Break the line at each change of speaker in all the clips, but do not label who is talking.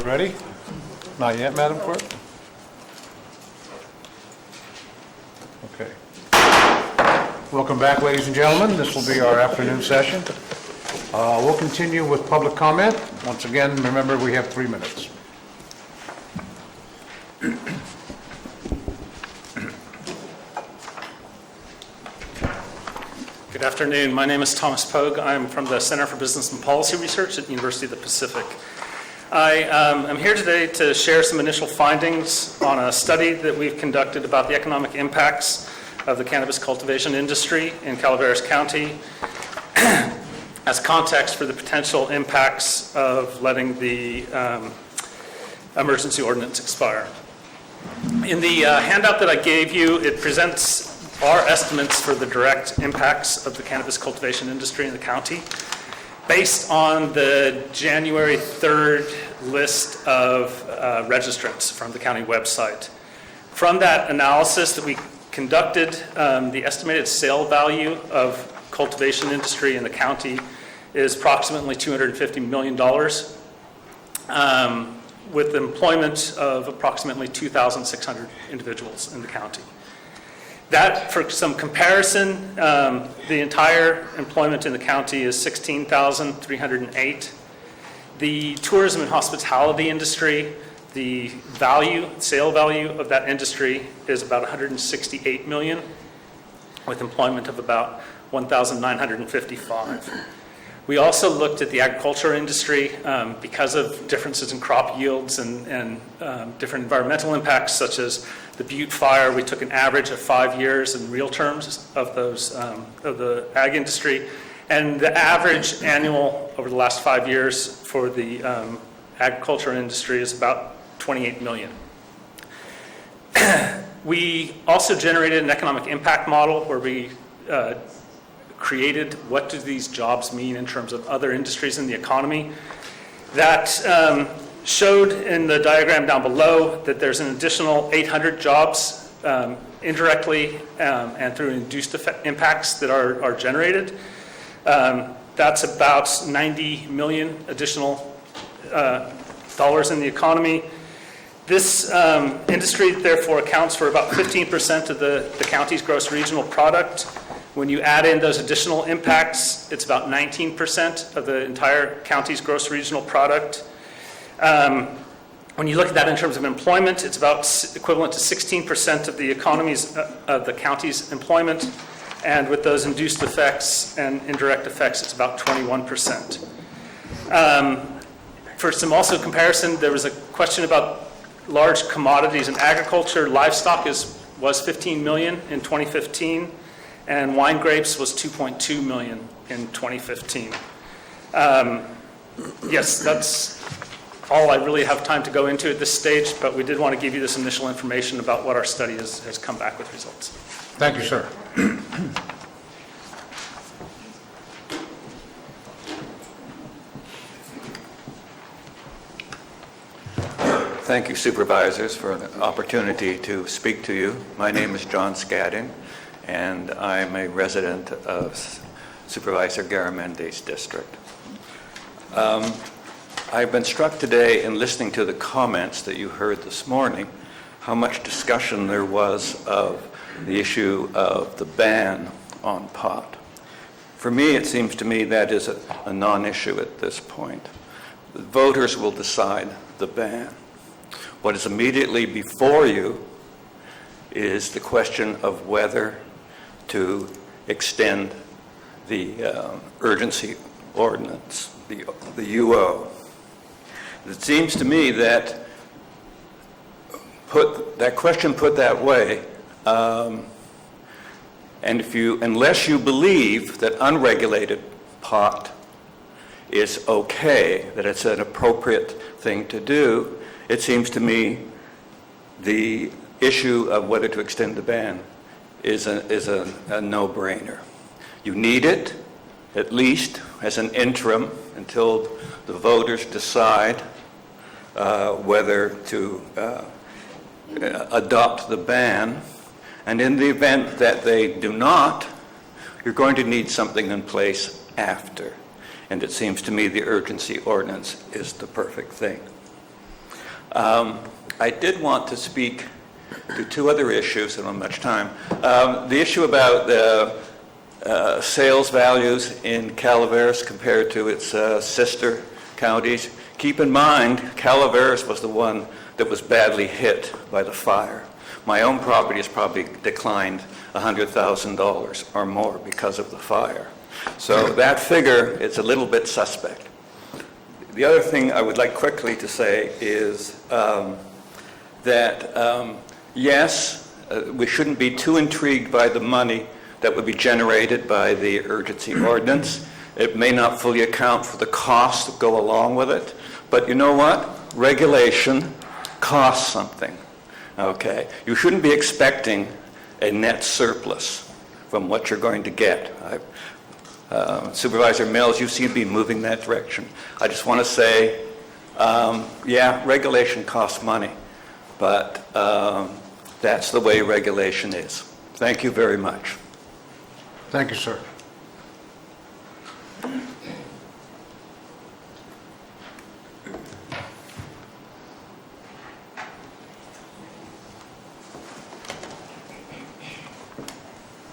report ready? Not yet, Madam Clerk? Okay. Welcome back, ladies and gentlemen. This will be our afternoon session. We'll continue with public comment. Once again, remember we have 3 minutes.
Good afternoon. My name is Thomas Pogue. I'm from the Center for Business and Policy Research at the University of the Pacific. I am here today to share some initial findings on a study that we've conducted about the economic impacts of the cannabis cultivation industry in Calaveras County as context for the potential impacts of letting the emergency ordinance expire. In the handout that I gave you, it presents our estimates for the direct impacts of the cannabis cultivation industry in the county based on the January 3rd list of registrants from the county website. From that analysis that we conducted, the estimated sale value of cultivation industry in the county is approximately $250 million, with employment of approximately 2,600 individuals in the county. That, for some comparison, the entire employment in the county is 16,308. The tourism and hospitality industry, the sale value of that industry is about 168 million, with employment of about 1,955. We also looked at the agriculture industry because of differences in crop yields and different environmental impacts, such as the Butte fire. We took an average of 5 years in real terms of those of the ag industry, and the average annual over the last 5 years for the agriculture industry is about 28 million. We also generated an economic impact model where we created what do these jobs mean in terms of other industries in the economy. That showed in the diagram down below that there's an additional 800 jobs indirectly and through induced impacts that are generated. That's about 90 million additional dollars in the economy. This industry therefore accounts for about 15% of the county's gross regional product. When you add in those additional impacts, it's about 19% of the entire county's gross regional product. When you look at that in terms of employment, it's about equivalent to 16% of the of the county's employment. And with those induced effects and indirect effects, it's about 21%. For some also comparison, there was a question about large commodities in agriculture. Livestock was 15 million in 2015. And wine grapes was 2.2 million in 2015. Yes, that's all I really have time to go into at this stage, but we did want to give you this initial information about what our study has come back with results.
Thank you, sir.
Thank you, supervisors, for the opportunity to speak to you. My name is John Scadding, and I'm a resident of Supervisor Garamendi's district. I've been struck today in listening to the comments that you heard this morning, how much discussion there was of the issue of the ban on pot. For me, it seems to me that is a non-issue at this point. The voters will decide the ban. What is immediately before you is the question of whether to extend the urgency ordinance, the UO. It seems to me that that question put that way, and unless you believe that unregulated pot is okay, that it's an appropriate thing to do, it seems to me the issue of whether to extend the ban is a no-brainer. You need it, at least as an interim, until the voters decide whether to adopt the ban. And in the event that they do not, you're going to need something in place after. And it seems to me the urgency ordinance is the perfect thing. I did want to speak to two other issues. I don't have much time. The issue about the sales values in Calaveras compared to its sister counties. Keep in mind, Calaveras was the one that was badly hit by the fire. My own property has probably declined $100,000 or more because of the fire. So that figure is a little bit suspect. The other thing I would like quickly to say is that, yes, we shouldn't be too intrigued by the money that would be generated by the urgency ordinance. It may not fully account for the costs that go along with it. But you know what? Regulation costs something. Okay? You shouldn't be expecting a net surplus from what you're going to get. Supervisor Mills, you seem to be moving that direction. I just want to say, yeah, regulation costs money, but that's the way regulation is. Thank you very much.
Thank you, sir.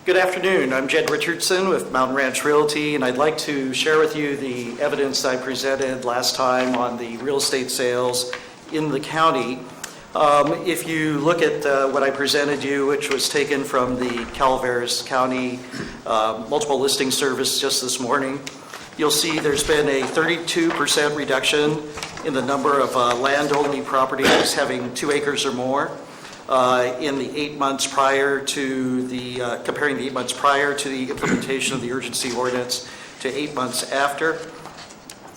Good afternoon. I'm Jed Richardson with Mountain Ranch Realty, and I'd like to share with you the evidence I presented last time on the real estate sales in the county. If you look at what I presented you, which was taken from the Calaveras County Multiple Listing Service just this morning, you'll see there's been a 32% reduction in the number of land-only properties having 2 acres or more. In the 8 months prior to the, comparing the 8 months prior to the implementation of the urgency ordinance to 8 months after.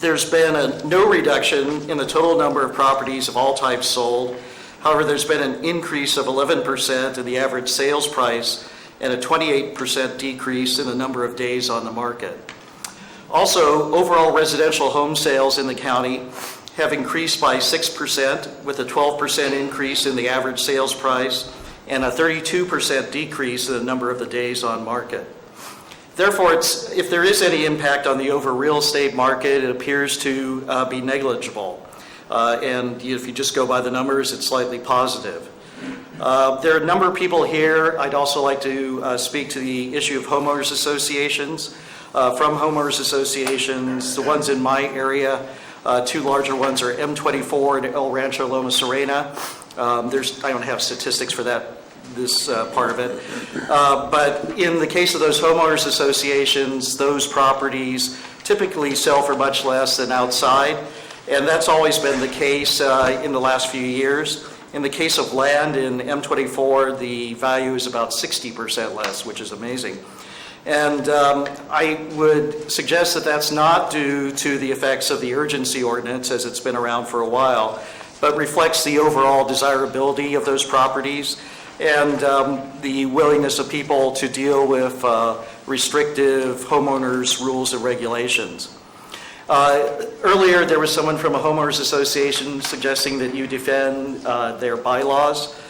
There's been no reduction in the total number of properties of all types sold. However, there's been an increase of 11% in the average sales price and a 28% decrease in the number of days on the market. Also, overall residential home sales in the county have increased by 6%, with a 12% increase in the average sales price and a 32% decrease in the number of the days on market. Therefore, if there is any impact on the overall real estate market, it appears to be negligible. And if you just go by the numbers, it's slightly positive. There are a number of people here. I'd also like to speak to the issue of homeowners associations. From homeowners associations, the ones in my area, 2 larger ones are M24 and El Rancho Loma Serena. I don't have statistics for this part of it. But in the case of those homeowners associations, those properties typically sell for much less than outside. And that's always been the case in the last few years. In the case of land in M24, the value is about 60% less, which is amazing. And I would suggest that that's not due to the effects of the urgency ordinance, as it's been around for a while, but reflects the overall desirability of those properties and the willingness of people to deal with restrictive homeowners rules and regulations. Earlier, there was someone from a homeowners association suggesting that you defend their bylaws.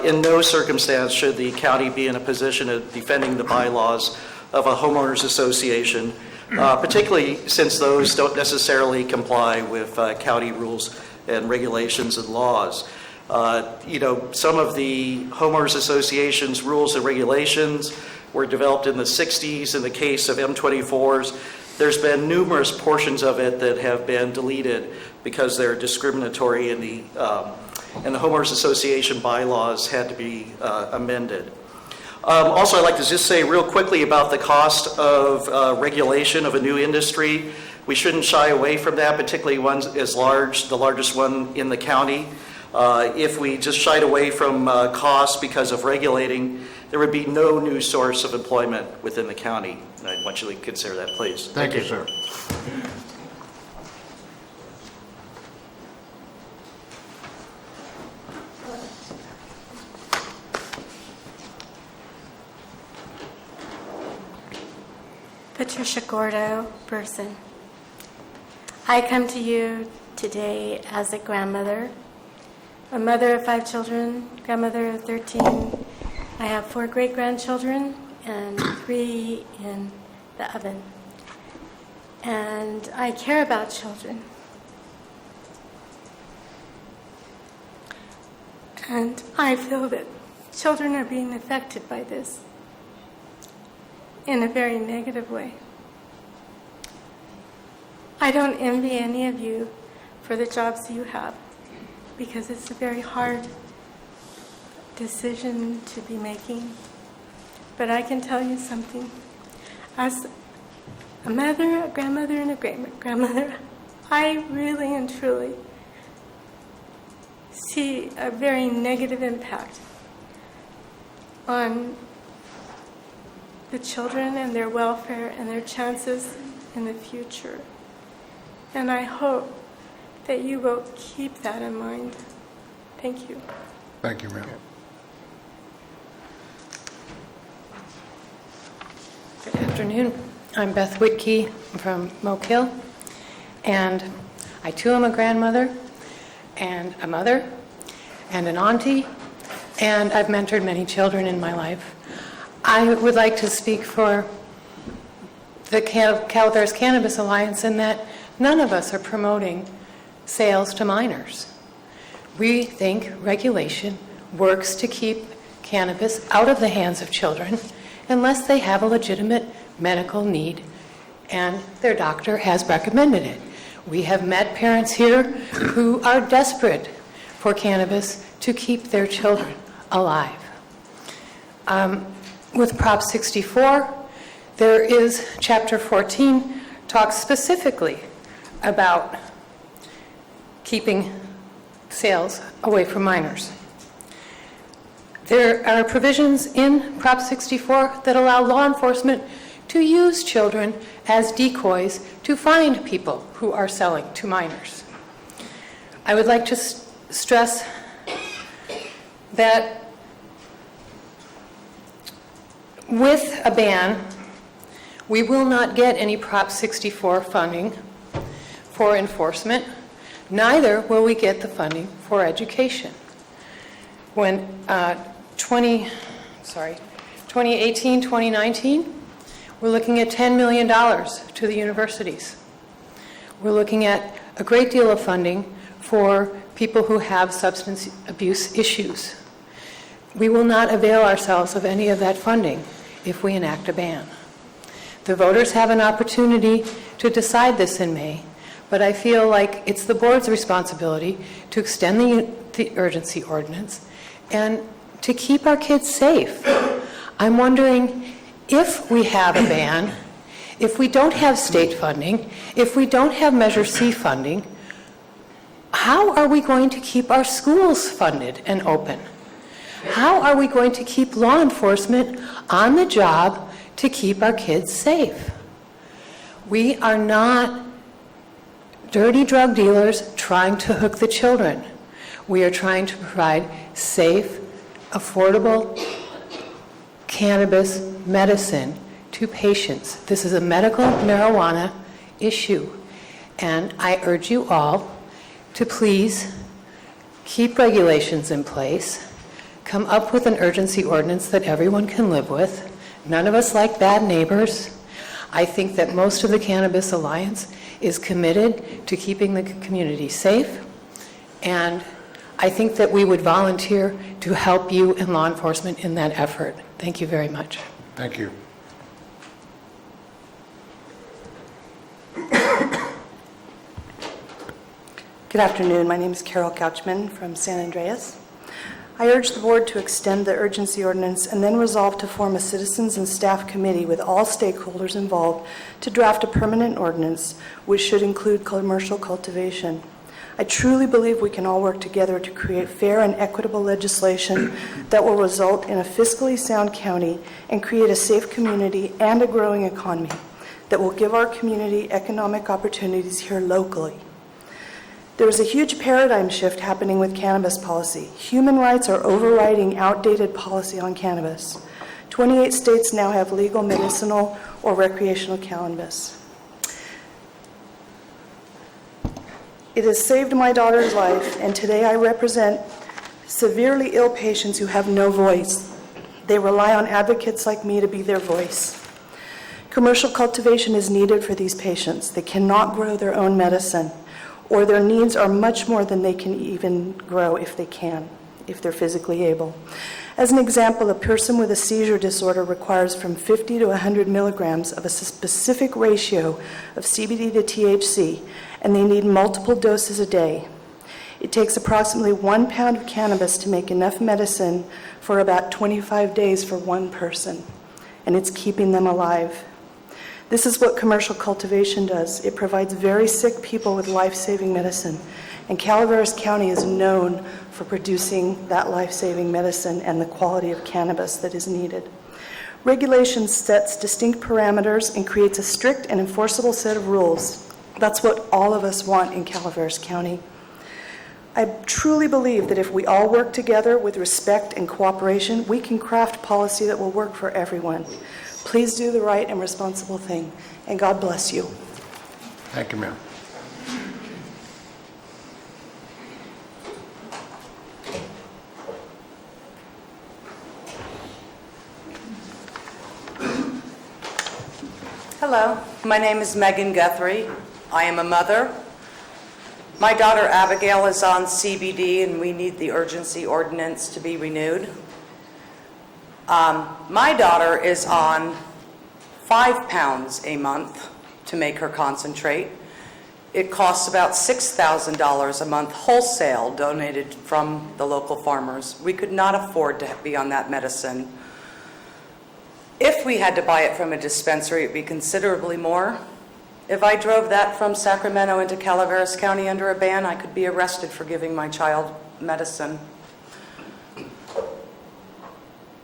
In no circumstance should the county be in a position of defending the bylaws of a homeowners association, particularly since those don't necessarily comply with county rules and regulations and laws. Some of the homeowners associations rules and regulations were developed in the 60s. In the case of M24s, there's been numerous portions of it that have been deleted because they're discriminatory, and the homeowners association bylaws had to be amended. Also, I'd like to just say real quickly about the cost of regulation of a new industry. We shouldn't shy away from that, particularly one as large, the largest one in the county. If we just shied away from costs because of regulating, there would be no new source of employment within the county. And I want you to consider that, please.
Thank you, sir.
Patricia Gordo, Burson. I come to you today as a grandmother, a mother of 5 children, grandmother of 13. I have 4 great-grandchildren and 3 in the oven. And I care about children. And I feel that children are being affected by this in a very negative way. I don't envy any of you for the jobs you have, because it's a very hard decision to be making. But I can tell you something. As a mother, a grandmother, and a great-grandmother, I really and truly see a very negative impact on the children and their welfare and their chances in the future. And I hope that you will keep that in mind. Thank you.
Thank you, ma'am.
Good afternoon. I'm Beth Whitkey from Moke Hill, and I too am a grandmother and a mother and an auntie, and I've mentored many children in my life. I would like to speak for the Calaveras Cannabis Alliance in that none of us are promoting sales to minors. We think regulation works to keep cannabis out of the hands of children unless they have a legitimate medical need and their doctor has recommended it. We have met parents here who are desperate for cannabis to keep their children alive. With Prop 64, there is Chapter 14 talks specifically about keeping sales away from minors. There are provisions in Prop 64 that allow law enforcement to use children as decoys to find people who are selling to minors. I would like to stress that with a ban, we will not get any Prop 64 funding for enforcement, neither will we get the funding for education. When 2018, 2019, we're looking at $10 million to the universities. We're looking at a great deal of funding for people who have substance abuse issues. We will not avail ourselves of any of that funding if we enact a ban. The voters have an opportunity to decide this in May, but I feel like it's the board's responsibility to extend the urgency ordinance and to keep our kids safe. I'm wondering, if we have a ban, if we don't have state funding, if we don't have Measure C funding, how are we going to keep our schools funded and open? How are we going to keep law enforcement on the job to keep our kids safe? We are not dirty drug dealers trying to hook the children. We are trying to provide safe, affordable cannabis medicine to patients. This is a medical marijuana issue, and I urge you all to please keep regulations in place, come up with an urgency ordinance that everyone can live with. None of us like bad neighbors. I think that most of the Cannabis Alliance is committed to keeping the community safe, and I think that we would volunteer to help you and law enforcement in that effort. Thank you very much.
Thank you.
Good afternoon. My name is Carol Couchman from San Andreas. I urge the board to extend the urgency ordinance and then resolve to form a citizens and staff committee with all stakeholders involved to draft a permanent ordinance which should include commercial cultivation. I truly believe we can all work together to create fair and equitable legislation that will result in a fiscally sound county and create a safe community and a growing economy that will give our community economic opportunities here locally. There is a huge paradigm shift happening with cannabis policy. Human rights are overriding outdated policy on cannabis. 28 states now have legal medicinal or recreational cannabis. It has saved my daughter's life, and today I represent severely ill patients who have no voice. They rely on advocates like me to be their voice. Commercial cultivation is needed for these patients. They cannot grow their own medicine, or their needs are much more than they can even grow if they can. if they're physically able. As an example, a person with a seizure disorder requires from 50 to 100 milligrams of a specific ratio of CBD to THC, and they need multiple doses a day. It takes approximately 1 pound of cannabis to make enough medicine for about 25 days for one person, and it's keeping them alive. This is what commercial cultivation does. It provides very sick people with life-saving medicine, and Calaveras County is known for producing that life-saving medicine and the quality of cannabis that is needed. Regulation sets distinct parameters and creates a strict and enforceable set of rules. That's what all of us want in Calaveras County. I truly believe that if we all work together with respect and cooperation, we can craft policy that will work for everyone. Please do the right and responsible thing, and God bless you.
Thank you, ma'am.
Hello, my name is Megan Guthrie. I am a mother. My daughter Abigail is on CBD and we need the urgency ordinance to be renewed. My daughter is on 5 pounds a month to make her concentrate. It costs about $6,000 a month wholesale donated from the local farmers. We could not afford to be on that medicine. If we had to buy it from a dispensary, it would be considerably more. If I drove that from Sacramento into Calaveras County under a ban, I could be arrested for giving my child medicine.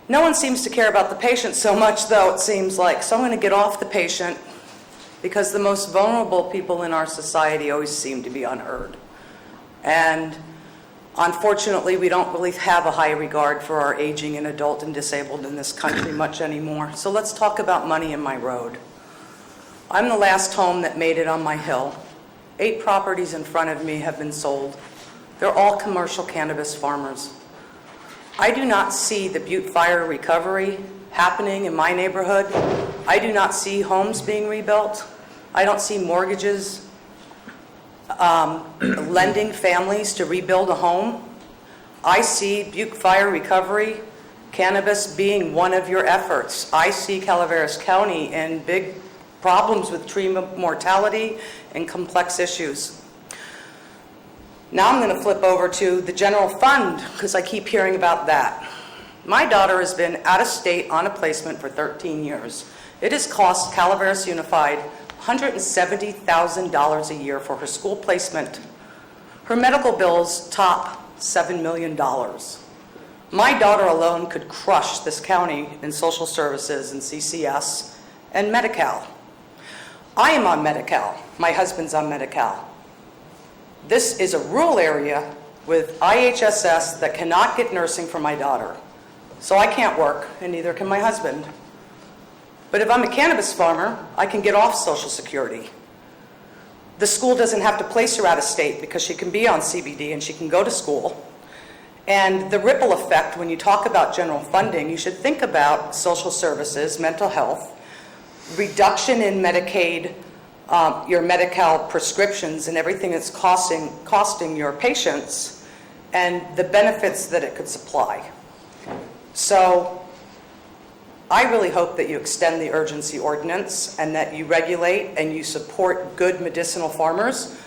No one seems to care about the patient so much, though, it seems like. So I'm going to get off the patient because the most vulnerable people in our society always seem to be unheard. And unfortunately, we don't really have a high regard for our aging and adult and disabled in this country much anymore. So let's talk about money in my road. I'm the last home that made it on my hill. 8 properties in front of me have been sold. They're all commercial cannabis farmers. I do not see the Butte fire recovery happening in my neighborhood. I do not see homes being rebuilt. I don't see mortgages lending families to rebuild a home. I see Butte fire recovery, cannabis being one of your efforts. I see Calaveras County in big problems with tree mortality and complex issues. Now I'm going to flip over to the general fund because I keep hearing about that. My daughter has been out of state on a placement for 13 years. It has cost Calaveras Unified $170,000 a year for her school placement. Her medical bills top $7 million. My daughter alone could crush this county in social services and CCS and Medi-Cal. I am on Medi-Cal. My husband's on Medi-Cal. This is a rural area with IHSS that cannot get nursing for my daughter. So I can't work, and neither can my husband. But if I'm a cannabis farmer, I can get off Social Security. The school doesn't have to place her out of state because she can be on CBD and she can go to school. And the ripple effect, when you talk about general funding, you should think about social services, mental health, reduction in Medicaid, your Medi-Cal prescriptions and everything it's costing your patients, and the benefits that it could supply. So I really hope that you extend the urgency ordinance and that you regulate and you support good medicinal farmers.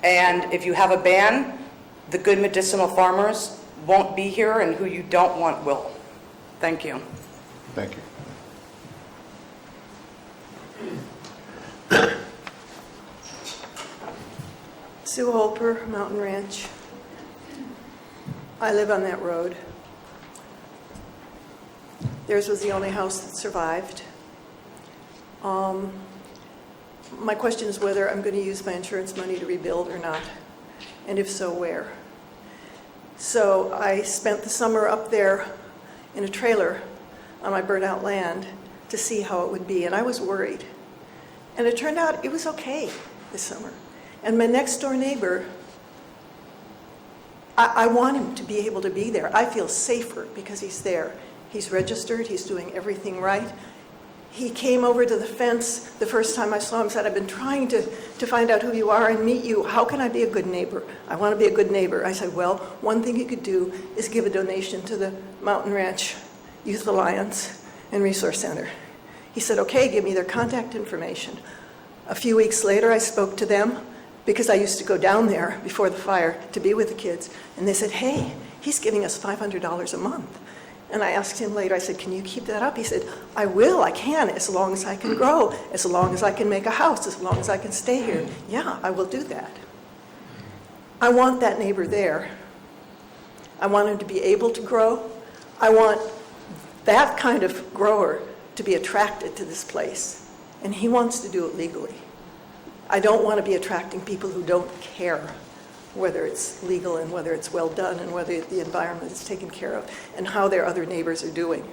And if you have a ban, the good medicinal farmers won't be here, and who you don't want will. Thank you.
Thank you.
Sue Holper, Mountain Ranch. I live on that road. Theirs was the only house that survived. My question is whether I'm going to use my insurance money to rebuild or not, and if so, where. So I spent the summer up there in a trailer on my burnt out land to see how it would be, and I was worried. And it turned out it was okay this summer. And my next door neighbor, I want him to be able to be there. I feel safer because he's there. He's registered, he's doing everything right. He came over to the fence the first time I saw him, said, I've been trying to find out who you are and meet you. How can I be a good neighbor? I want to be a good neighbor. I said, well, one thing you could do is give a donation to the Mountain Ranch Youth Alliance and Resource Center. He said, okay, give me their contact information. A few weeks later, I spoke to them because I used to go down there before the fire to be with the kids. And they said, hey, he's giving us $500 a month. And I asked him later, I said, can you keep that up? He said, I will, I can, as long as I can grow, as long as I can make a house, as long as I can stay here. Yeah, I will do that. I want that neighbor there. I want him to be able to grow. I want that kind of grower to be attracted to this place. And he wants to do it legally. I don't want to be attracting people who don't care whether it's legal and whether it's well done and whether the environment is taken care of and how their other neighbors are doing.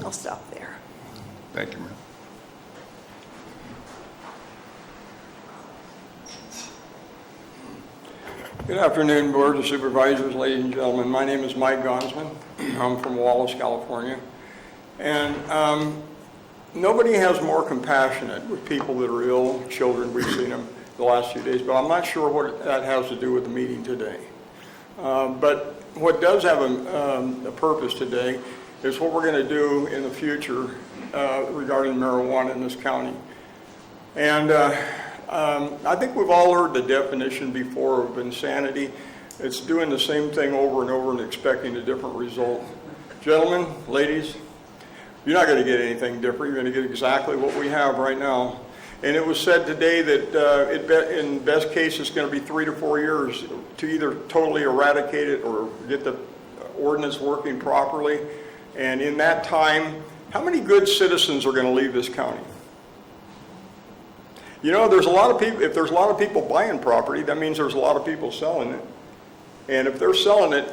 I'll stop there.
Thank you, ma'am.
Good afternoon, Board of Supervisors, ladies and gentlemen. My name is Mike Gonsman. I'm from Wallace, California. And nobody has more compassionate with people that are ill, children. We've seen them the last few days, but I'm not sure what that has to do with the meeting today. But what does have a purpose today is what we're going to do in the future regarding marijuana in this county. And I think we've all heard the definition before of insanity. It's doing the same thing over and over and expecting a different result. Gentlemen, ladies, you're not going to get anything different. You're going to get exactly what we have right now. And it was said today that in best case it's going to be 3 to 4 years to either totally eradicate it or get the ordinance working properly. And in that time, how many good citizens are going to leave this county? You know, there's a lot of people. If there's a lot of people buying property, that means there's a lot of people selling it. And if they're selling it,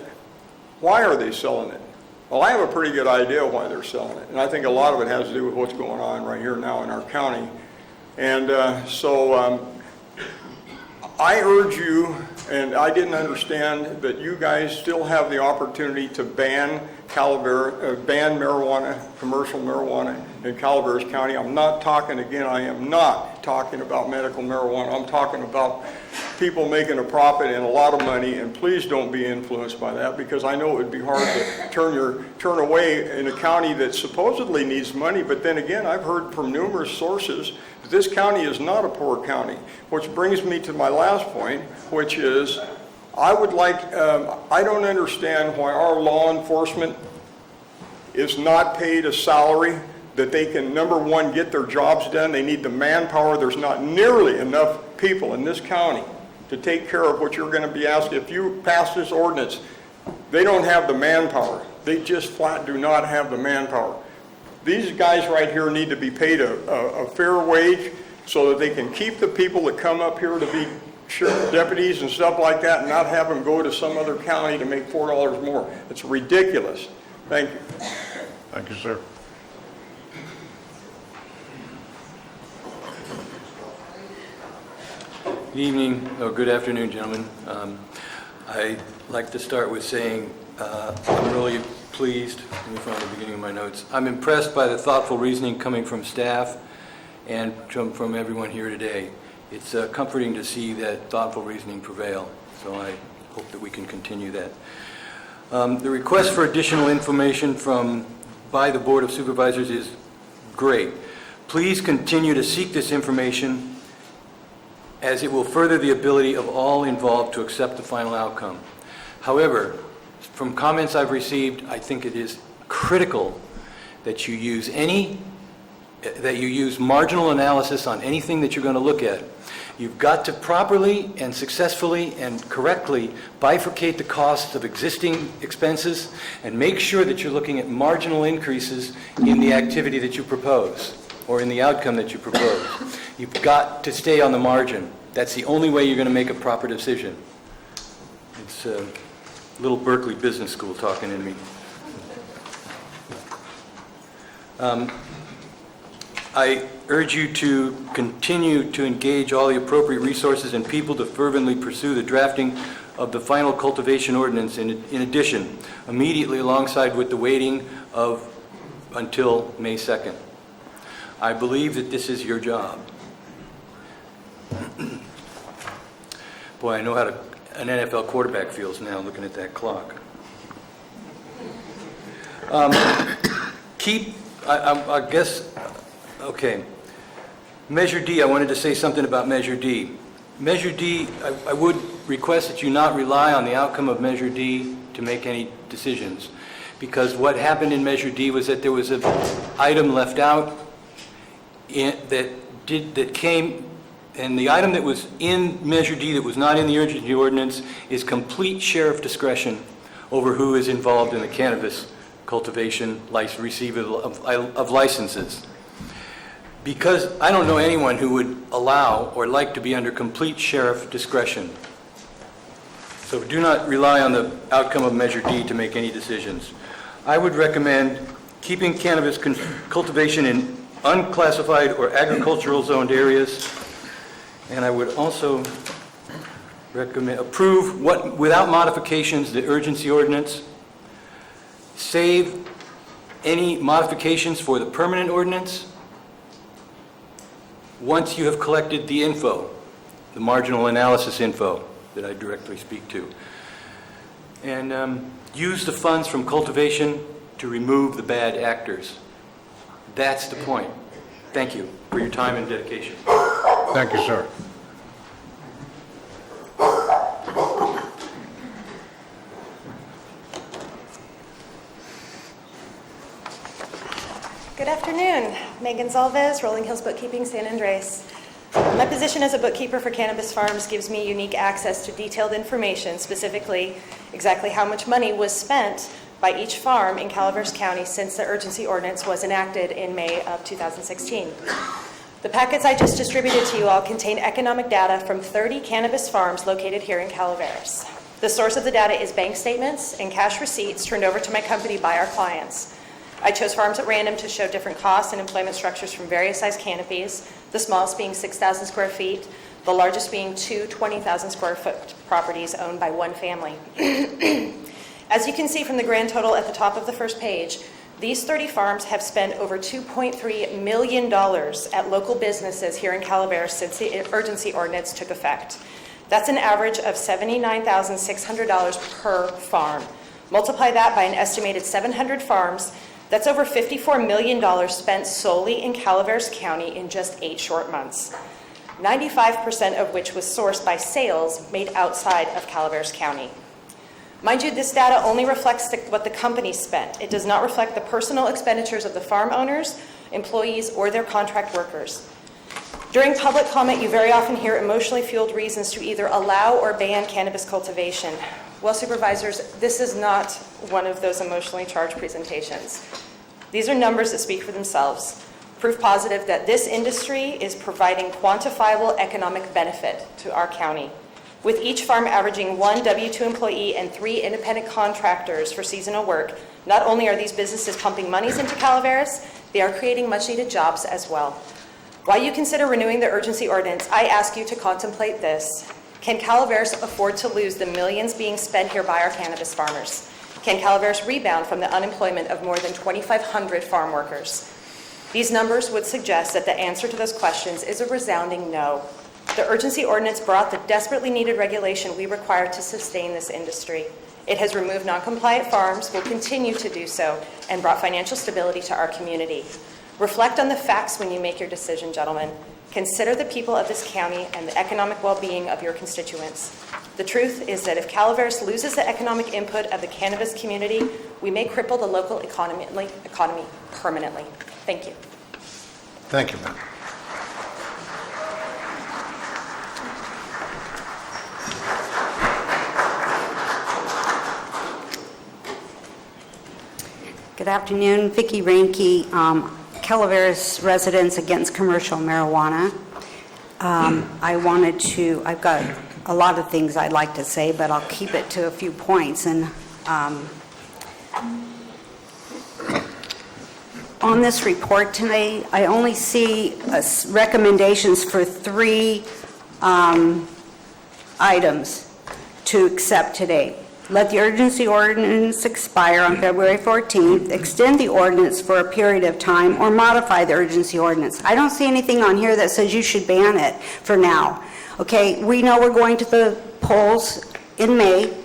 why are they selling it? Well, I have a pretty good idea why they're selling it. And I think a lot of it has to do with what's going on right here now in our county. And so I urge you, and I didn't understand that you guys still have the opportunity to ban marijuana, commercial marijuana in Calaveras County. I'm not talking, again, I am not talking about medical marijuana. I'm talking about people making a profit and a lot of money, and please don't be influenced by that, because I know it would be hard to turn away in a county that supposedly needs money. But then again, I've heard from numerous sources that this county is not a poor county, which brings me to my last point, which is I don't understand why our law enforcement is not paid a salary that they can, number one, get their jobs done. They need the manpower. There's not nearly enough people in this county to take care of what you're going to be asked. If you pass this ordinance, they don't have the manpower. They just flat do not have the manpower. These guys right here need to be paid a fair wage so that they can keep the people that come up here to be sheriff deputies and stuff like that and not have them go to some other county to make $4 more. It's ridiculous. Thank you.
Thank you, sir.
Good evening, or good afternoon, gentlemen. I'd like to start with saying I'm really pleased. Let me find the beginning of my notes. I'm impressed by the thoughtful reasoning coming from staff and from everyone here today. It's comforting to see that thoughtful reasoning prevail, so I hope that we can continue that. The request for additional information by the Board of Supervisors is great. Please continue to seek this information, as it will further the ability of all involved to accept the final outcome. However, from comments I've received, I think it is critical that you use marginal analysis on anything that you're going to look at. You've got to properly and successfully and correctly bifurcate the costs of existing expenses and make sure that you're looking at marginal increases in the activity that you propose or in the outcome that you propose. You've got to stay on the margin. That's the only way you're going to make a proper decision. It's a little Berkeley Business School talking in me. I urge you to continue to engage all the appropriate resources and people to fervently pursue the drafting of the final cultivation ordinance. In addition, immediately alongside with the waiting of until May 2nd. I believe that this is your job. Boy, I know how an NFL quarterback feels now looking at that clock. I guess, okay. Measure D, I wanted to say something about Measure D. Measure D, I would request that you not rely on the outcome of Measure D to make any decisions, because what happened in Measure D was that there was an item left out that came, and the item that was in Measure D that was not in the urgency ordinance is complete sheriff discretion over who is involved in the cannabis cultivation, receival of licenses. Because I don't know anyone who would allow or like to be under complete sheriff discretion. So do not rely on the outcome of Measure D to make any decisions. I would recommend keeping cannabis cultivation in unclassified or agricultural zoned areas, and I would also recommend approve without modifications the urgency ordinance, save any modifications for the permanent ordinance once you have collected the info, the marginal analysis info that I directly speak to. And use the funds from cultivation to remove the bad actors. That's the point. Thank you for your time and dedication.
Thank you, sir.
Good afternoon. Megan Zalvez, Rolling Hills Bookkeeping, San Andres. My position as a bookkeeper for cannabis farms gives me unique access to detailed information, specifically exactly how much money was spent by each farm in Calaveras County since the urgency ordinance was enacted in May of 2016. The packets I just distributed to you all contain economic data from 30 cannabis farms located here in Calaveras. The source of the data is bank statements and cash receipts turned over to my company by our clients. I chose farms at random to show different costs and employment structures from various size canopies, the smallest being 6,000 square feet, the largest being two 20,000 square foot properties owned by one family. As you can see from the grand total at the top of the first page, these 30 farms have spent over $2.3 million at local businesses here in Calaveras since the urgency ordinance took effect. That's an average of $79,600 per farm. Multiply that by an estimated 700 farms, that's over $54 million spent solely in Calaveras County in just 8 short months, 95% of which was sourced by sales made outside of Calaveras County. Mind you, this data only reflects what the company spent. It does not reflect the personal expenditures of the farm owners, employees, or their contract workers. During public comment, you very often hear emotionally fueled reasons to either allow or ban cannabis cultivation. Well, supervisors, this is not one of those emotionally charged presentations. These are numbers that speak for themselves, proof positive that this industry is providing quantifiable economic benefit to our county. With each farm averaging 1 W-2 employee and 3 independent contractors for seasonal work, not only are these businesses pumping monies into Calaveras, they are creating much-needed jobs as well. While you consider renewing the urgency ordinance, I ask you to contemplate this. Can Calaveras afford to lose the millions being spent here by our cannabis farmers? Can Calaveras rebound from the unemployment of more than 2,500 farm workers? These numbers would suggest that the answer to those questions is a resounding no. The urgency ordinance brought the desperately needed regulation we require to sustain this industry. It has removed non-compliant farms, will continue to do so, and brought financial stability to our community. Reflect on the facts when you make your decision, gentlemen. Consider the people of this county and the economic well-being of your constituents. The truth is that if Calaveras loses the economic input of the cannabis community, we may cripple the local economy permanently. Thank you.
Thank you, ma'am.
Good afternoon, Vicki Reinke, Calaveras Residents Against Commercial Marijuana. I've got a lot of things I'd like to say, but I'll keep it to a few points. And on this report today, I only see recommendations for 3 items to accept today. let the urgency ordinance expire on February 14th, extend the ordinance for a period of time, or modify the urgency ordinance. I don't see anything on here that says you should ban it for now. Okay, we know we're going to the polls in May,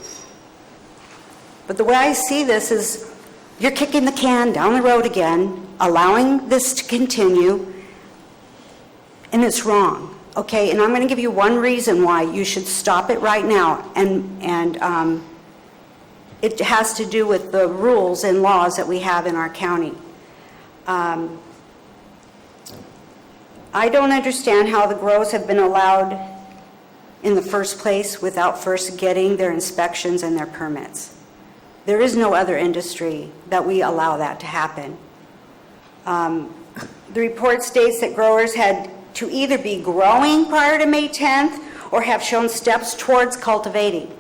but the way I see this is you're kicking the can down the road again, allowing this to continue, and it's wrong. Okay, and I'm going to give you one reason why you should stop it right now, and it has to do with the rules and laws that we have in our county. I don't understand how the grows have been allowed in the first place without first getting their inspections and their permits. There is no other industry that we allow that to happen. The report states that growers had to either be growing prior to May 10th or have shown steps towards cultivating.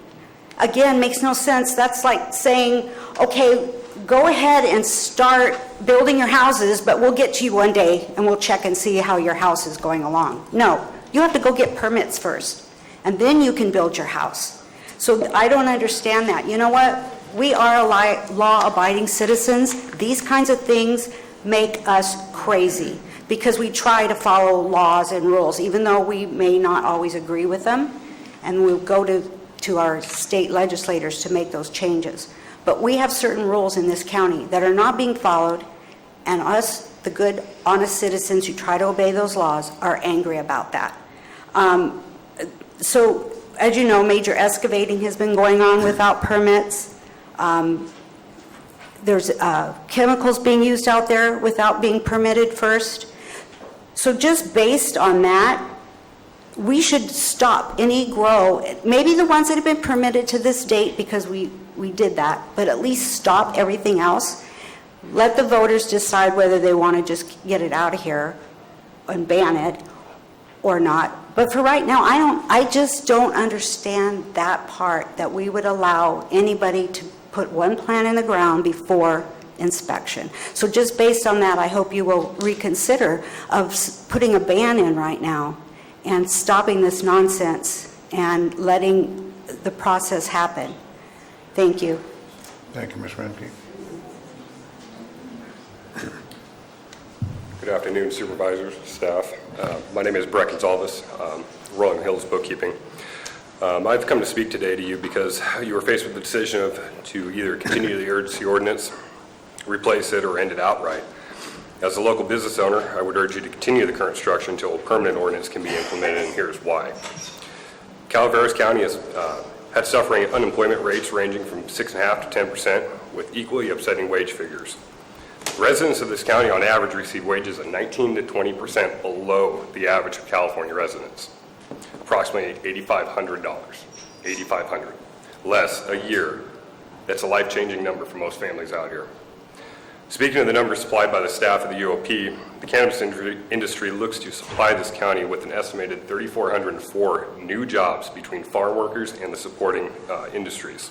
Again, makes no sense. That's like saying, okay, go ahead and start building your houses, but we'll get to you one day and we'll check and see how your house is going along. No, you have to go get permits first, and then you can build your house. So I don't understand that. You know what? We are law-abiding citizens. These kinds of things make us crazy, because we try to follow laws and rules, even though we may not always agree with them, and we'll go to our state legislators to make those changes. But we have certain rules in this county that are not being followed, and us, the good, honest citizens who try to obey those laws, are angry about that. So, as you know, major excavating has been going on without permits. There's chemicals being used out there without being permitted first. So just based on that, we should stop any grow, maybe the ones that have been permitted to this date because we did that, but at least stop everything else. Let the voters decide whether they want to just get it out of here and ban it or not. But for right now, I just don't understand that part, that we would allow anybody to put one plant in the ground before inspection. So just based on that, I hope you will reconsider of putting a ban in right now and stopping this nonsense and letting the process happen. Thank you.
Thank you, Ms. Remke.
Good afternoon, supervisors, staff. My name is Brett Gonzalez, Rolling Hills Bookkeeping. I've come to speak today to you because you were faced with the decision to either continue the urgency ordinance, replace it, or end it outright. As a local business owner, I would urge you to continue the current structure until a permanent ordinance can be implemented, and here's why. Calaveras County has had suffering unemployment rates ranging from 6.5% to 10%, with equally upsetting wage figures. Residents of this county on average receive wages at 19 to 20% below the average of California residents, approximately $8,500, $8,500 less a year. That's a life-changing number for most families out here. Speaking of the numbers supplied by the staff of the UOP, the cannabis industry looks to supply this county with an estimated 3,404 new jobs between farm workers and the supporting industries.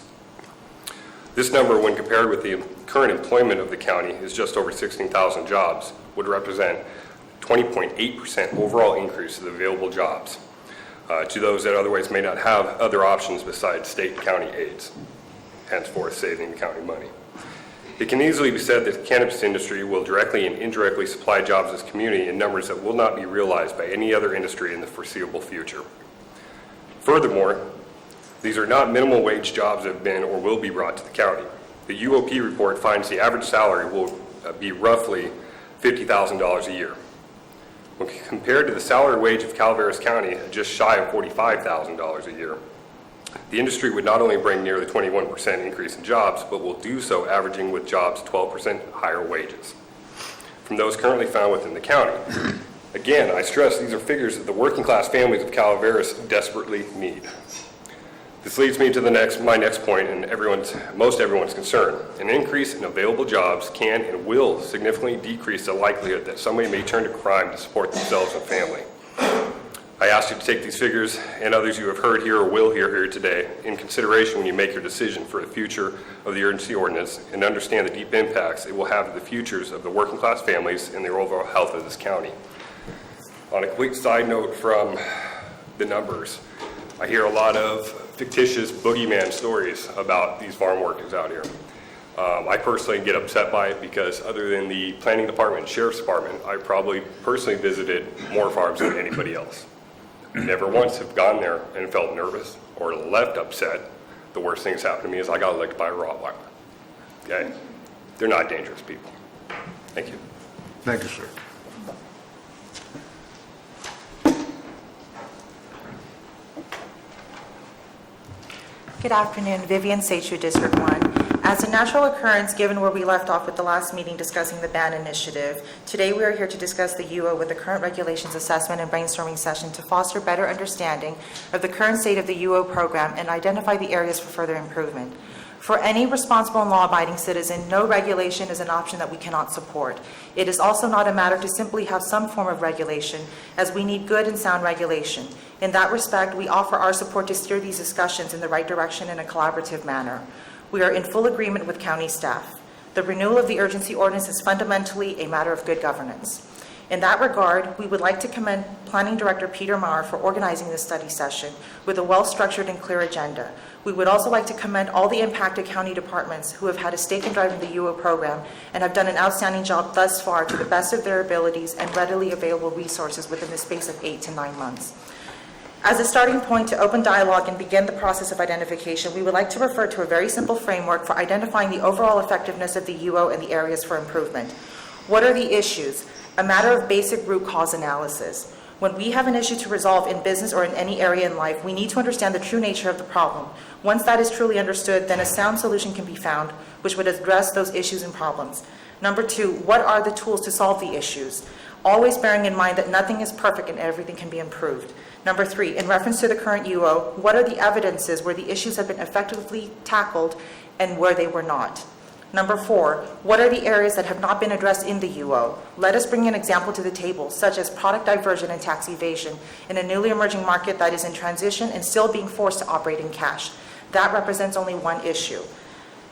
This number, when compared with the current employment of the county, is just over 16,000 jobs, would represent 20.8% overall increase of the available jobs to those that otherwise may not have other options besides state and county aids, henceforth saving the county money. It can easily be said that the cannabis industry will directly and indirectly supply jobs to this community in numbers that will not be realized by any other industry in the foreseeable future. Furthermore, these are not minimum wage jobs that have been or will be brought to the county. The UOP report finds the average salary will be roughly $50,000 a year. When compared to the salary wage of Calaveras County, just shy of $45,000 a year, the industry would not only bring nearly 21% increase in jobs, but will do so averaging with jobs 12% higher wages from those currently found within the county. Again, I stress these are figures that the working class families of Calaveras desperately need. This leads me to my next point and most everyone's concern. An increase in available jobs can and will significantly decrease the likelihood that somebody may turn to crime to support themselves and family. I ask you to take these figures and others you have heard here or will hear here today in consideration when you make your decision for the future of the urgency ordinance, and understand the deep impacts it will have on the futures of the working class families and the overall health of this county. On a quick side note from the numbers, I hear a lot of fictitious boogeyman stories about these farm workers out here. I personally get upset by it because other than the planning department and sheriff's department, I probably personally visited more farms than anybody else. Never once have gone there and felt nervous or left upset. The worst thing that's happened to me is I got licked by a Rottweiler. Okay? They're not dangerous people. Thank you.
Thank you, sir.
Good afternoon, Vivian Seichu, District 1. As a natural occurrence, given where we left off with the last meeting discussing the ban initiative, today we are here to discuss the UO with the current regulations assessment and brainstorming session to foster better understanding of the current state of the UO program and identify the areas for further improvement. For any responsible and law-abiding citizen, no regulation is an option that we cannot support. It is also not a matter to simply have some form of regulation, as we need good and sound regulation. In that respect, we offer our support to steer these discussions in the right direction in a collaborative manner. We are in full agreement with county staff. The renewal of the urgency ordinance is fundamentally a matter of good governance. In that regard, we would like to commend Planning Director Peter Maher for organizing this study session with a well-structured and clear agenda. We would also like to commend all the impacted county departments who have had a stake in driving the UO program and have done an outstanding job thus far to the best of their abilities and readily available resources within the space of 8 to 9 months. As a starting point to open dialogue and begin the process of identification, we would like to refer to a very simple framework for identifying the overall effectiveness of the UO and the areas for improvement. What are the issues? A matter of basic root cause analysis. When we have an issue to resolve in business or in any area in life, we need to understand the true nature of the problem. Once that is truly understood, then a sound solution can be found, which would address those issues and problems. Number 2, what are the tools to solve the issues? Always bearing in mind that nothing is perfect and everything can be improved. Number 3, in reference to the current UO, what are the evidences where the issues have been effectively tackled and where they were not? Number 4, what are the areas that have not been addressed in the UO? Let us bring an example to the table, such as product diversion and tax evasion in a newly emerging market that is in transition and still being forced to operate in cash. That represents only one issue.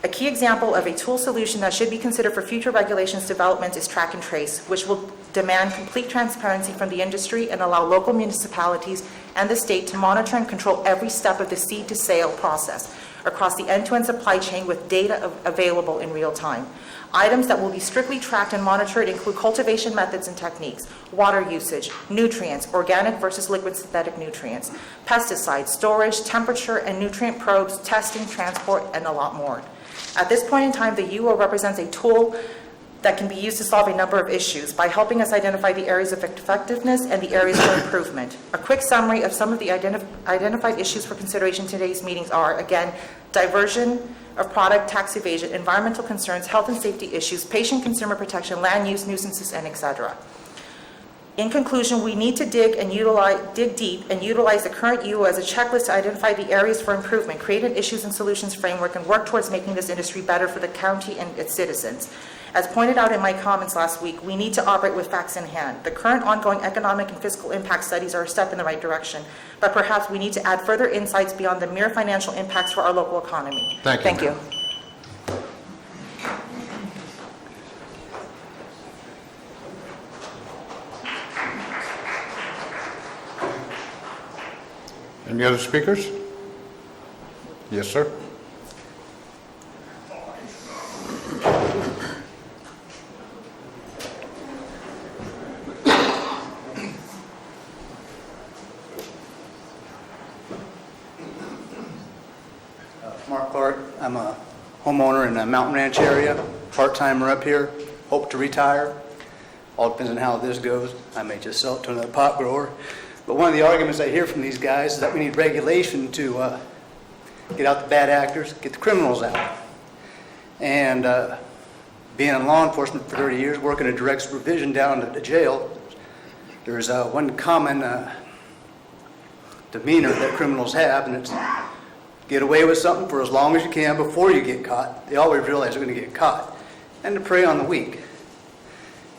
A key example of a tool solution that should be considered for future regulations developments is track and trace, which will demand complete transparency from the industry and allow local municipalities and the state to monitor and control every step of the seed to sale process across the end-to-end supply chain with data available in real time. Items that will be strictly tracked and monitored include cultivation methods and techniques, water usage, nutrients, organic versus liquid synthetic nutrients, pesticides, storage, temperature and nutrient probes, testing, transport, and a lot more. At this point in time, the UO represents a tool that can be used to solve a number of issues by helping us identify the areas of effectiveness and the areas for improvement. A quick summary of some of the identified issues for consideration in today's meetings are, again, diversion of product, tax evasion, environmental concerns, health and safety issues, patient consumer protection, land use, nuisances, and etc. In conclusion, we need to dig deep and utilize the current UO as a checklist to identify the areas for improvement, create an issues and solutions framework, and work towards making this industry better for the county and its citizens. As pointed out in my comments last week, we need to operate with facts in hand. The current ongoing economic and fiscal impact studies are a step in the right direction, but perhaps we need to add further insights beyond the mere financial impacts for our local economy. Thank you.
Any other speakers? Yes, sir.
Mark Clark. I'm a homeowner in the Mountain Ranch area, part-timer up here, hope to retire. All depends on how this goes. I may just sell it to another pot grower. But one of the arguments I hear from these guys is that we need regulation to get out the bad actors, get the criminals out. And being in law enforcement for 30 years, working in direct supervision down at the jail, there's one common demeanor that criminals have, and it's get away with something for as long as you can before you get caught. They always realize they're going to get caught. And to prey on the weak.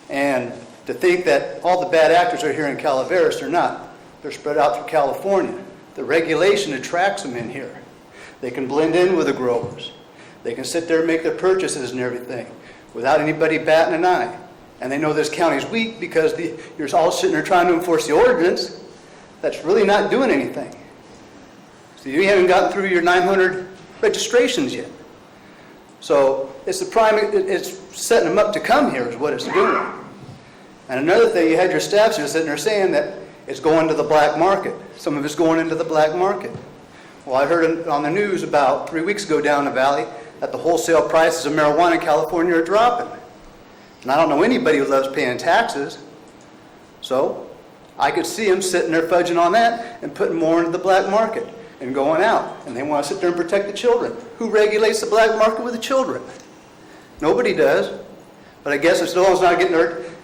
And to think that all the bad actors are here in Calaveras, they're not. They're spread out through California. The regulation attracts them in here. They can blend in with the growers. They can sit there and make their purchases and everything without anybody batting an eye. And they know this county's weak because you're all sitting there trying to enforce the ordinance that's really not doing anything. So you haven't gotten through your 900 registrations yet. So it's it's setting them up to come here is what it's doing. And another thing, you had your staff here sitting there saying that it's going to the black market. Some of it's going into the black market. Well, I heard on the news about 3 weeks ago down the valley that the wholesale prices of marijuana in California are dropping. And I don't know anybody who loves paying taxes. So I could see them sitting there fudging on that and putting more into the black market and going out. And they want to sit there and protect the children. Who regulates the black market with the children? Nobody does. But I guess as long as it's not getting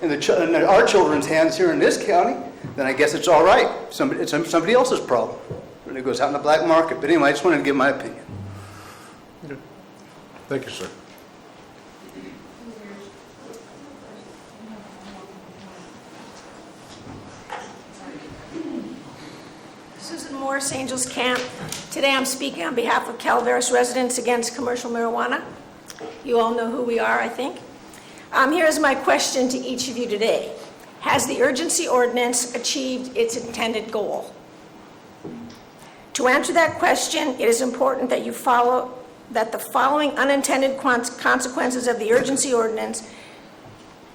in our children's hands here in this county, then I guess it's all right. It's somebody else's problem when it goes out in the black market. But anyway, I just wanted to give my opinion.
Thank you, sir.
Susan Morris, Angels Camp. Today I'm speaking on behalf of Calaveras residents against commercial marijuana. You all know who we are, I think. Here's my question to each of you today. Has the urgency ordinance achieved its intended goal? To answer that question, it is important that that the following unintended consequences of the urgency ordinance,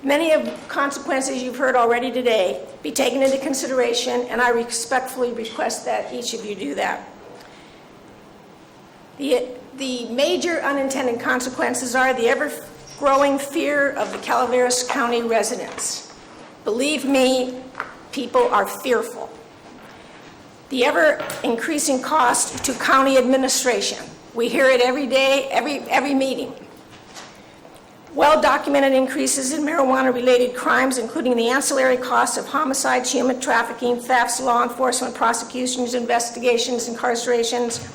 many of the consequences you've heard already today, be taken into consideration, and I respectfully request that each of you do that. The major unintended consequences are the ever-growing fear of the Calaveras County residents. Believe me, people are fearful. The ever-increasing cost to county administration. We hear it every day, every meeting. Well-documented increases in marijuana-related crimes, including the ancillary costs of homicides, human trafficking, thefts, law enforcement, prosecutions, investigations, incarcerations,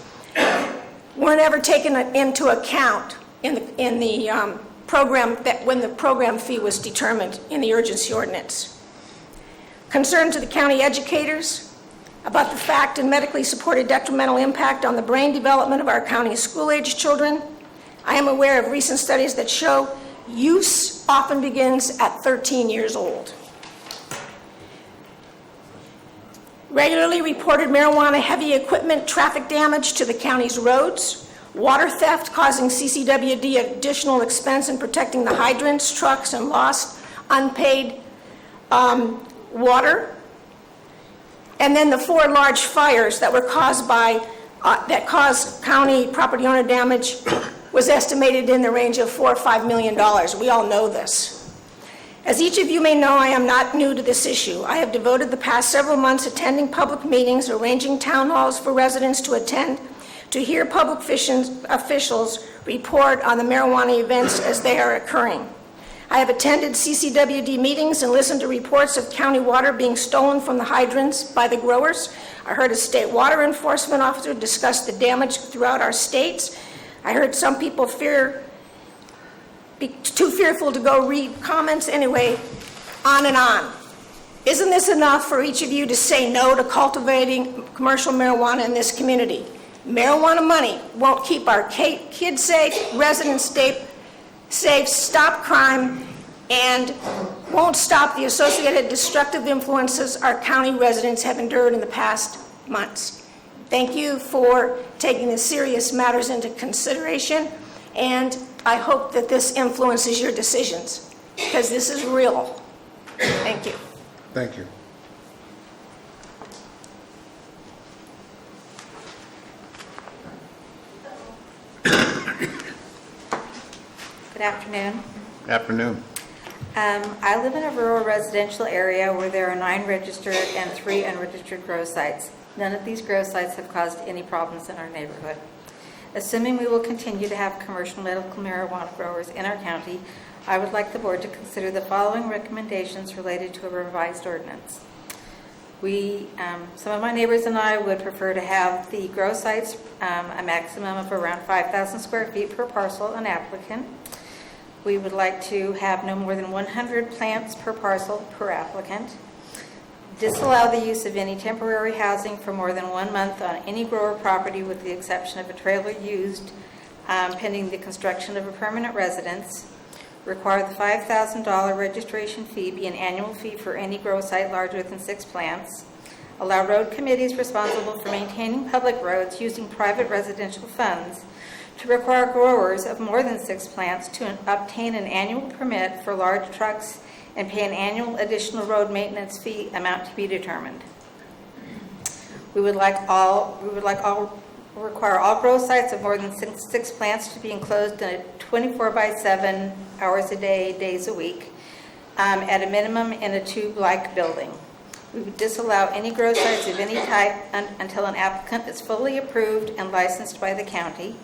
weren't ever taken into account in the program when the program fee was determined in the urgency ordinance. Concern to the county educators about the fact and medically supported detrimental impact on the brain development of our county's school-age children. I am aware of recent studies that show use often begins at 13 years old. Regularly reported marijuana heavy equipment traffic damage to the county's roads, water theft causing CCWD additional expense in protecting the hydrants, trucks, and lost unpaid water. And then the 4 large fires that were caused that caused county property owner damage was estimated in the range of $4 or $5 million. We all know this. As each of you may know, I am not new to this issue. I have devoted the past several months attending public meetings, arranging town halls for residents to attend, to hear public officials report on the marijuana events as they are occurring. I have attended CCWD meetings and listened to reports of county water being stolen from the hydrants by the growers. I heard a state water enforcement officer discuss the damage throughout our states. I heard some people be too fearful to go read comments. Anyway, on and on. Isn't this enough for each of you to say no to cultivating commercial marijuana in this community? Marijuana money won't keep our kids safe, residents safe, stop crime, and won't stop the associated destructive influences our county residents have endured in the past months. Thank you for taking the serious matters into consideration, and I hope that this influences your decisions, because this is real. Thank you.
Thank you.
Good afternoon.
Afternoon.
I live in a rural residential area where there are 9 registered and 3 unregistered grow sites. None of these grow sites have caused any problems in our neighborhood. Assuming we will continue to have commercial medical marijuana growers in our county, I would like the board to consider the following recommendations related to a revised ordinance. Some of my neighbors and I would prefer to have the grow sites a maximum of around 5,000 square feet per parcel and applicant. We would like to have no more than 100 plants per parcel per applicant. Disallow the use of any temporary housing for more than 1 month on any grower property with the exception of a trailer used pending the construction of a permanent residence. Require the $5,000 registration fee be an annual fee for any grow site larger than 6 plants. allow road committees responsible for maintaining public roads using private residential funds to require growers of more than 6 plants to obtain an annual permit for large trucks and pay an annual additional road maintenance fee amount to be determined. We would require all grow sites of more than six plants to be enclosed in a 24/7 hours a day, days a week, at a minimum in a tube-like building. We would disallow any grow sites of any type until an applicant is fully approved and licensed by the county,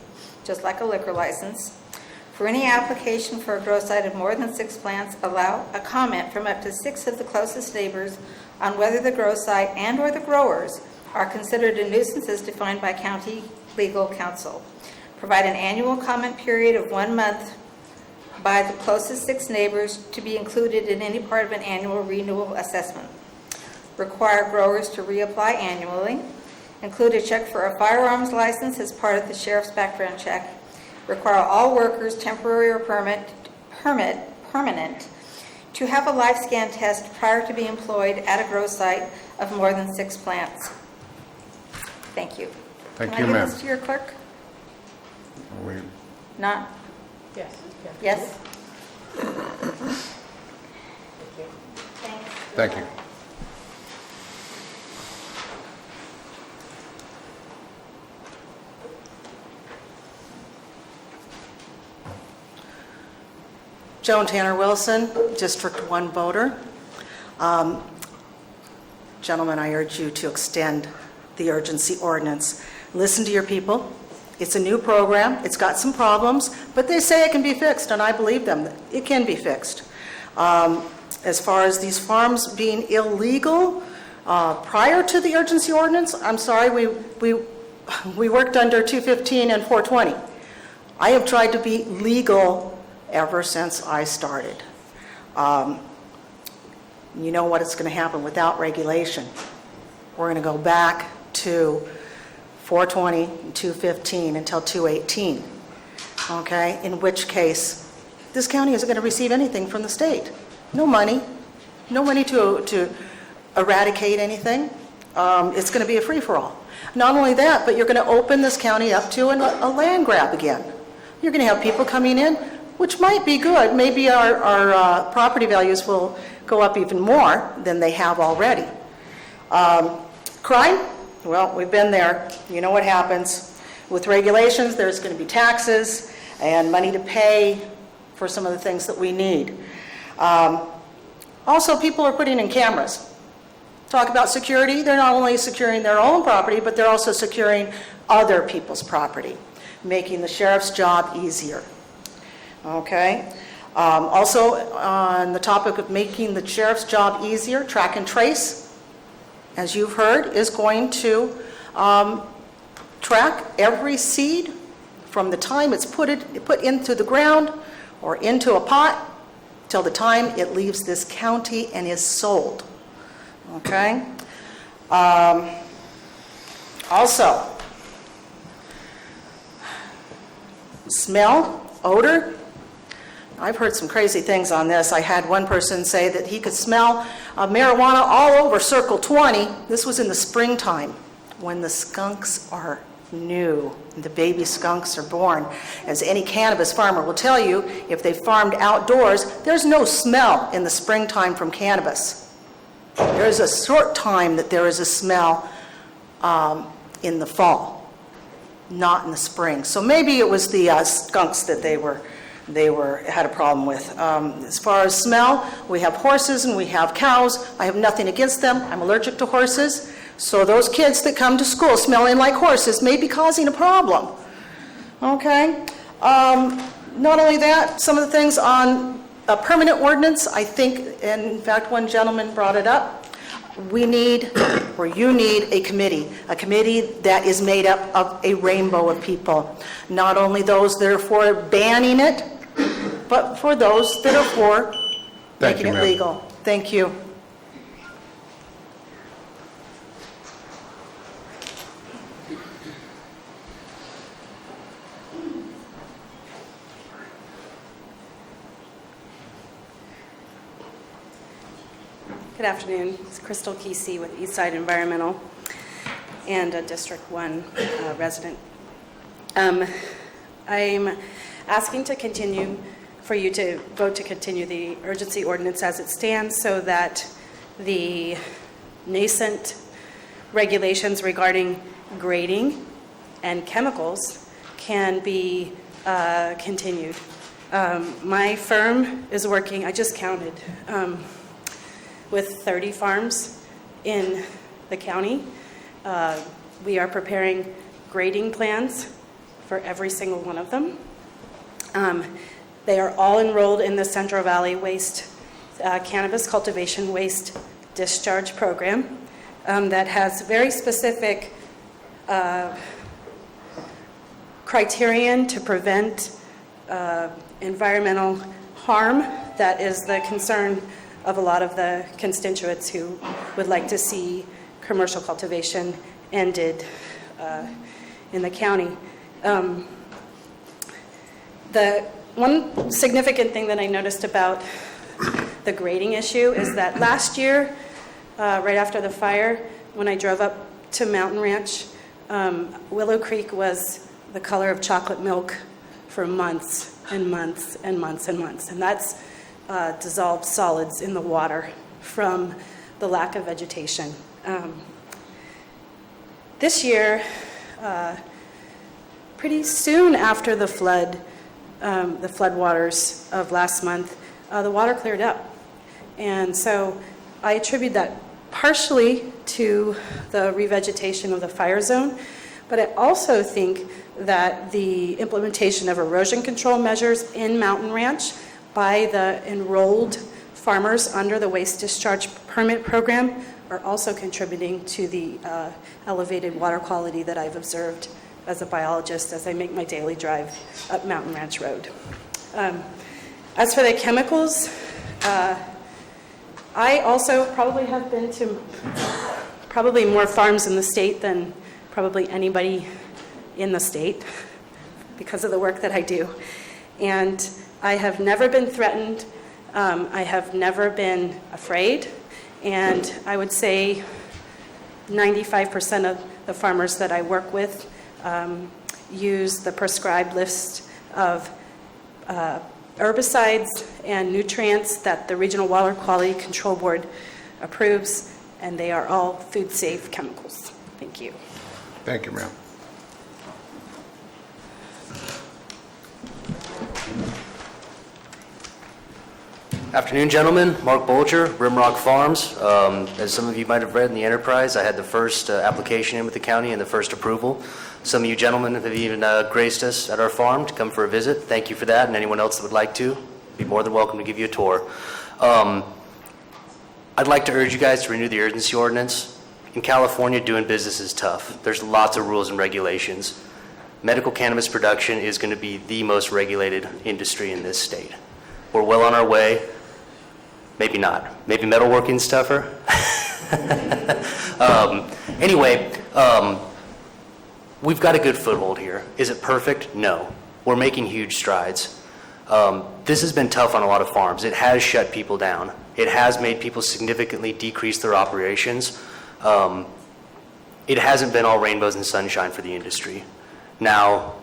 just like a liquor license. For any application for a grow site of more than 6 plants, allow a comment from up to 6 of the closest neighbors on whether the grow site and or the growers are considered a nuisance as defined by county legal counsel. Provide an annual comment period of 1 month by the closest 6 neighbors to be included in any part of an annual renewal assessment. Require growers to reapply annually. Include a check for a firearms license as part of the sheriff's background check. Require all workers, temporary or permanent, to have a life scan test prior to being employed at a grow site of more than 6 plants. Thank you.
Thank you,
Can I
ma'am.
give this to your clerk?
We-
Not?
Yes.
Yes?
Thank you.
Joan Tanner Wilson, District 1 voter. Gentlemen, I urge you to extend the urgency ordinance. Listen to your people. It's a new program. It's got some problems, but they say it can be fixed, and I believe them. It can be fixed. As far as these farms being illegal, prior to the urgency ordinance, I'm sorry, we worked under 215 and 420. I have tried to be legal ever since I started. You know what is going to happen without regulation. We're going to go back to 420 and 215 until 218, okay? In which case, this county isn't going to receive anything from the state. No money to eradicate anything. It's going to be a free-for-all. Not only that, but you're going to open this county up to a land grab again. You're going to have people coming in, which might be good. Maybe our property values will go up even more than they have already. Crime? Well, we've been there. You know what happens. With regulations, there's going to be taxes and money to pay for some of the things that we need. Also, people are putting in cameras. Talk about security. They're not only securing their own property, but they're also securing other people's property, making the sheriff's job easier. Okay? Also, on the topic of making the sheriff's job easier, track and trace, as you've heard, is going to track every seed from the time it's put into the ground or into a pot till the time it leaves this county and is sold. Okay? Also, smell, odor. I've heard some crazy things on this. I had one person say that he could smell marijuana all over Circle 20. This was in the springtime when the skunks are new. The baby skunks are born. As any cannabis farmer will tell you, if they farmed outdoors, there's no smell in the springtime from cannabis. There's a short time that there is a smell in the fall, not in the spring. So maybe it was the skunks that they had a problem with. As far as smell, we have horses and we have cows. I have nothing against them. I'm allergic to horses. So those kids that come to school smelling like horses may be causing a problem. Okay? Not only that, some of the things on a permanent ordinance, I think, and in fact one gentleman brought it up, we need, or you need, a committee that is made up of a rainbow of people. Not only those that are for banning it, but for those that are for making it legal. Thank you.
Good afternoon. It's Crystal Kesey with Eastside Environmental and a District 1 resident. I'm asking to continue, for you to vote to continue the urgency ordinance as it stands so that the nascent regulations regarding grading and chemicals can be continued. My firm is working, I just counted, with 30 farms in the county. We are preparing grading plans for every single one of them. They are all enrolled in the Central Valley Waste Cannabis Cultivation Waste Discharge Program that has very specific criterion to prevent environmental harm that is the concern of a lot of the constituents who would like to see commercial cultivation ended in the county. The one significant thing that I noticed about the grading issue is that last year, right after the fire, when I drove up to Mountain Ranch, Willow Creek was the color of chocolate milk for months and months and months and months. And that's dissolved solids in the water from the lack of vegetation. This year, pretty soon after the floodwaters of last month, the water cleared up. And so I attribute that partially to the revegetation of the fire zone, but I also think that the implementation of erosion control measures in Mountain Ranch by the enrolled farmers under the waste discharge permit program are also contributing to the elevated water quality that I've observed as a biologist as I make my daily drive up Mountain Ranch Road. As for the chemicals, I also probably have been to probably more farms in the state than probably anybody in the state because of the work that I do. And I have never been threatened. I have never been afraid. And I would say 95% of the farmers that I work with use the prescribed list of herbicides and nutrients that the Regional Water Quality Control Board approves, and they are all food-safe chemicals. Thank you.
Thank you, ma'am.
Afternoon, gentlemen. Mark Bolger, Rimrock Farms. As some of you might have read in the Enterprise, I had the first application in with the county and the first approval. Some of you gentlemen have even graced us at our farm to come for a visit. Thank you for that, and anyone else that would like to, be more than welcome to give you a tour. I'd like to urge you guys to renew the urgency ordinance. In California, doing business is tough. There's lots of rules and regulations. Medical cannabis production is going to be the most regulated industry in this state. We're well on our way. Maybe not. Maybe metalworking's tougher. Anyway, we've got a good foothold here. Is it perfect? No. We're making huge strides. This has been tough on a lot of farms. It has shut people down. It has made people significantly decrease their operations. It hasn't been all rainbows and sunshine for the industry. Now,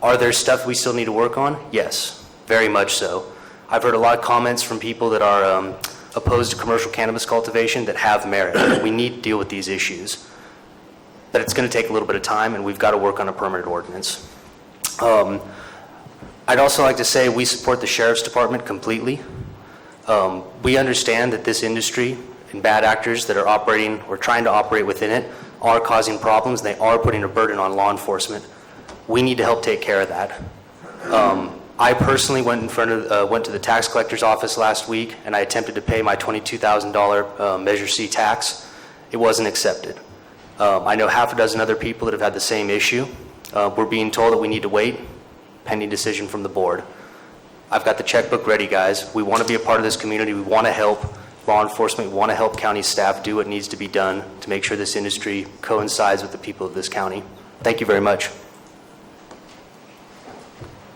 are there stuff we still need to work on? Yes, very much so. I've heard a lot of comments from people that are opposed to commercial cannabis cultivation that have merit. We need to deal with these issues. But it's going to take a little bit of time, and we've got to work on a permanent ordinance. I'd also like to say we support the Sheriff's Department completely. We understand that this industry and bad actors that are operating or trying to operate within it are causing problems. They are putting a burden on law enforcement. We need to help take care of that. I personally went to the tax collector's office last week, and I attempted to pay my $22,000 Measure C tax. It wasn't accepted. I know half a dozen other people that have had the same issue. We're being told that we need to wait, pending decision from the board. I've got the checkbook ready, guys. We want to be a part of this community. We want to help law enforcement. We want to help county staff do what needs to be done to make sure this industry coincides with the people of this county. Thank you very much.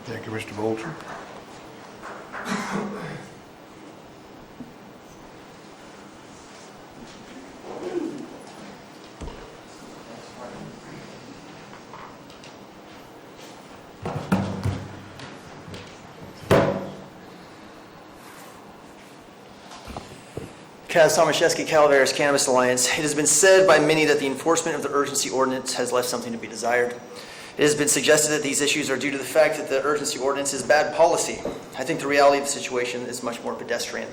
Thank you, Mr. Bolger.
Kaz Tomaszewski, Calaveras Cannabis Alliance. It has been said by many that the enforcement of the urgency ordinance has left something to be desired. It has been suggested that these issues are due to the fact that the urgency ordinance is bad policy. I think the reality of the situation is much more pedestrian.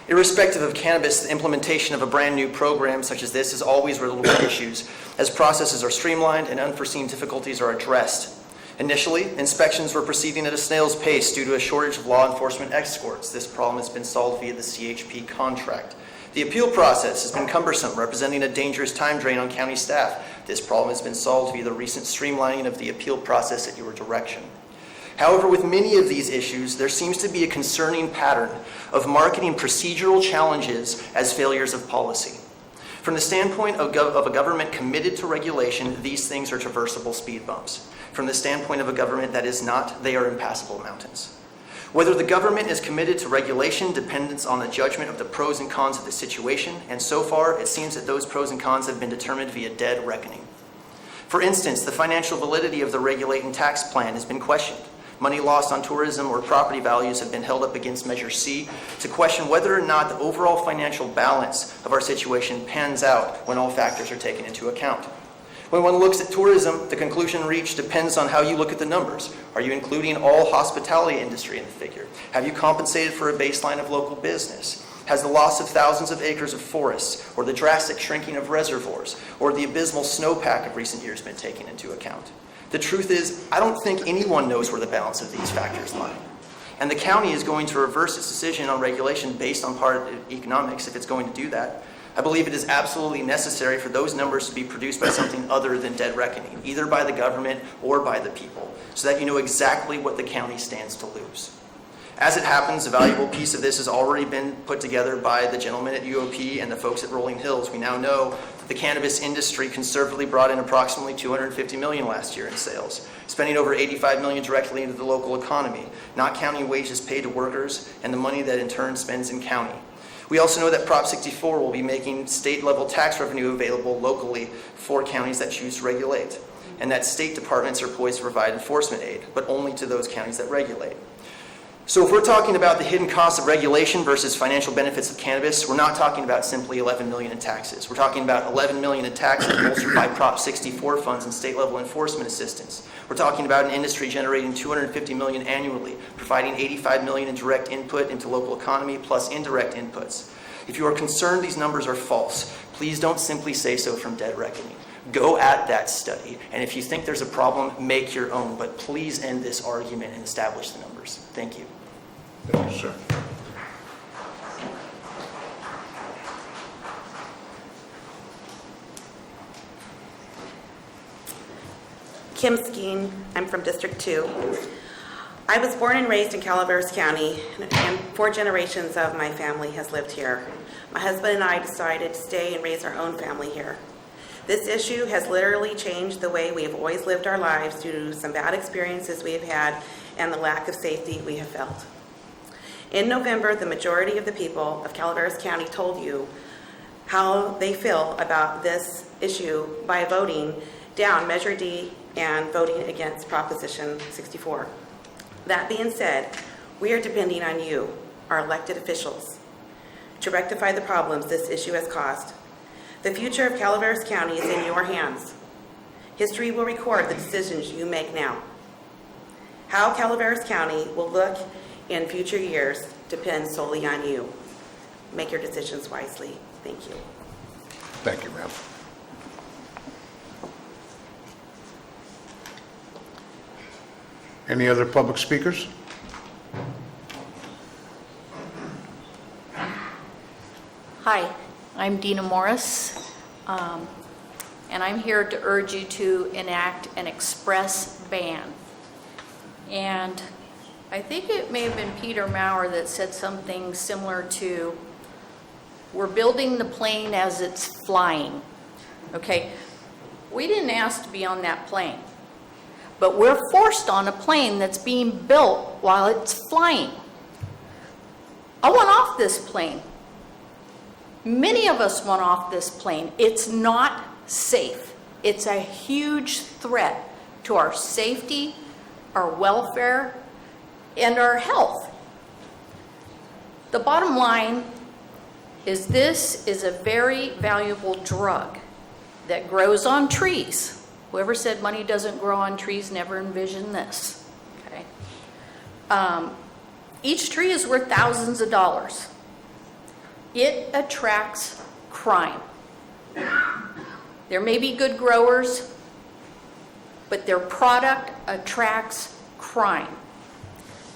Irrespective of cannabis, the implementation of a brand new program such as this is always riddled with issues, as processes are streamlined and unforeseen difficulties are addressed. Initially, inspections were proceeding at a snail's pace due to a shortage of law enforcement escorts. This problem has been solved via the CHP contract. The appeal process has been cumbersome, representing a dangerous time drain on county staff. This problem has been solved via the recent streamlining of the appeal process at your direction. However, with many of these issues, there seems to be a concerning pattern of marketing procedural challenges as failures of policy. From the standpoint of a government committed to regulation, these things are traversable speed bumps. From the standpoint of a government that is not, they are impassable mountains. Whether the government is committed to regulation depends on the judgment of the pros and cons of the situation, and so far it seems that those pros and cons have been determined via dead reckoning. For instance, the financial validity of the regulating tax plan has been questioned. Money lost on tourism or property values have been held up against Measure C to question whether or not the overall financial balance of our situation pans out when all factors are taken into account. When one looks at tourism, the conclusion reached depends on how you look at the numbers. Are you including all hospitality industry in the figure? Have you compensated for a baseline of local business? Has the loss of thousands of acres of forests, or the drastic shrinking of reservoirs, or the abysmal snowpack of recent years been taken into account? The truth is, I don't think anyone knows where the balance of these factors lie. And the county is going to reverse its decision on regulation based on part of economics if it's going to do that. I believe it is absolutely necessary for those numbers to be produced by something other than dead reckoning, either by the government or by the people, so that you know exactly what the county stands to lose. As it happens, a valuable piece of this has already been put together by the gentleman at UOP and the folks at Rolling Hills. We now know that the cannabis industry conservatively brought in approximately $250 million last year in sales, spending over $85 million directly into the local economy, not counting wages paid to workers and the money that in turn spends in county. We also know that Prop 64 will be making state-level tax revenue available locally for counties that choose to regulate, and that state departments are poised to provide enforcement aid, but only to those counties that regulate. So if we're talking about the hidden costs of regulation versus financial benefits of cannabis, we're not talking about simply $11 million in taxes. We're talking about $11 million in taxes bolstered by Prop 64 funds and state-level enforcement assistance. We're talking about an industry generating $250 million annually, providing $85 million in direct input into local economy plus indirect inputs. If you are concerned these numbers are false, please don't simply say so from dead reckoning. Go at that study, and if you think there's a problem, make your own, but please end this argument and establish the numbers. Thank you.
Thank you, sir.
Kim Skeen, I'm from District 2. I was born and raised in Calaveras County, and 4 generations of my family has lived here. My husband and I decided to stay and raise our own family here. This issue has literally changed the way we have always lived our lives due to some bad experiences we have had and the lack of safety we have felt. In November, the majority of the people of Calaveras County told you how they feel about this issue by voting down Measure D and voting against Proposition 64. That being said, we are depending on you, our elected officials, to rectify the problems this issue has caused. The future of Calaveras County is in your hands. History will record the decisions you make now. How Calaveras County will look in future years depends solely on you. Make your decisions wisely. Thank you.
Thank you, ma'am. Any other public speakers?
Hi, I'm Dina Morris, and I'm here to urge you to enact an express ban. And I think it may have been Peter Maurer that said something similar to, we're building the plane as it's flying. Okay, we didn't ask to be on that plane, but we're forced on a plane that's being built while it's flying. I went off this plane. Many of us went off this plane. It's not safe. It's a huge threat to our safety, our welfare, and our health. The bottom line is this is a very valuable drug that grows on trees. Whoever said money doesn't grow on trees never envisioned this. Okay. Each tree is worth thousands of dollars. It attracts crime. There may be good growers, but their product attracts crime.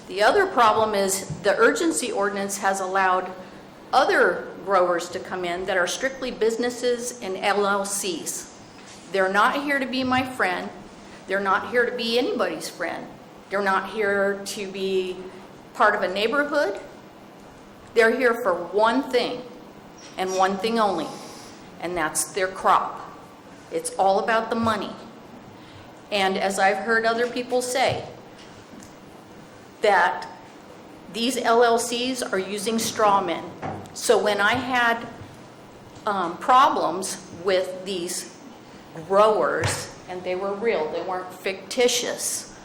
The other problem is the urgency ordinance has allowed other growers to come in that are strictly businesses and LLCs. They're not here to be my friend. They're not here to be anybody's friend. They're not here to be part of a neighborhood. They're here for one thing and one thing only, and that's their crop. It's all about the money. And as I've heard other people say, that these LLCs are using straw men. So when I had problems with these growers, and they were real, they weren't fictitious,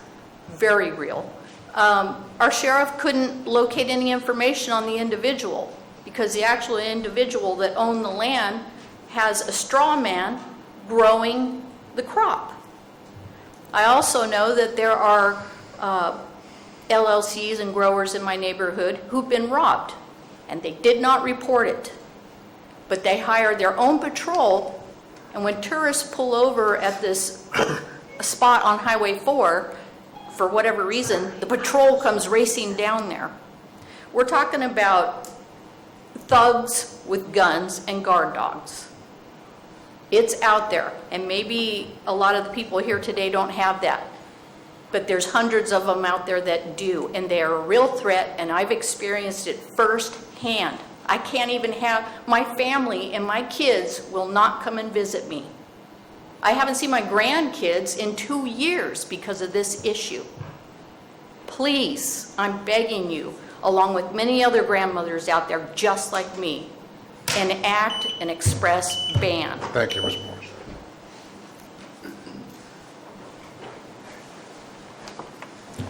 very real, our sheriff couldn't locate any information on the individual because the actual individual that owned the land has a straw man growing the crop. I also know that there are LLCs and growers in my neighborhood who've been robbed, and they did not report it. But they hire their own patrol, and when tourists pull over at this spot on Highway 4, for whatever reason, the patrol comes racing down there. We're talking about thugs with guns and guard dogs. It's out there, and maybe a lot of the people here today don't have that. But there's hundreds of them out there that do, and they are a real threat, and I've experienced it firsthand. I can't even have, my family and my kids will not come and visit me. I haven't seen my grandkids in 2 years because of this issue. Please, I'm begging you, along with many other grandmothers out there just like me, enact an express ban.
Thank you, Ms. Morris.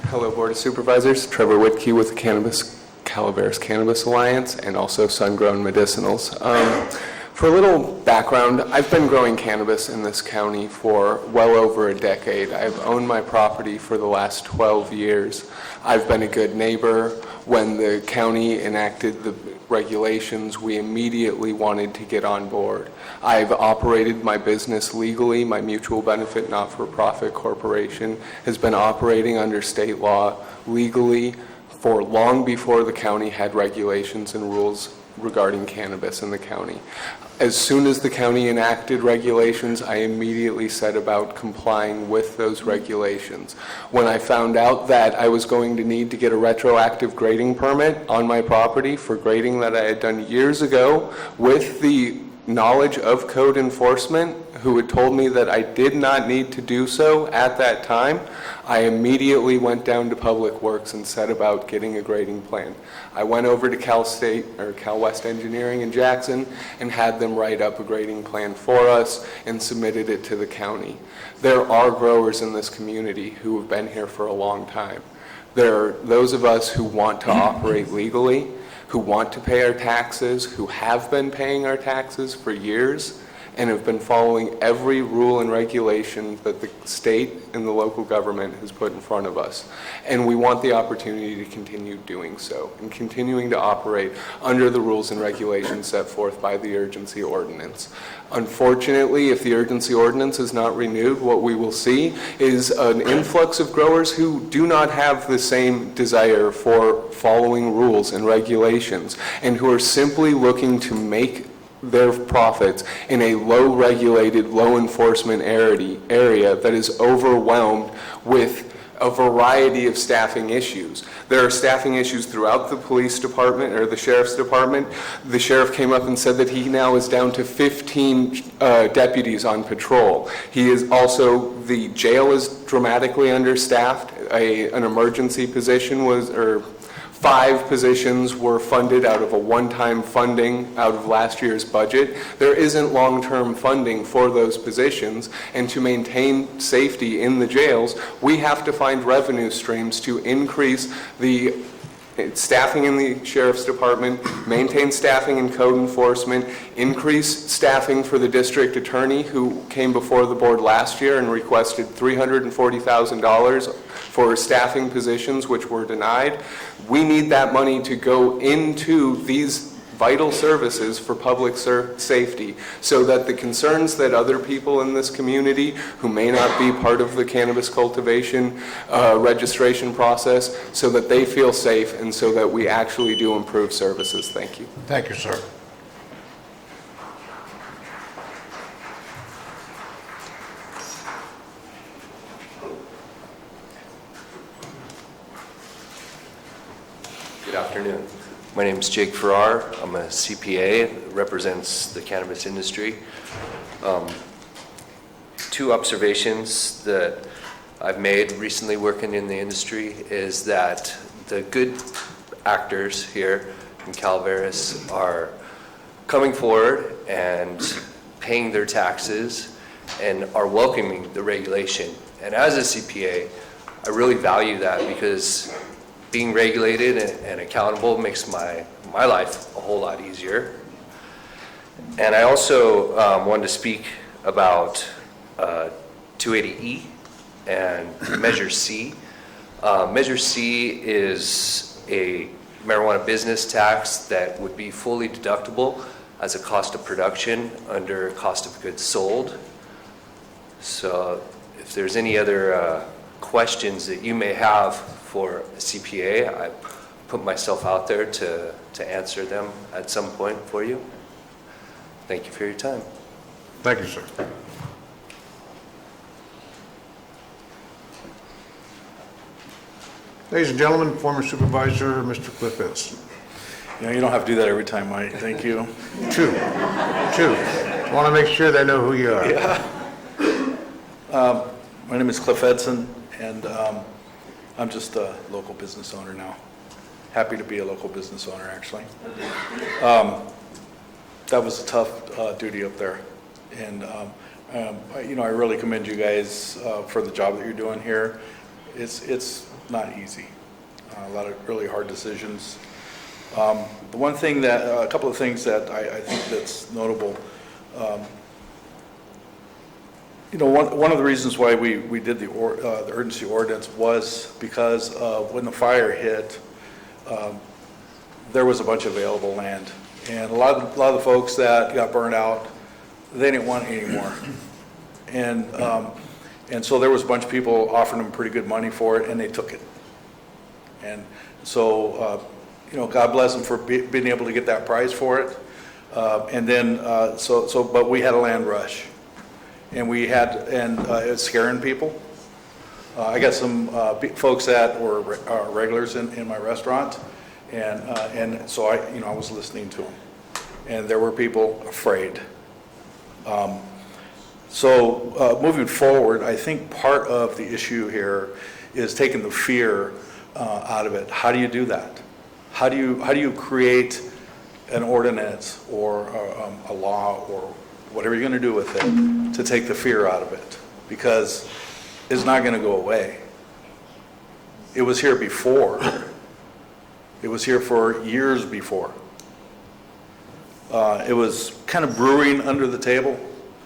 Hello, Board of Supervisors. Trevor Whitkey with the Calaveras Cannabis Alliance and also Sun-Grown Medicinals. For a little background, I've been growing cannabis in this county for well over a decade. I've owned my property for the last 12 years. I've been a good neighbor. When the county enacted the regulations, we immediately wanted to get on board. I've operated my business legally. My mutual benefit not-for-profit corporation has been operating under state law legally for long before the county had regulations and rules regarding cannabis in the county. As soon as the county enacted regulations, I immediately set about complying with those regulations. When I found out that I was going to need to get a retroactive grading permit on my property for grading that I had done years ago with the knowledge of code enforcement, who had told me that I did not need to do so at that time, I immediately went down to Public Works and set about getting a grading plan. I went over to Cal West Engineering in Jackson and had them write up a grading plan for us and submitted it to the county. There are growers in this community who have been here for a long time. There are those of us who want to operate legally, who want to pay our taxes, who have been paying our taxes for years, and have been following every rule and regulation that the state and the local government has put in front of us. And we want the opportunity to continue doing so and continuing to operate under the rules and regulations set forth by the urgency ordinance. Unfortunately, if the urgency ordinance is not renewed, what we will see is an influx of growers who do not have the same desire for following rules and regulations and who are simply looking to make their profits in a low-regulated, low-enforcement area that is overwhelmed with a variety of staffing issues. There are staffing issues throughout the police department or the sheriff's department. The sheriff came up and said that he now is down to 15 deputies on patrol. He is also, the jail is dramatically understaffed. An emergency position was, or 5 positions were funded out of a one-time funding out of last year's budget. There isn't long-term funding for those positions, and to maintain safety in the jails, we have to find revenue streams to increase the staffing in the sheriff's department, maintain staffing in code enforcement, increase staffing for the district attorney who came before the board last year and requested $340,000 for staffing positions which were denied. We need that money to go into these vital services for public safety so that the concerns that other people in this community who may not be part of the cannabis cultivation registration process, so that they feel safe and so that we actually do improve services. Thank you.
Thank you, sir.
Good afternoon. My name is Jake Farrar. I'm a CPA, represents the cannabis industry. Two observations that I've made recently working in the industry is that the good actors here in Calaveras are coming forward and paying their taxes and are welcoming the regulation. And as a CPA, I really value that because being regulated and accountable makes my life a whole lot easier. And I also wanted to speak about 280E and Measure C. Measure C is a marijuana business tax that would be fully deductible as a cost of production under cost of goods sold. So if there's any other questions that you may have for a CPA, I put myself out there to answer them at some point for you. Thank you for your time.
Thank you, sir. Ladies and gentlemen, former Supervisor, Mr. Cliff Edson.
Yeah, you don't have to do that every time, Mike. Thank you.
Two. Want to make sure they know who you are.
Yeah. My name is Cliff Edson, and I'm just a local business owner now. Happy to be a local business owner, actually. That was a tough duty up there, and I really commend you guys for the job that you're doing here. It's not easy. A lot of really hard decisions. The one thing that, a couple of things that I think that's notable. One of the reasons why we did the urgency ordinance was because when the fire hit, there was a bunch of available land, and a lot of the folks that got burned out, they didn't want it anymore, and so there was a bunch of people offering them pretty good money for it, and they took it, and so God bless them for being able to get that price for it, and then but we had a land rush. And it's scaring people. I got some folks that were regulars in my restaurant, and so I was listening to them, and there were people afraid. So moving forward, I think part of the issue here is taking the fear out of it. How do you do that? How do you create an ordinance or a law or whatever you're going to do with it, to take the fear out of it, because it's not going to go away. It was here before. It was here for years before. It was kind of brewing under the table,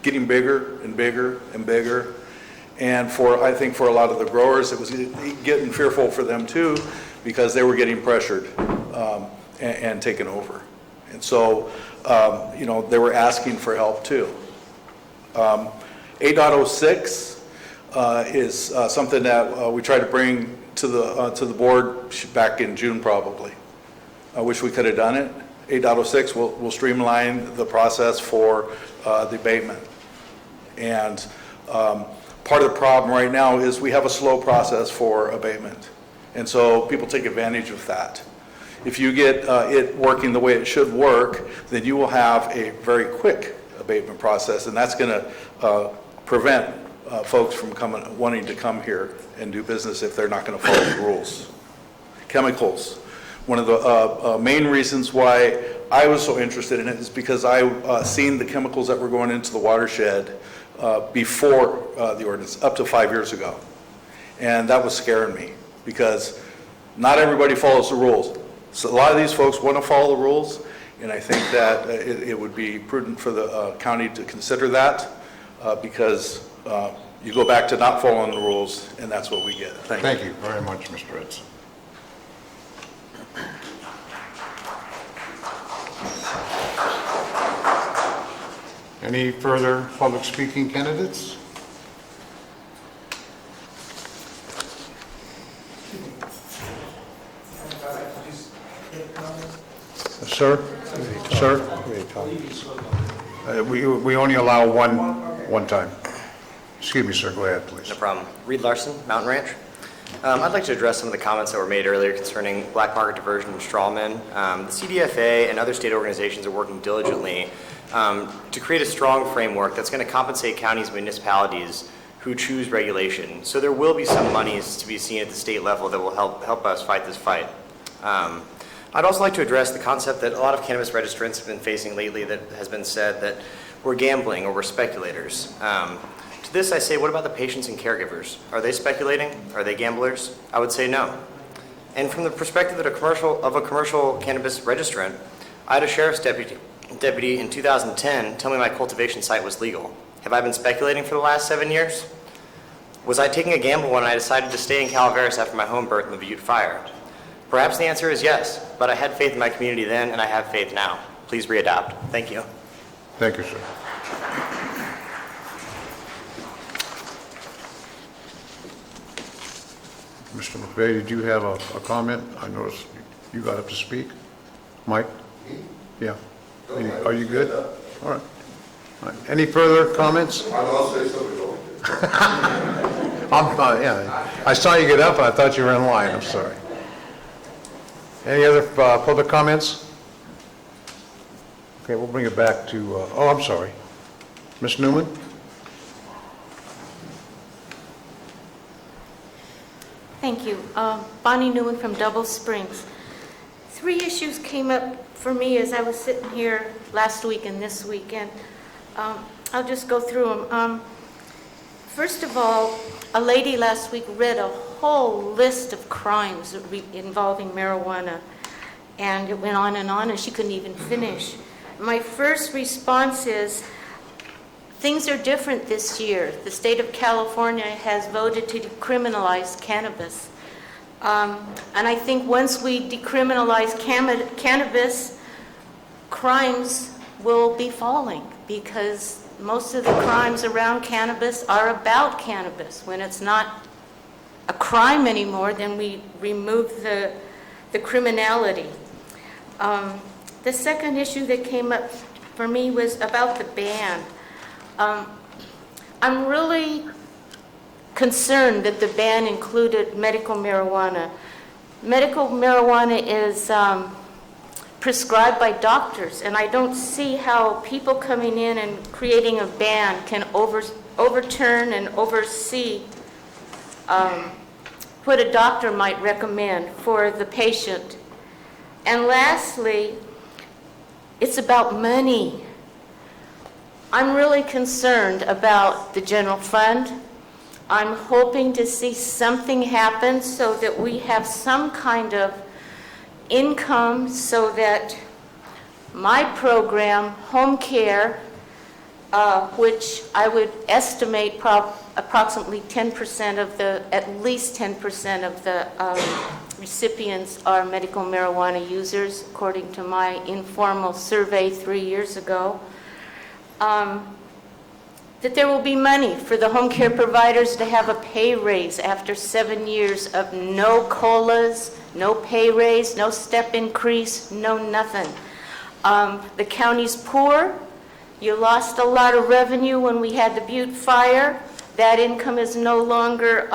getting bigger and bigger and bigger. And I think for a lot of the growers, it was getting fearful for them too, because they were getting pressured and taken over. And so, they were asking for help too. 8.06 is something that we tried to bring to the board back in June probably. I wish we could have done it. 8.06 will streamline the process for the abatement. And part of the problem right now is we have a slow process for abatement. And so people take advantage of that. If you get it working the way it should work, then you will have a very quick abatement process, and that's going to prevent folks from wanting to come here and do business if they're not going to follow the rules. Chemicals. One of the main reasons why I was so interested in it is because I seen the chemicals that were going into the watershed before the ordinance, up to 5 years ago. And that was scaring me because not everybody follows the rules. So a lot of these folks want to follow the rules, and I think that it would be prudent for the county to consider that, because you go back to not following the rules, and that's what we get.
Thank you very much, Mr. Edson. Any further public speaking candidates? Sir? Sir? We only allow one time. Excuse me, sir, go ahead, please.
No problem. Reed Larson, Mountain Ranch. I'd like to address some of the comments that were made earlier concerning black market diversion and strawmen. The CDFA and other state organizations are working diligently to create a strong framework that's going to compensate counties and municipalities who choose regulation. So there will be some monies to be seen at the state level that will help us fight this fight. I'd also like to address the concept that a lot of cannabis registrants have been facing lately, that has been said that we're gambling or we're speculators. To this I say, what about the patients and caregivers? Are they speculating? Are they gamblers? I would say no. And from the perspective of a commercial cannabis registrant, I had a sheriff's deputy in 2010 tell me my cultivation site was legal. Have I been speculating for the last 7 years? Was I taking a gamble when I decided to stay in Calaveras after my home burnt in the Butte fire? Perhaps the answer is yes, but I had faith in my community then, and I have faith now. Please readapt. Thank you.
Thank you, sir. Mr. McVeigh, did you have a comment? I noticed you got up to speak. Mike? Yeah. Are you good? All right. All right. Any further comments?
I'll say something.
Yeah. I saw you get up, and I thought you were in line. I'm sorry. Any other public comments? Okay, we'll bring it back to, oh, I'm sorry. Ms. Newman?
Thank you. Bonnie Newman from Double Springs. 3 issues came up for me as I was sitting here last week and this week, and I'll just go through them. First of all, a lady last week read a whole list of crimes involving marijuana, and it went on, and she couldn't even finish. My first response is, things are different this year. The state of California has voted to decriminalize cannabis. And I think once we decriminalize cannabis, crimes will be falling, because most of the crimes around cannabis are about cannabis. When it's not a crime anymore, then we remove the criminality. The second issue that came up for me was about the ban. I'm really concerned that the ban included medical marijuana. Medical marijuana is prescribed by doctors, and I don't see how people coming in and creating a ban can overturn and oversee what a doctor might recommend for the patient. And lastly, it's about money. I'm really concerned about the general fund. I'm hoping to see something happen so that we have some kind of income, so that my program, home care, which I would estimate approximately 10% of at least 10% of the recipients are medical marijuana users, according to my informal survey 3 years ago. That there will be money for the home care providers to have a pay raise after 7 years of no COLAs, no pay raise, no step increase, no nothing. The county's poor. You lost a lot of revenue when we had the Butte fire. That income is no longer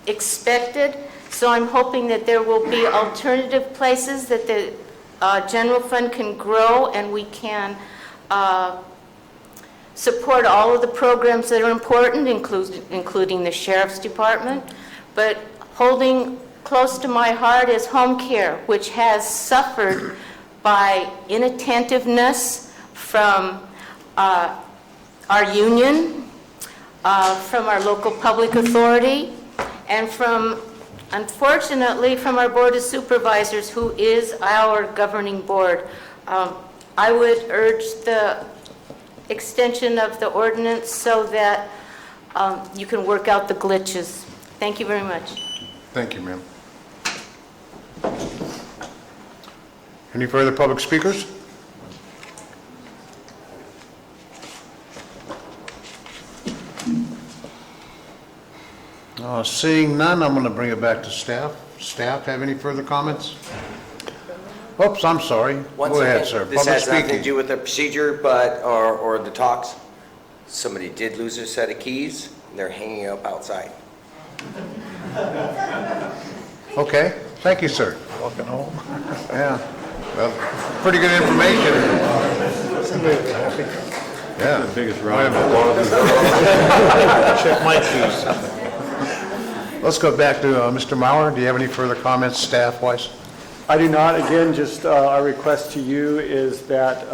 expected. So I'm hoping that there will be alternative places that the general fund can grow, and we can support all of the programs that are important, including the Sheriff's Department. But holding close to my heart is home care, which has suffered by inattentiveness from our union, from our local public authority, and from Unfortunately, from our Board of Supervisors, who is our governing board, I would urge the extension of the ordinance so that you can work out the glitches. Thank you very much.
Thank you, ma'am. Any further public speakers? Seeing none, I'm going to bring it back to staff. Staff, have any further comments? Oops, I'm sorry.
Once
Go ahead,
again,
sir.
This
Public
has nothing to
speaking.
do with the procedure, or the talks. Somebody did lose their set of keys, and they're hanging up outside.
Okay, thank you, sir. Walking home. Yeah, well, pretty good information. Yeah. The biggest round of applause. Check my keys. Let's go back to Mr. Mauer. Do you have any further comments, staff-wise?
I do not. Again, just our request to you is that,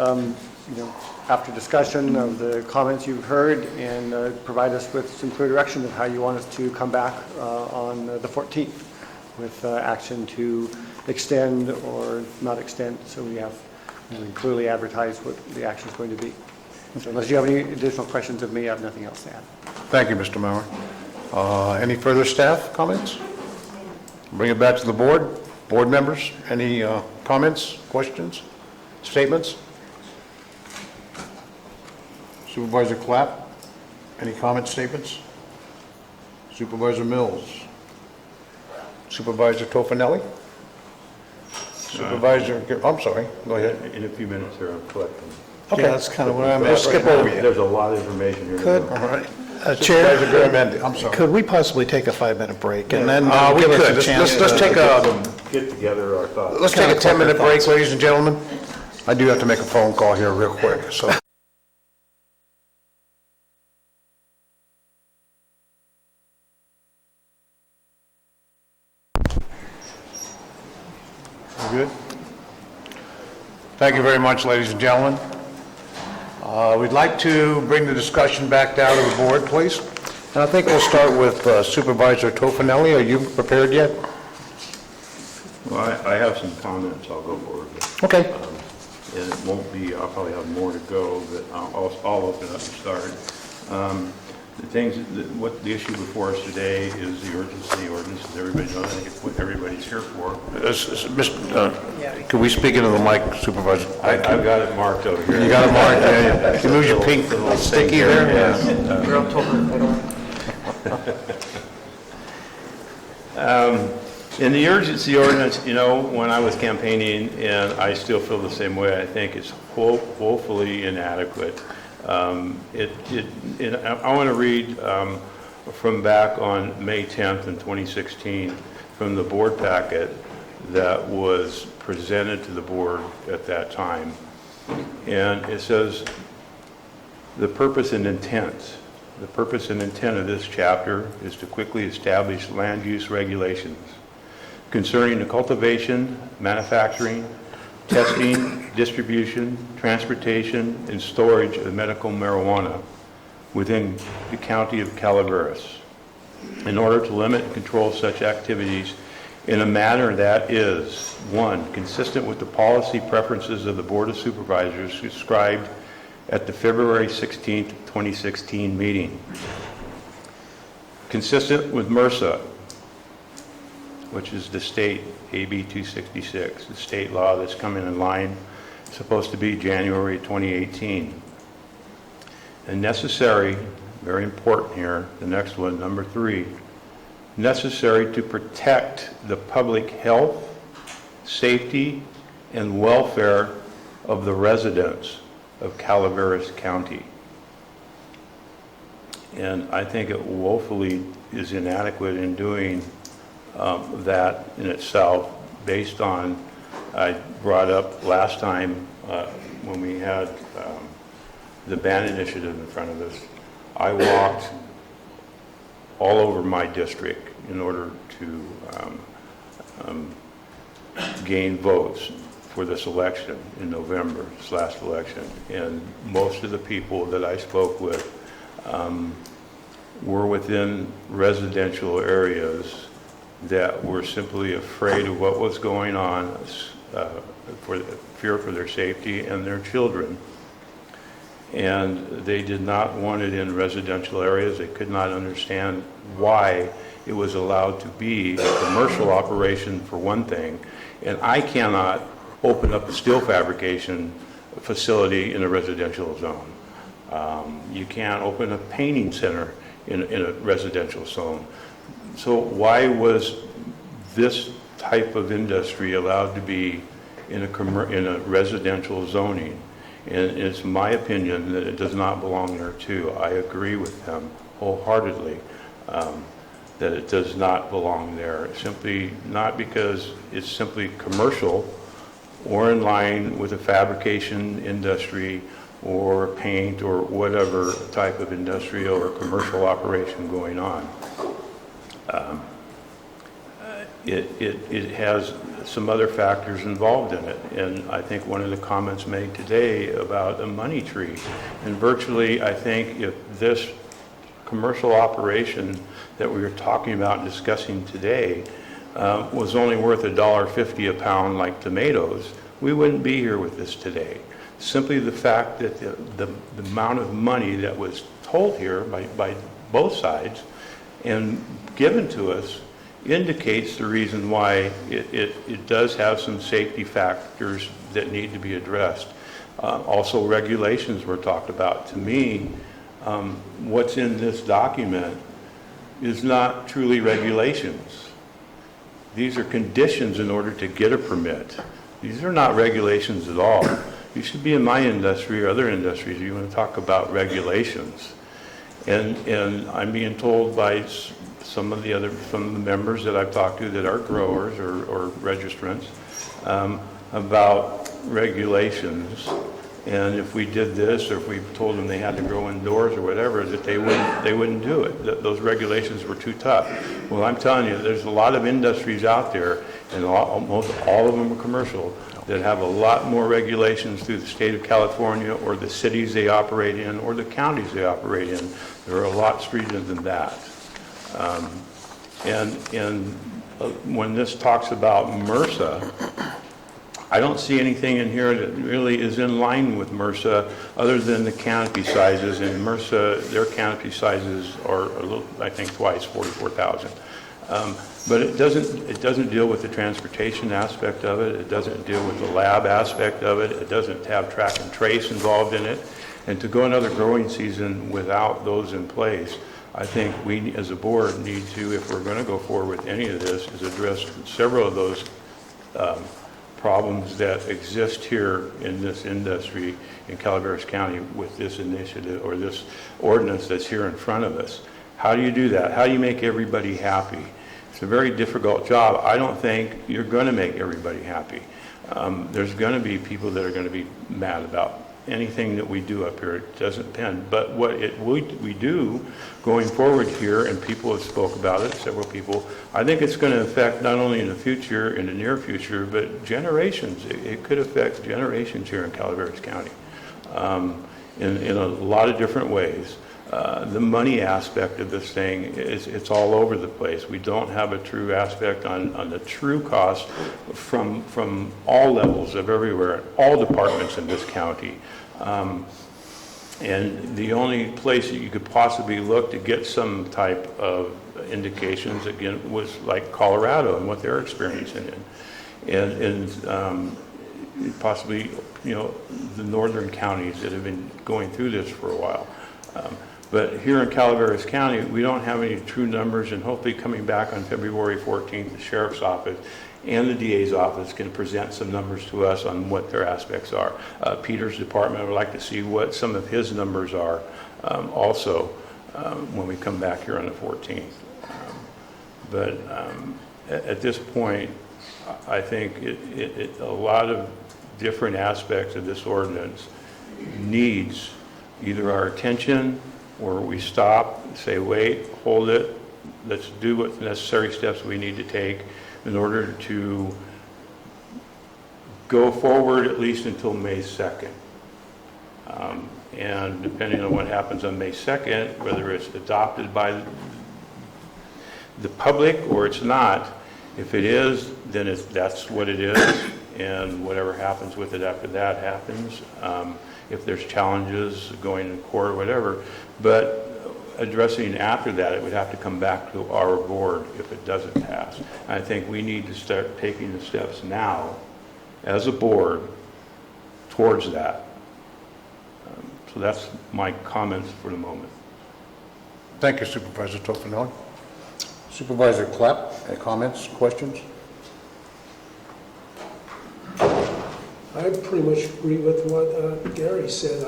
after discussion of the comments you've heard, and provide us with some clear direction of how you want us to come back on the 14th with action to extend or not extend, so we have clearly advertised what the action is going to be. So unless you have any additional questions of me, I have nothing else to add.
Thank you, Mr. Mauer. Any further staff comments? Bring it back to the board. Board members, any comments, questions, statements? Supervisor Clapp, any comments, statements? Supervisor Mills? Supervisor Tofinelli? Supervisor, I'm sorry, go ahead.
In a few minutes here, I'm collecting.
Okay, that's kind of where I'm at. Let's skip over you.
There's a lot of information here.
Could,
All right.
Chair,
Supervisor Garamendi, I'm sorry.
could we possibly take a 5-minute break and then
We
give us
could.
a chance
Let's take a,
Get together our thoughts.
let's take a 10-minute break, ladies and gentlemen. I do have to make a phone call here real quick, so. We're good? Thank you very much, ladies and gentlemen. We'd like to bring the discussion back down to the board, please. And I think we'll start with Supervisor Tofinelli. Are you prepared yet?
Well, I have some comments I'll go forward with.
Okay.
And it won't be, I'll probably have more to go, but I'll open up and start. The things, what the issue before us today is the urgency ordinance, as everybody knows. I think it's what everybody's here for.
Could we speak into the mic, Supervisor?
I've got it marked over here.
You got it marked, yeah. Can you move your pink sticky there?
In the urgency ordinance, when I was campaigning, and I still feel the same way, I think it's woefully inadequate. I want to read from back on May 10th in 2016 from the board packet that was presented to the board at that time. And it says, the purpose and intent of this chapter is to quickly establish land use regulations concerning the cultivation, manufacturing, testing, distribution, transportation, and storage of medical marijuana within the county of Calaveras in order to limit and control such activities in a manner that is, 1, consistent with the policy preferences of the Board of Supervisors described at the February 16th, 2016 meeting. Consistent with MRSA, which is the state AB 266, the state law that's coming in line, supposed to be January 2018. And necessary, very important here, the next one, number 3, necessary to protect the public health, safety, and welfare of the residents of Calaveras County. And I think it woefully is inadequate in doing that in itself, based on, I brought up last time when we had the ban initiative in front of us, I walked all over my district in order to gain votes for this election in November, this last election. And most of the people that I spoke with were within residential areas that were simply afraid of what was going on, for fear for their safety and their children. And they did not want it in residential areas. They could not understand why it was allowed to be a commercial operation, for one thing. And I cannot open up a steel fabrication facility in a residential zone. You can't open a painting center in a residential zone. So why was this type of industry allowed to be in a residential zoning? And it's my opinion that it does not belong there too. I agree with them wholeheartedly that it does not belong there. Simply not because it's simply commercial or in line with a fabrication industry or paint or whatever type of industrial or commercial operation going on. It has some other factors involved in it, and I think one of the comments made today about a money tree, and virtually I think if this commercial operation that we were talking about and discussing today was only worth $1.50 a pound like tomatoes, we wouldn't be here with this today. Simply the fact that the amount of money that was told here by both sides and given to us indicates the reason why it does have some safety factors that need to be addressed. Also, regulations were talked about. To me, what's in this document is not truly regulations. These are conditions in order to get a permit. These are not regulations at all. You should be in my industry or other industries, you want to talk about regulations. And I'm being told by some of the members that I've talked to that are growers or registrants about regulations. And if we did this, or if we told them they had to grow indoors or whatever, that they wouldn't do it. That those regulations were too tough. Well, I'm telling you, there's a lot of industries out there, and almost all of them are commercial, that have a lot more regulations through the state of California or the cities they operate in or the counties they operate in. They're a lot stringent than that. When this talks about MRSA, I don't see anything in here that really is in line with MRSA other than the canopy sizes. And MRSA, their canopy sizes are a little, I think twice, 44,000. But it doesn't deal with the transportation aspect of it. It doesn't deal with the lab aspect of it. It doesn't have track and trace involved in it. And to go another growing season without those in place, I think we as a board need to, if we're going to go forward with any of this, is address several of those problems that exist here in this industry in Calaveras County with this initiative or this ordinance that's here in front of us. How do you do that? How do you make everybody happy? It's a very difficult job. I don't think you're going to make everybody happy. There's going to be people that are going to be mad about anything that we do up here. It doesn't depend. But what we do going forward here, and people have spoke about it, several people, I think it's going to affect not only in the future, in the near future, but generations. It could affect generations here in Calaveras County in a lot of different ways. The money aspect of this thing, it's all over the place. We don't have a true aspect on the true cost from all levels of everywhere, all departments in this county. And the only place that you could possibly look to get some type of indications, again, was like Colorado and what they're experiencing and possibly, the northern counties that have been going through this for a while. But here in Calaveras County, we don't have any true numbers, and hopefully coming back on February 14th, the Sheriff's Office and the DA's office can present some numbers to us on what their aspects are. Peter's department would like to see what some of his numbers are also when we come back here on the 14th. But at this point, I think a lot of different aspects of this ordinance needs either our attention, or we stop, say, wait, hold it, let's do what necessary steps we need to take in order to go forward at least until May 2nd. And depending on what happens on May 2nd, whether it's adopted by the public or it's not. If it is, then that's what it is, and whatever happens with it after that happens. If there's challenges going to court or whatever, but addressing after that, it would have to come back to our board if it doesn't pass. And I think we need to start taking the steps now as a board towards that. So that's my comments for the moment.
Thank you, Supervisor Toffenali. Supervisor Clapp, any comments, questions?
I pretty much agree with what Gary said.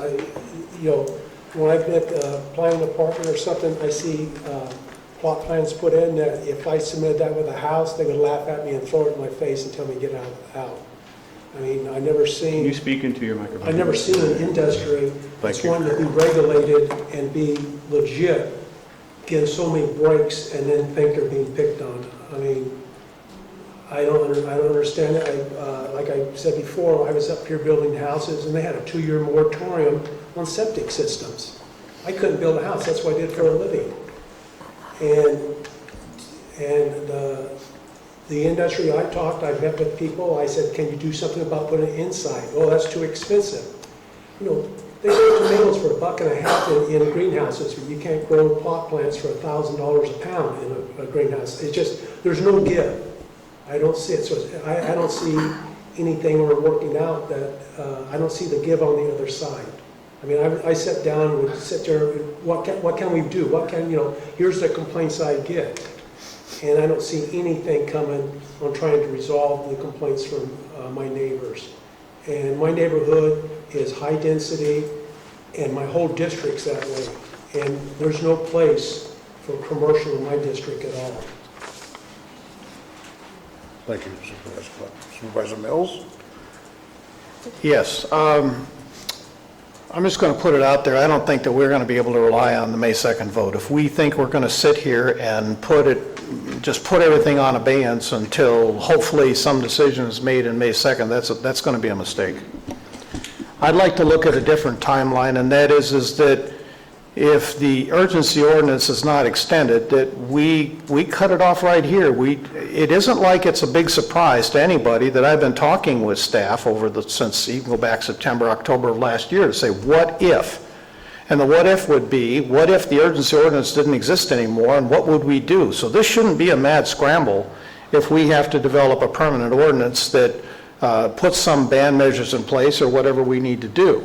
When I've been at a planning department or something, I see plot plans put in that if I submit that with a house, they would laugh at me and throw it in my face and tell me get out. I mean, I never seen.
Can you speak into your microphone?
I've never seen an industry that's wanting to be regulated and be legit, get so many breaks and then think they're being picked on. I mean, I don't understand it. Like I said before, I was up here building houses and they had a 2-year moratorium on septic systems. I couldn't build a house. That's what I did for a living. And the industry I met with people. I said, can you do something about putting it inside? Oh, that's too expensive. They grow tomatoes for $1.50 in greenhouses, but you can't grow pot plants for $1,000 a pound in a greenhouse. It's just, there's no give. I don't see it. So I don't see anything we're working out that, I don't see the give on the other side. I mean, I sat down and would sit there, what can we do? Here's the complaints I get. And I don't see anything coming on trying to resolve the complaints from my neighbors. And my neighborhood is high density, and my whole district's that way. And there's no place for commercial in my district at all.
Thank you, Supervisor Clapp. Supervisor Mills?
Yes. I'm just going to put it out there. I don't think that we're going to be able to rely on the May 2nd vote. If we think we're going to sit here and just put everything on abeyance until hopefully some decision is made in May 2nd, that's going to be a mistake. I'd like to look at a different timeline, and that is that if the urgency ordinance is not extended, that we cut it off right here. It isn't like it's a big surprise to anybody that I've been talking with staff since you can go back September, October of last year to say, what if? And the what if would be, what if the urgency ordinance didn't exist anymore, and what would we do? So this shouldn't be a mad scramble if we have to develop a permanent ordinance that puts some ban measures in place or whatever we need to do.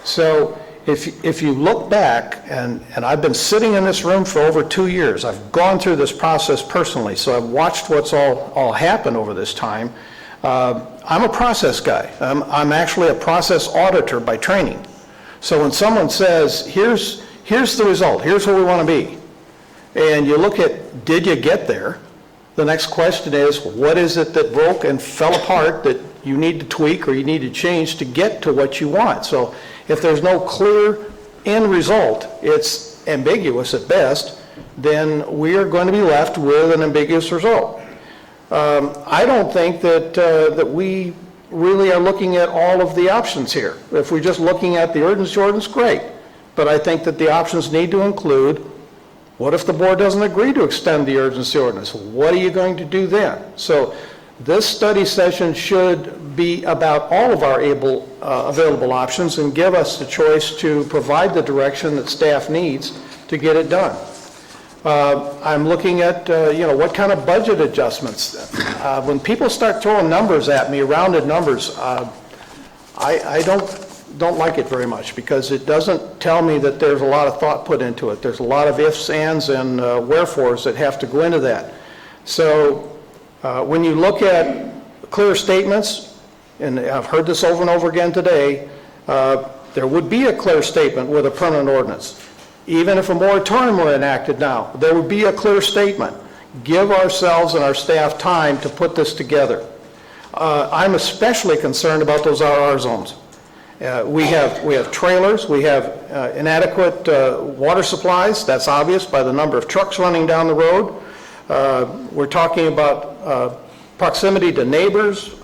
So if you look back, and I've been sitting in this room for over 2 years, I've gone through this process personally, so I've watched what's all happened over this time. I'm a process guy. I'm actually a process auditor by training. So when someone says, here's the result, here's where we want to be, and you look at, did you get there? The next question is, what is it that broke and fell apart that you need to tweak or you need to change to get to what you want? So if there's no clear end result, it's ambiguous at best, then we are going to be left with an ambiguous result. I don't think that we really are looking at all of the options here. If we're just looking at the urgency ordinance, great. But I think that the options need to include, what if the board doesn't agree to extend the urgency ordinance? What are you going to do then? So this study session should be about all of our available options and give us the choice to provide the direction that staff needs to get it done. I'm looking at, what kind of budget adjustments. When people start throwing numbers at me, rounded numbers, I don't like it very much because it doesn't tell me that there's a lot of thought put into it. There's a lot of ifs, ands, and wherefores that have to go into that. So when you look at clear statements, and I've heard this over and over again today, there would be a clear statement with a permanent ordinance. Even if a moratorium were enacted now, there would be a clear statement. Give ourselves and our staff time to put this together. I'm especially concerned about those RR zones. We have trailers, we have inadequate water supplies, that's obvious by the number of trucks running down the road. We're talking about proximity to neighbors,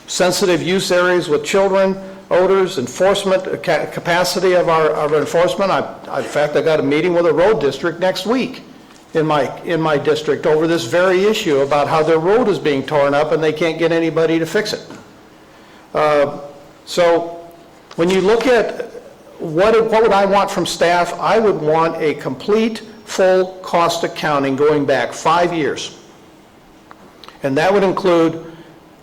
sensitive use areas with children, odors, enforcement, capacity of our enforcement. In fact, I got a meeting with a road district next week, in my district over this very issue about how their road is being torn up and they can't get anybody to fix it. So when you look at what would I want from staff, I would want a complete, full cost accounting going back 5 years. And that would include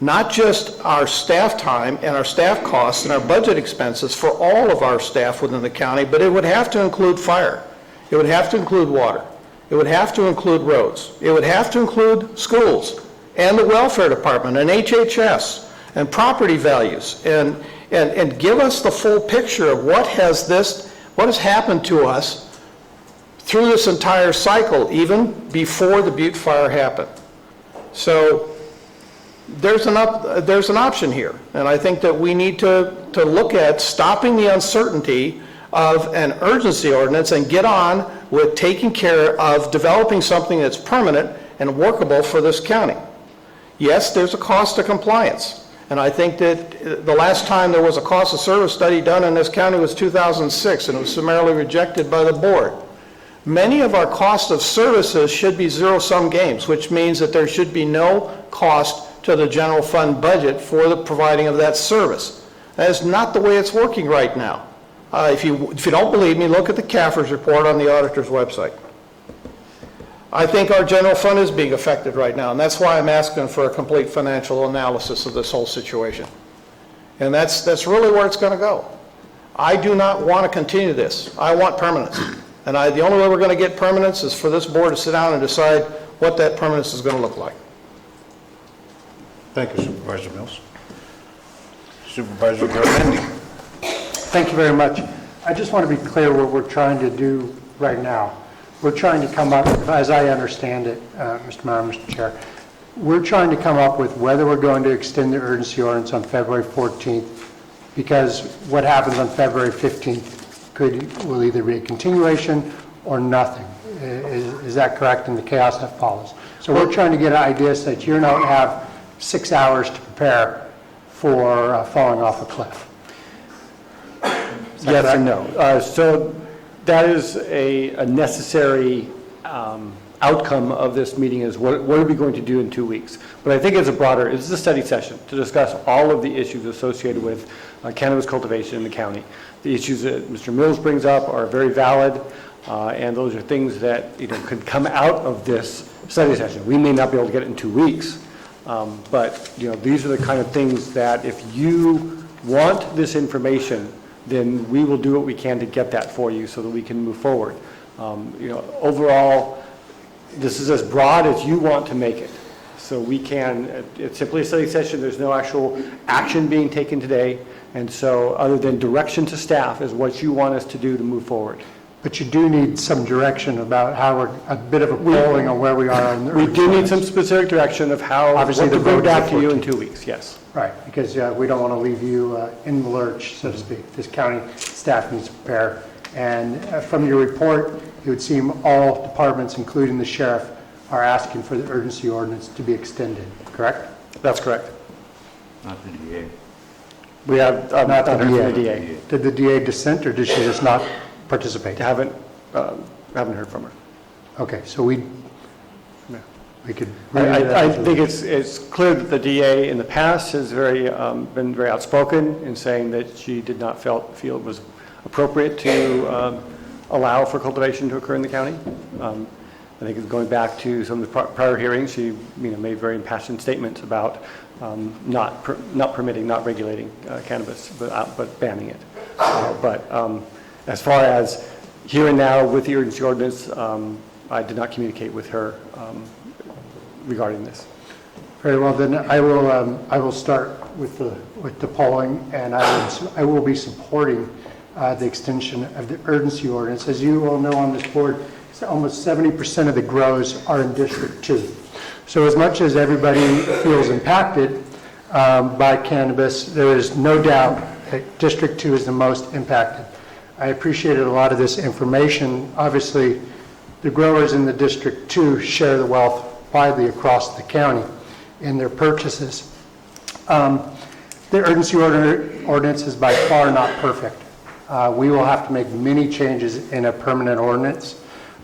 not just our staff time and our staff costs and our budget expenses for all of our staff within the county, but it would have to include fire. It would have to include water. It would have to include roads. It would have to include schools and the welfare department and HHS and property values and give us the full picture of what has happened to us through this entire cycle, even before the Butte fire happened. So there's an option here, and I think that we need to look at stopping the uncertainty of an urgency ordinance and get on with taking care of developing something that's permanent and workable for this county. Yes, there's a cost to compliance, and I think that the last time there was a cost of service study done in this county was 2006, and it was summarily rejected by the board. Many of our cost of services should be zero-sum games, which means that there should be no cost to the general fund budget for the providing of that service. That is not the way it's working right now. If you don't believe me, look at the CAFR's report on the auditor's website. I think our general fund is being affected right now, and that's why I'm asking for a complete financial analysis of this whole situation. And that's really where it's going to go. I do not want to continue this. I want permanence. And the only way we're going to get permanence is for this board to sit down and decide what that permanence is going to look like.
Thank you, Supervisor Mills. Supervisor Garamendi.
Thank you very much. I just want to be clear what we're trying to do right now. We're trying to come up, as I understand it, Mr. Mayor, Mr. Chair, we're trying to come up with whether we're going to extend the urgency ordinance on February 14th, because what happens on February 15th will either be a continuation or nothing. Is that correct, in the chaos that follows? So we're trying to get ideas that you don't have 6 hours to prepare for falling off a cliff.
Yes and no. So that is a necessary outcome of this meeting, is what are we going to do in 2 weeks? But I think it's a study session to discuss all of the issues associated with cannabis cultivation in the county. The issues that Mr. Mills brings up are very valid, and those are things that could come out of this study session. We may not be able to get it in 2 weeks, but these are the kind of things that if you want this information, then we will do what we can to get that for you so that we can move forward. Overall, this is as broad as you want to make it. So we can, it's simply a study session, there's no actual action being taken today, and so other than direction to staff is what you want us to do to move forward.
But you do need some direction about how we're, a bit of a polling on where we are on the...
We do need some specific direction of how,
obviously,
what to bring back to you in 2 weeks, yes.
Right, because we don't want to leave you in the lurch, so to speak. This county staff needs to prepare. And from your report, it would seem all departments, including the sheriff, are asking for the urgency ordinance to be extended, correct?
That's correct.
Not the DA.
We have not the DA. Did the DA dissent, or did she just not participate?
Haven't heard from her.
Okay, so we could...
I think it's clear that the DA in the past has been very outspoken in saying that she did not feel it was appropriate to allow for cultivation to occur in the county. I think it's going back to some of the prior hearings. She made very impassioned statements about not permitting, not regulating cannabis, but banning it. But as far as here and now with the urgency ordinance, I did not communicate with her regarding this.
Very well, then I will start with the polling, and I will be supporting the extension of the urgency ordinance. As you all know on this board, almost 70% of the grows are in District 2. So as much as everybody feels impacted by cannabis, there is no doubt that District 2 is the most impacted. I appreciated a lot of this information. Obviously, the growers in the District 2 share the wealth widely across the county in their purchases. The urgency ordinance is by far not perfect. We will have to make many changes in a permanent ordinance.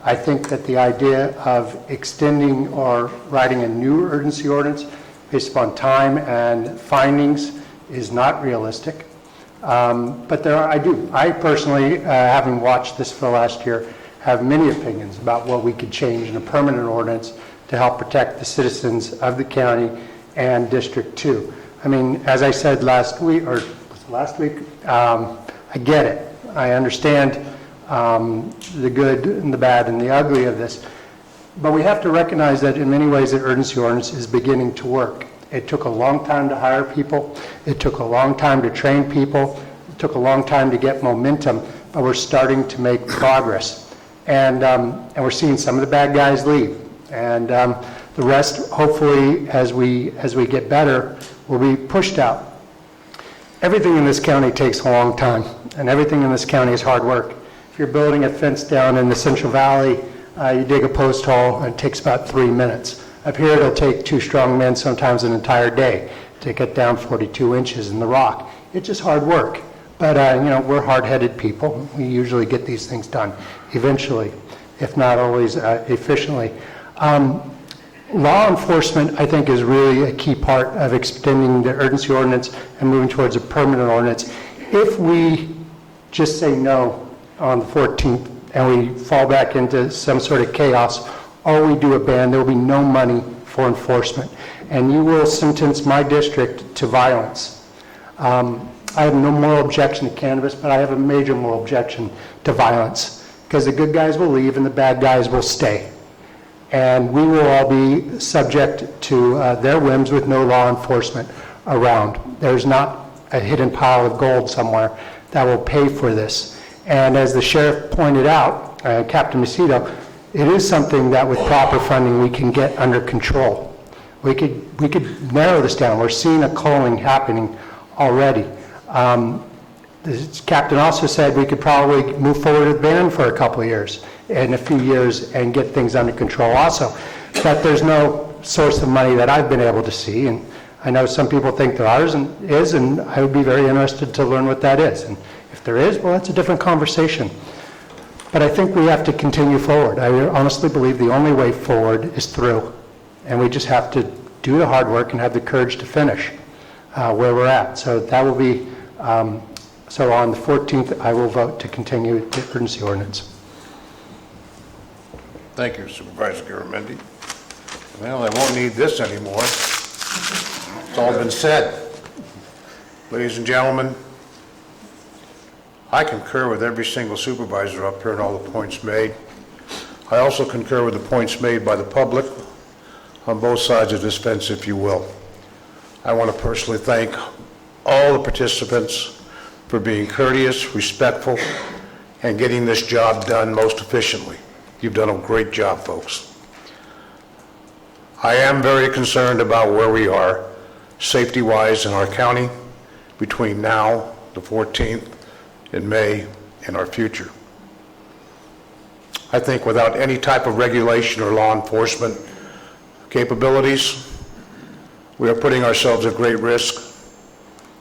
I think that the idea of extending or writing a new urgency ordinance based upon time and findings is not realistic. But there are, I personally, having watched this for the last year, have many opinions about what we could change in a permanent ordinance to help protect the citizens of the county and District 2. I mean, as I said last week, or was it last week, I get it. I understand the good and the bad and the ugly of this. But we have to recognize that in many ways the urgency ordinance is beginning to work. It took a long time to hire people. It took a long time to train people. It took a long time to get momentum, but we're starting to make progress. And we're seeing some of the bad guys leave. And the rest, hopefully, as we get better, will be pushed out. Everything in this county takes a long time, and everything in this county is hard work. If you're building a fence down in the Central Valley, you dig a post hole, and it takes about 3 minutes. Up here, it'll take 2 strong men sometimes an entire day to get down 42 inches in the rock. It's just hard work. But, we're hard-headed people. We usually get these things done eventually, if not always efficiently. Law enforcement, I think, is really a key part of extending the urgency ordinance and moving towards a permanent ordinance. If we just say no on the 14th and we fall back into some sort of chaos, or we do a ban, there will be no money for enforcement. And you will sentence my district to violence. I have no moral objection to cannabis, but I have a major moral objection to violence, because the good guys will leave and the bad guys will stay. And we will all be subject to their whims with no law enforcement around. There's not a hidden pile of gold somewhere that will pay for this. And as the sheriff pointed out, Captain Macedo, it is something that with proper funding we can get under control. We could narrow this down. We're seeing a culling happening already. The captain also said we could probably move forward with ban for a couple of years, in a few years, and get things under control also. But there's no source of money that I've been able to see, and I know some people think there is, and I would be very interested to learn what that is. And if there is, well, that's a different conversation. But I think we have to continue forward. I honestly believe the only way forward is through, and we just have to do the hard work and have the courage to finish where we're at. So that will be, so on the 14th, I will vote to continue the urgency ordinance.
Thank you, Supervisor Garamendi. Well, I won't need this anymore. It's all been said. Ladies and gentlemen, I concur with every single supervisor up here and all the points made. I also concur with the points made by the public on both sides of this fence, if you will. I want to personally thank all the participants for being courteous, respectful, and getting this job done most efficiently. You've done a great job, folks. I am very concerned about where we are safety-wise in our county between now, the 14th, in May, and our future. I think without any type of regulation or law enforcement capabilities, we are putting ourselves at great risk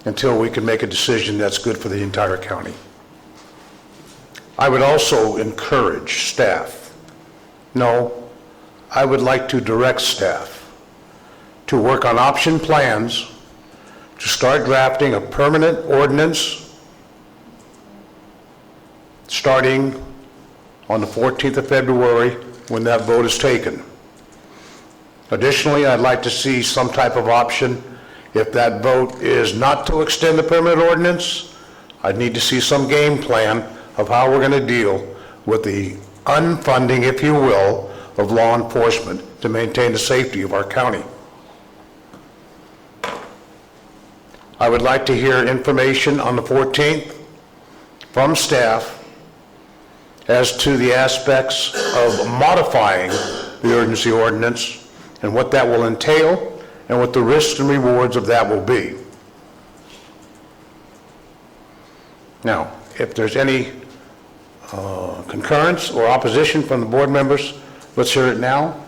until we can make a decision that's good for the entire county. I would also encourage staff, no, I would like to direct staff to work on option plans to start drafting a permanent ordinance starting on the 14th of February when that vote is taken. Additionally, I'd like to see some type of option if that vote is not to extend the permanent ordinance. I'd need to see some game plan of how we're going to deal with the unfunding, if you will, of law enforcement to maintain the safety of our county. I would like to hear information on the 14th from staff as to the aspects of modifying the urgency ordinance and what that will entail and what the risks and rewards of that will be. Now, if there's any concurrence or opposition from the board members, let's hear it now,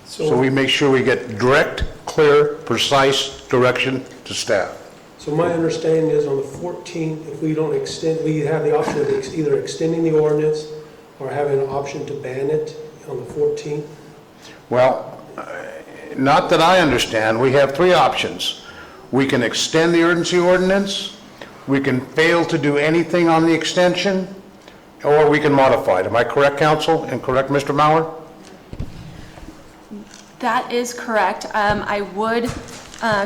so we make sure we get direct, clear, precise direction to staff.
So my understanding is on the 14th, if we don't extend, we have the option of either extending the ordinance or having an option to ban it on the 14th?
Well, not that I understand, we have three options. We can extend the urgency ordinance, we can fail to do anything on the extension, or we can modify it. Am I correct, counsel, and correct, Mr. Mauer?
That is correct. I would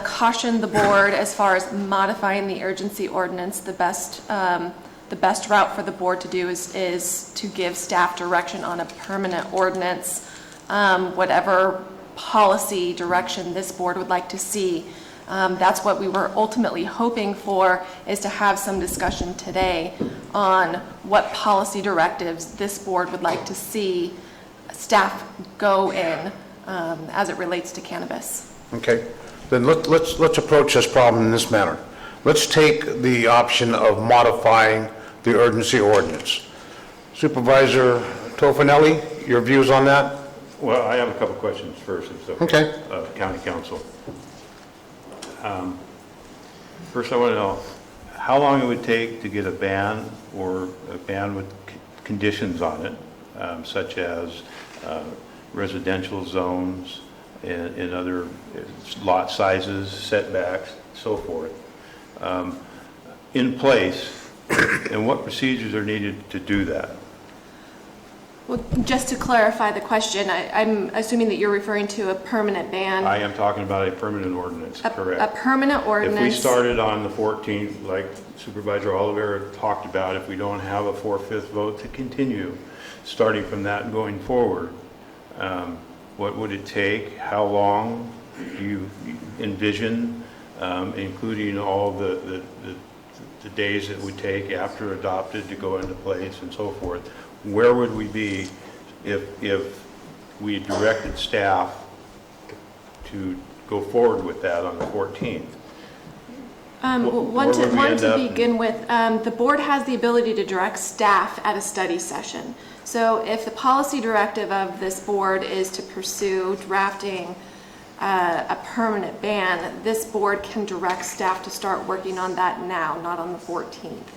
caution the board as far as modifying the urgency ordinance. The best route for the board to do is to give staff direction on a permanent ordinance, whatever policy direction this board would like to see. That's what we were ultimately hoping for, is to have some discussion today on what policy directives this board would like to see staff go in as it relates to cannabis.
Okay, then let's approach this problem in this manner. Let's take the option of modifying the urgency ordinance. Supervisor Tofinelli, your views on that?
Well, I have a couple questions first, if it's okay. County Council. First, I want to know how long it would take to get a ban, or a ban with conditions on it, such as residential zones and other lot sizes, setbacks, so forth, in place, and what procedures are needed to do that?
Well, just to clarify the question, I'm assuming that you're referring to a permanent ban.
I am talking about a permanent ordinance, correct?
A permanent ordinance.
If we started on the 14th, like Supervisor Oliver talked about, if we don't have a 4/5 vote to continue, starting from that and going forward, what would it take? How long do you envision, including all the days it would take after adopted to go into place and so forth? Where would we be if we directed staff to go forward with that on the 14th?
One to begin with, the board has the ability to direct staff at a study session. So if the policy directive of this board is to pursue drafting a permanent ban, this board can direct staff to start working on that now, not on the 14th.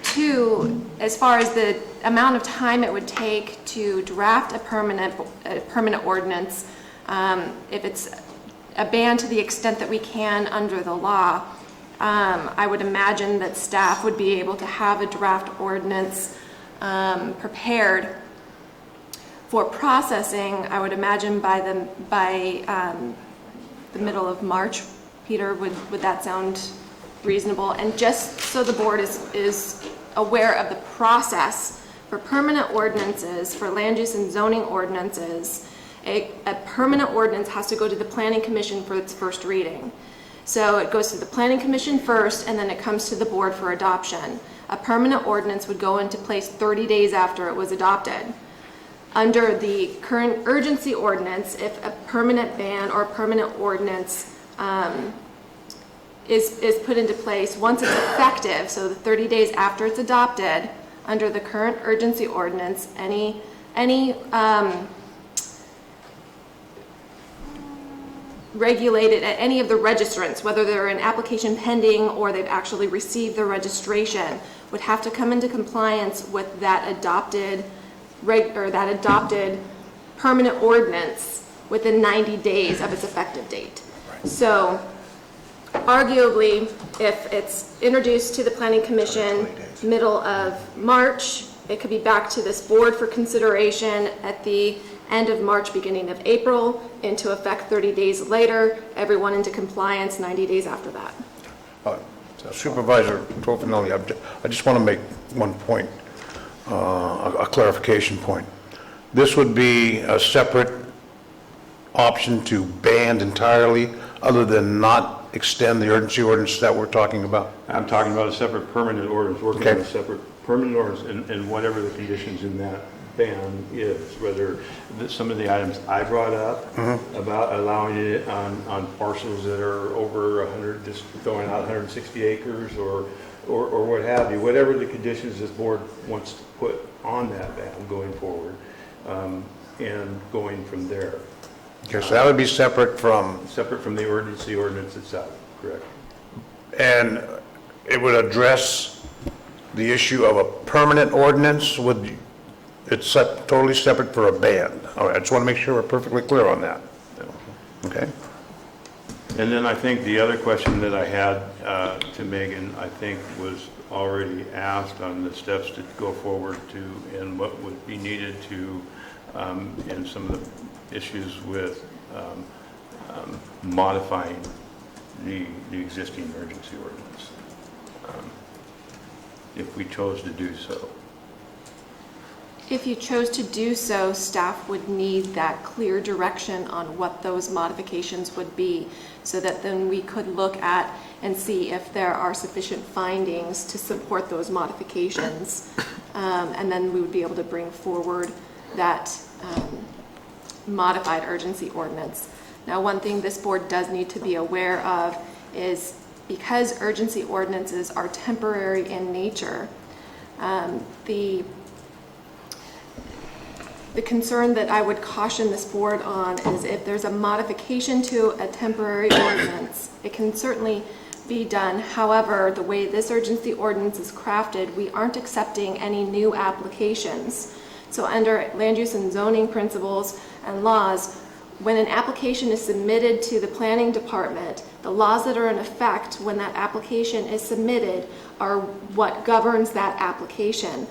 Two, as far as the amount of time it would take to draft a permanent ordinance, if it's a ban to the extent that we can under the law, I would imagine that staff would be able to have a draft ordinance prepared for processing, I would imagine by the middle of March. Peter, would that sound reasonable? And just so the board is aware of the process for permanent ordinances, for land use and zoning ordinances, a permanent ordinance has to go to the Planning Commission for its first reading. So it goes to the Planning Commission first, and then it comes to the board for adoption. A permanent ordinance would go into place 30 days after it was adopted. Under the current urgency ordinance, if a permanent ban or a permanent ordinance is put into place, once it's effective, so the 30 days after it's adopted, under the current urgency ordinance, any regulated, any of the registrants, whether they're an application pending or they've actually received the registration, would have to come into compliance with that adopted permanent ordinance within 90 days of its effective date. So arguably, if it's introduced to the Planning Commission middle of March, it could be back to this board for consideration at the end of March, beginning of April, into effect 30 days later, everyone into compliance 90 days after that.
Supervisor Tofinelli, I just want to make one point, a clarification point. This would be a separate option to ban entirely, other than not extend the urgency ordinance that we're talking about?
I'm talking about a separate permanent ordinance, working on a separate permanent ordinance, and whatever the conditions in that ban is, whether some of the items I brought up about allowing it on parcels that are over 100, just going out 160 acres or what have you, whatever the conditions this board wants to put on that ban going forward, and going from there.
Okay, so that would be separate from...
Separate from the urgency ordinance itself, correct.
And it would address the issue of a permanent ordinance with, it's totally separate for a ban. All right, I just want to make sure we're perfectly clear on that. Okay?
And then I think the other question that I had to Megan, I think was already asked on the steps to go forward to and what would be needed to, and some of the issues with modifying the existing emergency ordinance, if we chose to do so.
If you chose to do so, staff would need that clear direction on what those modifications would be, so that then we could look at and see if there are sufficient findings to support those modifications. And then we would be able to bring forward that modified urgency ordinance. Now, one thing this board does need to be aware of is, because urgency ordinances are temporary in nature, the concern that I would caution this board on is, if there's a modification to a temporary ordinance, it can certainly be done. However, the way this urgency ordinance is crafted, we aren't accepting any new applications. So under land use and zoning principles and laws, when an application is submitted to the planning department, the laws that are in effect when that application is submitted are what governs that application.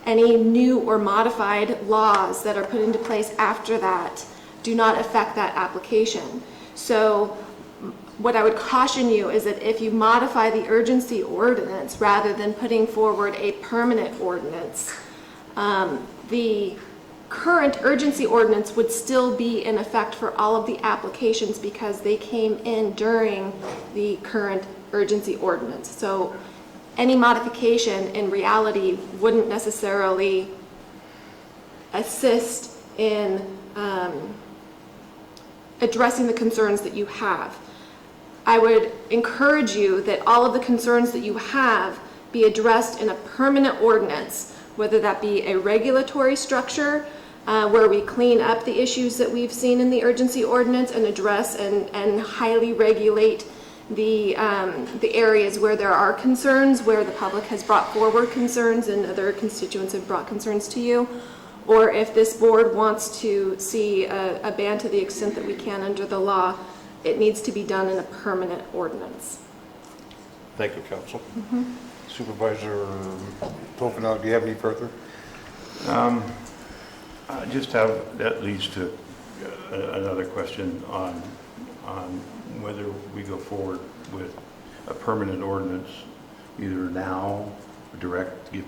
Any new or modified laws that are put into place after that do not affect that application. So what I would caution you is that if you modify the urgency ordinance rather than putting forward a permanent ordinance, the current urgency ordinance would still be in effect for all of the applications, because they came in during the current urgency ordinance. So any modification in reality wouldn't necessarily assist in addressing the concerns that you have. I would encourage you that all of the concerns that you have be addressed in a permanent ordinance, whether that be a regulatory structure where we clean up the issues that we've seen in the urgency ordinance and address and highly regulate the areas where there are concerns, where the public has brought forward concerns and other constituents have brought concerns to you, or if this board wants to see a ban to the extent that we can under the law, it needs to be done in a permanent ordinance.
Thank you, Council. Supervisor Toffenau, do you have any further?
I just have, that leads to another question on whether we go forward with a permanent ordinance, either now, give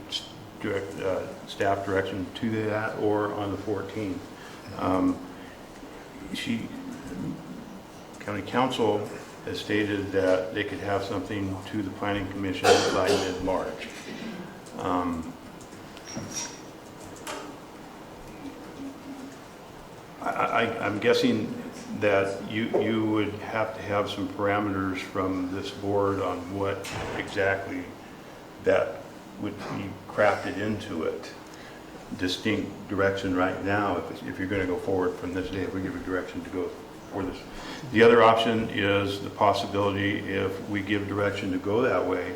staff direction to that, or on the 14th. County Council has stated that they could have something to the Planning Commission by mid-March. I'm guessing that you would have to have some parameters from this board on what exactly that would be crafted into it. Distinct direction right now, if you're going to go forward from this day, if we give a direction to go for this. The other option is the possibility, if we give direction to go that way,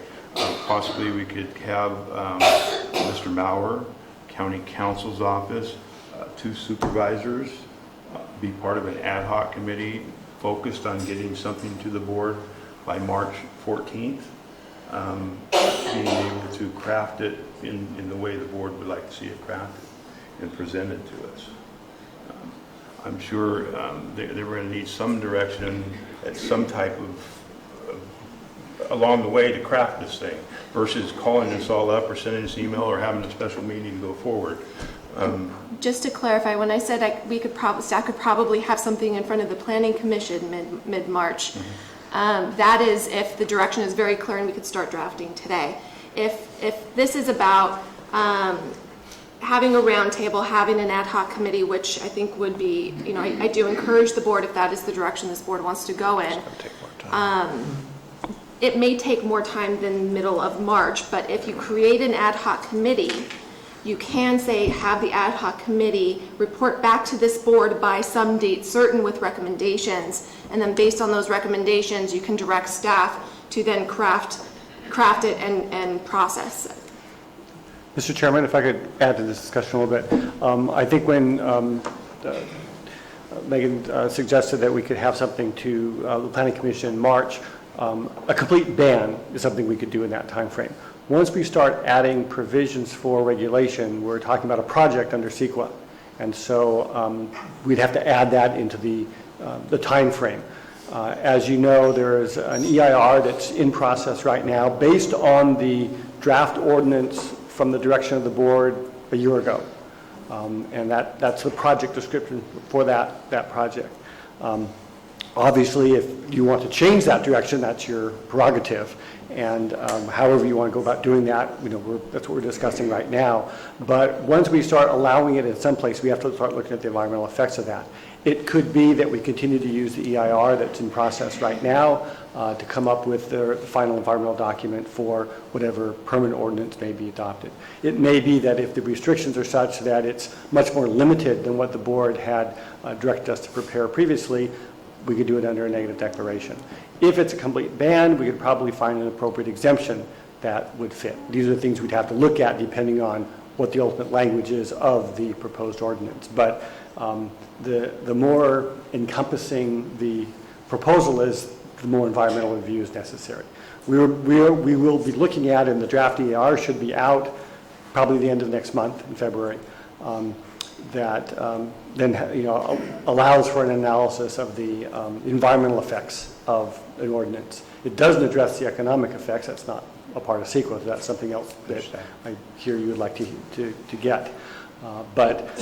possibly we could have Mr. Maurer, County Council's office, 2 supervisors, be part of an ad hoc committee focused on getting something to the board by March 14th, being able to craft it in the way the board would like to see it crafted and presented to us. I'm sure they were going to need some direction at some type of along the way to craft this thing, versus calling us all up or sending us an email or having a special meeting to go forward.
Just to clarify, when I said staff could probably have something in front of the Planning Commission mid-March, that is if the direction is very clear and we could start drafting today. If this is about having a roundtable, having an ad hoc committee, which I think would be, I do encourage the board, if that is the direction this board wants to go in. It may take more time than middle of March, but if you create an ad hoc committee, you can say, have the ad hoc committee report back to this board by some date certain with recommendations, and then based on those recommendations, you can direct staff to then craft it and process it.
Mr. Chairman, if I could add to this discussion a little bit. I think when Megan suggested that we could have something to the Planning Commission in March, a complete ban is something we could do in that time frame. Once we start adding provisions for regulation, we're talking about a project under CEQA. And so we'd have to add that into the time frame. As you know, there is an EIR that's in process right now based on the draft ordinance from the direction of the board a year ago. And that's the project description for that project. Obviously, if you want to change that direction, that's your prerogative. And however you want to go about doing that, that's what we're discussing right now. But once we start allowing it in some place, we have to start looking at the environmental effects of that. It could be that we continue to use the EIR that's in process right now to come up with the final environmental document for whatever permanent ordinance may be adopted. It may be that if the restrictions are such that it's much more limited than what the board had directed us to prepare previously, we could do it under a negative declaration. If it's a complete ban, we could probably find an appropriate exemption that would fit. These are the things we'd have to look at depending on what the ultimate language is of the proposed ordinance. But the more encompassing the proposal is, the more environmental review is necessary. We will be looking at, and the draft EIR should be out probably the end of next month in February, that then allows for an analysis of the environmental effects of an ordinance. It doesn't address the economic effects. That's not a part of CEQA. That's something else that I hear you would like to get. But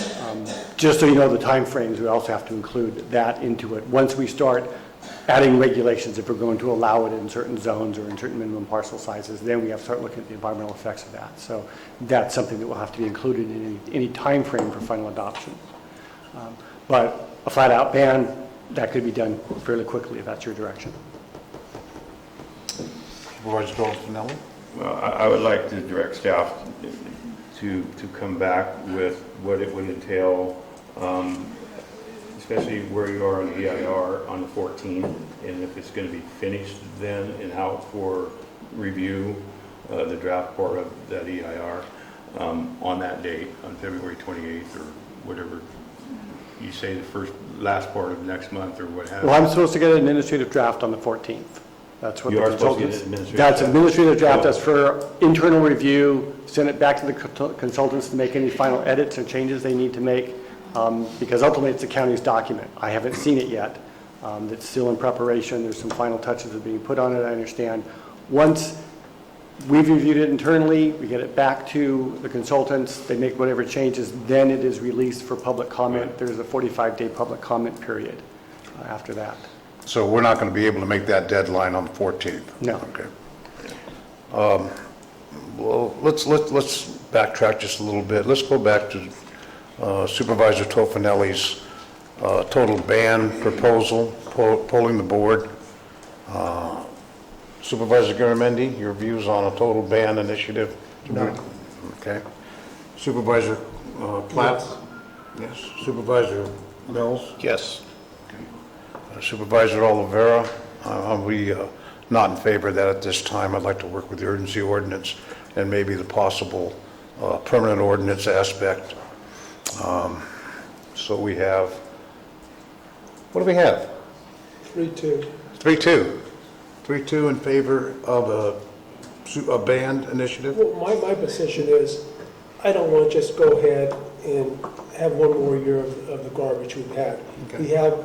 just so you know the time frames, we also have to include that into it. Once we start adding regulations, if we're going to allow it in certain zones or in certain minimum parcel sizes, then we have to start looking at the environmental effects of that. So that's something that will have to be included in any time frame for final adoption. But a flat-out ban, that could be done fairly quickly if that's your direction.
Supervisor Finelli?
Well, I would like to direct staff to come back with what it would entail, especially where you are on the EIR on the 14th, and if it's going to be finished then and out for review, the draft part of that EIR on that date, on February 28th or whatever you say, the last part of next month or what have you.
Well, I'm supposed to get an administrative draft on the 14th. That's what
You
the
are supposed to get
consultants.
an administrative
That's
draft.
administrative draft. That's for internal review. Send it back to the consultants to make any final edits or changes they need to make, because ultimately it's the county's document. I haven't seen it yet. It's still in preparation. There's some final touches that are being put on it, I understand. Once we've reviewed it internally, we get it back to the consultants, they make whatever changes, then it is released for public comment. There's a 45-day public comment period after that.
So we're not going to be able to make that deadline on the 14th?
No.
Okay. Well, let's backtrack just a little bit. Let's go back to Supervisor Tofinelli's total ban proposal, polling the board. Supervisor Garamendi, your views on a total ban initiative?
No.
Okay. Supervisor Platt? Yes. Supervisor Mills?
Yes.
Supervisor Oliveira, are we not in favor of that at this time? I'd like to work with the urgency ordinance and maybe the possible permanent ordinance aspect. So we have, what do we have?
3-2.
3-2. 3-2 in favor of a banned initiative?
Well, my position is, I don't want to just go ahead and have one more year of the garbage we've had.
Okay.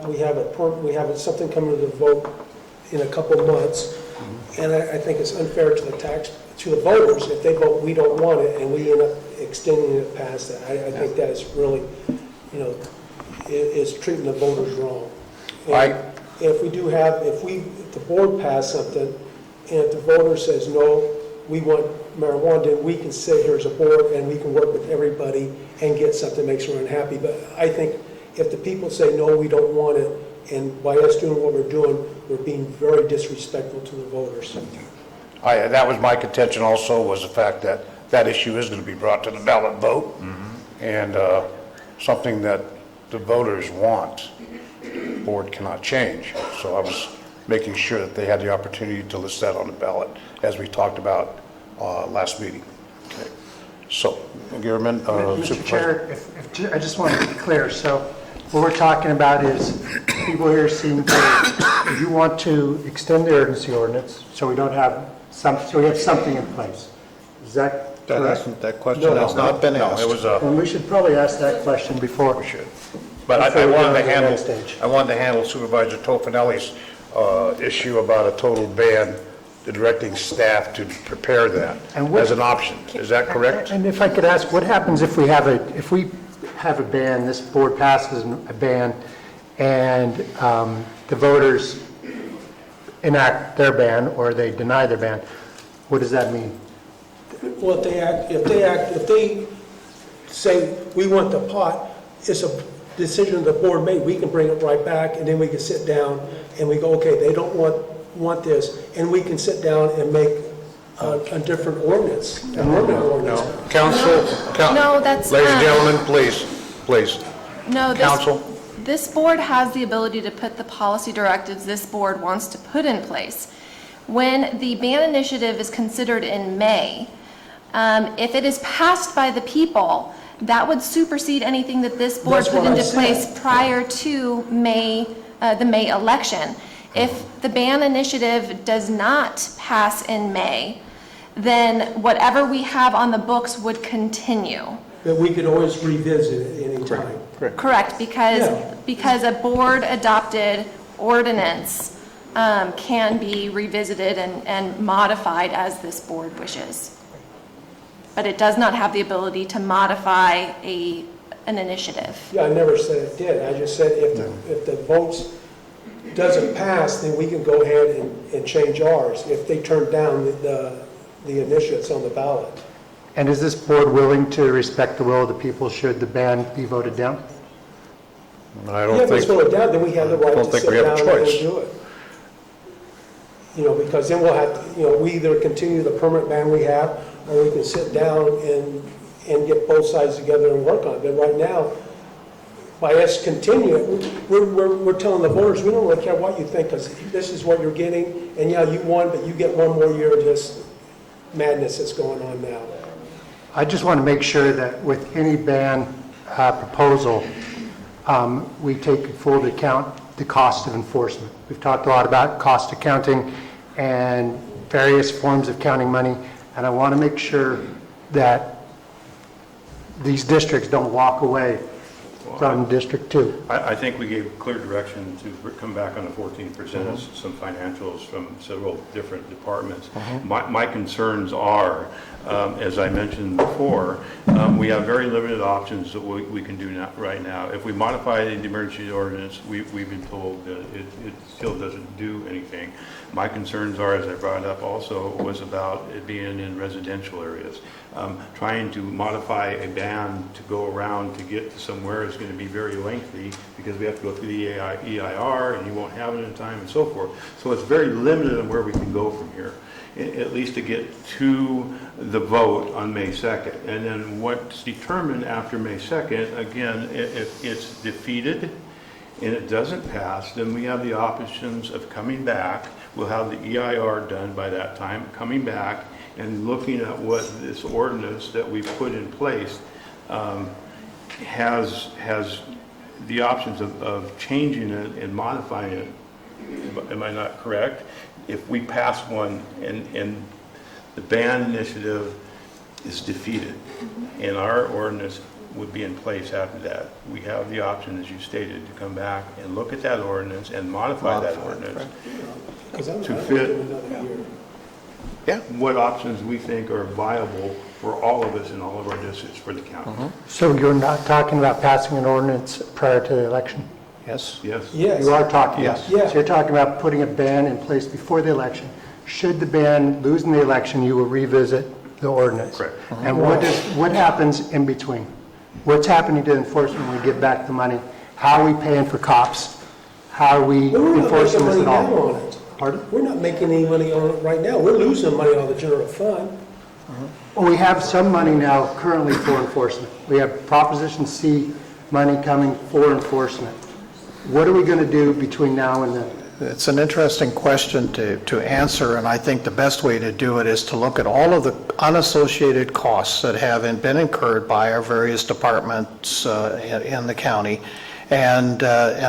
We have something coming to the vote in a couple of months, and I think it's unfair to the voters if they vote we don't want it and we end up extending it past that. I think that is really, is treating the voters wrong. If the board pass something, and if the voter says no, we want marijuana, then we can sit here as a board and we can work with everybody and get something that makes everyone happy. But I think if the people say no, we don't want it, and by us doing what we're doing, we're being very disrespectful to the voters.
That was my contention also, was the fact that that issue is going to be brought to the ballot vote, and something that the voters want, the board cannot change. So I was making sure that they had the opportunity to list that on the ballot, as we talked about last meeting. Okay. So, Gearman,
Mr.
Supervisor.
Chair, I just want to be clear, so what we're talking about is, people here seem to, you want to extend the urgency ordinance, so we don't have so we have something in place. Is that correct?
That question has not been asked. No, it was
And we should probably ask that question before.
We should. But I wanted to handle Supervisor Tofinelli's issue about a total ban, directing staff to prepare that as an option. Is that correct?
And if I could ask, what happens if we have a ban, this board passes a ban, and the voters enact their ban or they deny their ban? What does that mean?
Well, if they say, we want the pot, it's a decision the board made, we can bring it right back, and then we can sit down and we go, okay, they don't want this, and we can sit down and make a different ordinance.
Council,
No, that's,
ladies and gentlemen, please.
No,
Council?
this board has the ability to put the policy directives this board wants to put in place. When the ban initiative is considered in May, if it is passed by the people, that would supersede anything that this board put into place prior to the May election. If the ban initiative does not pass in May, then whatever we have on the books would continue.
That we could always revisit it any time.
Correct, because a board-adopted ordinance can be revisited and modified as this board wishes. But it does not have the ability to modify an initiative.
Yeah, I never said it did. I just said if the votes doesn't pass, then we can go ahead and change ours if they turn down the initiatives on the ballot.
And is this board willing to respect the will of the people should the ban be voted down?
I don't
if
think.
it's voted down, then we have the right to sit down and do it. Because then we'll have to, we either continue the permanent ban we have, or we can sit down and get both sides together and work on it. But right now, by us continuing, we're telling the voters, we don't really care what you think, because this is what you're getting, and yeah, you won, but you get one more year of this madness that's going on now.
I just want to make sure that with any ban proposal, we take full account the cost of enforcement. We've talked a lot about cost accounting and various forms of counting money, and I want to make sure that these districts don't walk away from District 2.
I think we gave clear direction to come back on the 14th, present us some financials from several different departments. My concerns are, as I mentioned before, we have very limited options that we can do right now. If we modify the emergency ordinance, we've been told that it still doesn't do anything. My concerns are, as I brought up also, was about it being in residential areas. Trying to modify a ban to go around to get to somewhere is going to be very lengthy because we have to go through the EIR and you won't have it in time and so forth. So it's very limited on where we can go from here, at least to get to the vote on May 2nd. And then what's determined after May 2nd, again, if it's defeated and it doesn't pass, then we have the options of coming back. We'll have the EIR done by that time, coming back and looking at what this ordinance that we put in place has the options of changing it and modifying it. Am I not correct? If we pass one and the ban initiative is defeated and our ordinance would be in place after that, we have the option, as you stated, to come back and look at that ordinance and modify that ordinance to fit what options we think are viable for all of us in all of our districts for the county.
So you're not talking about passing an ordinance prior to the election?
Yes.
Yes.
You are talking about,
Yes.
so you're talking about putting a ban in place before the election. Should the ban lose in the election, you will revisit the ordinance.
Correct.
And what happens in between? What's happening to enforcement when we give back the money? How are we paying for cops? How are we enforcing this at all? Pardon?
We're not making any money on it right now. We're losing money on the general fund.
Well, we have some money now currently for enforcement. We have Proposition C money coming for enforcement. What are we going to do between now and then?
It's an interesting question to answer, and I think the best way to do it is to look at all of the unassociated costs that have been incurred by our various departments in the county, and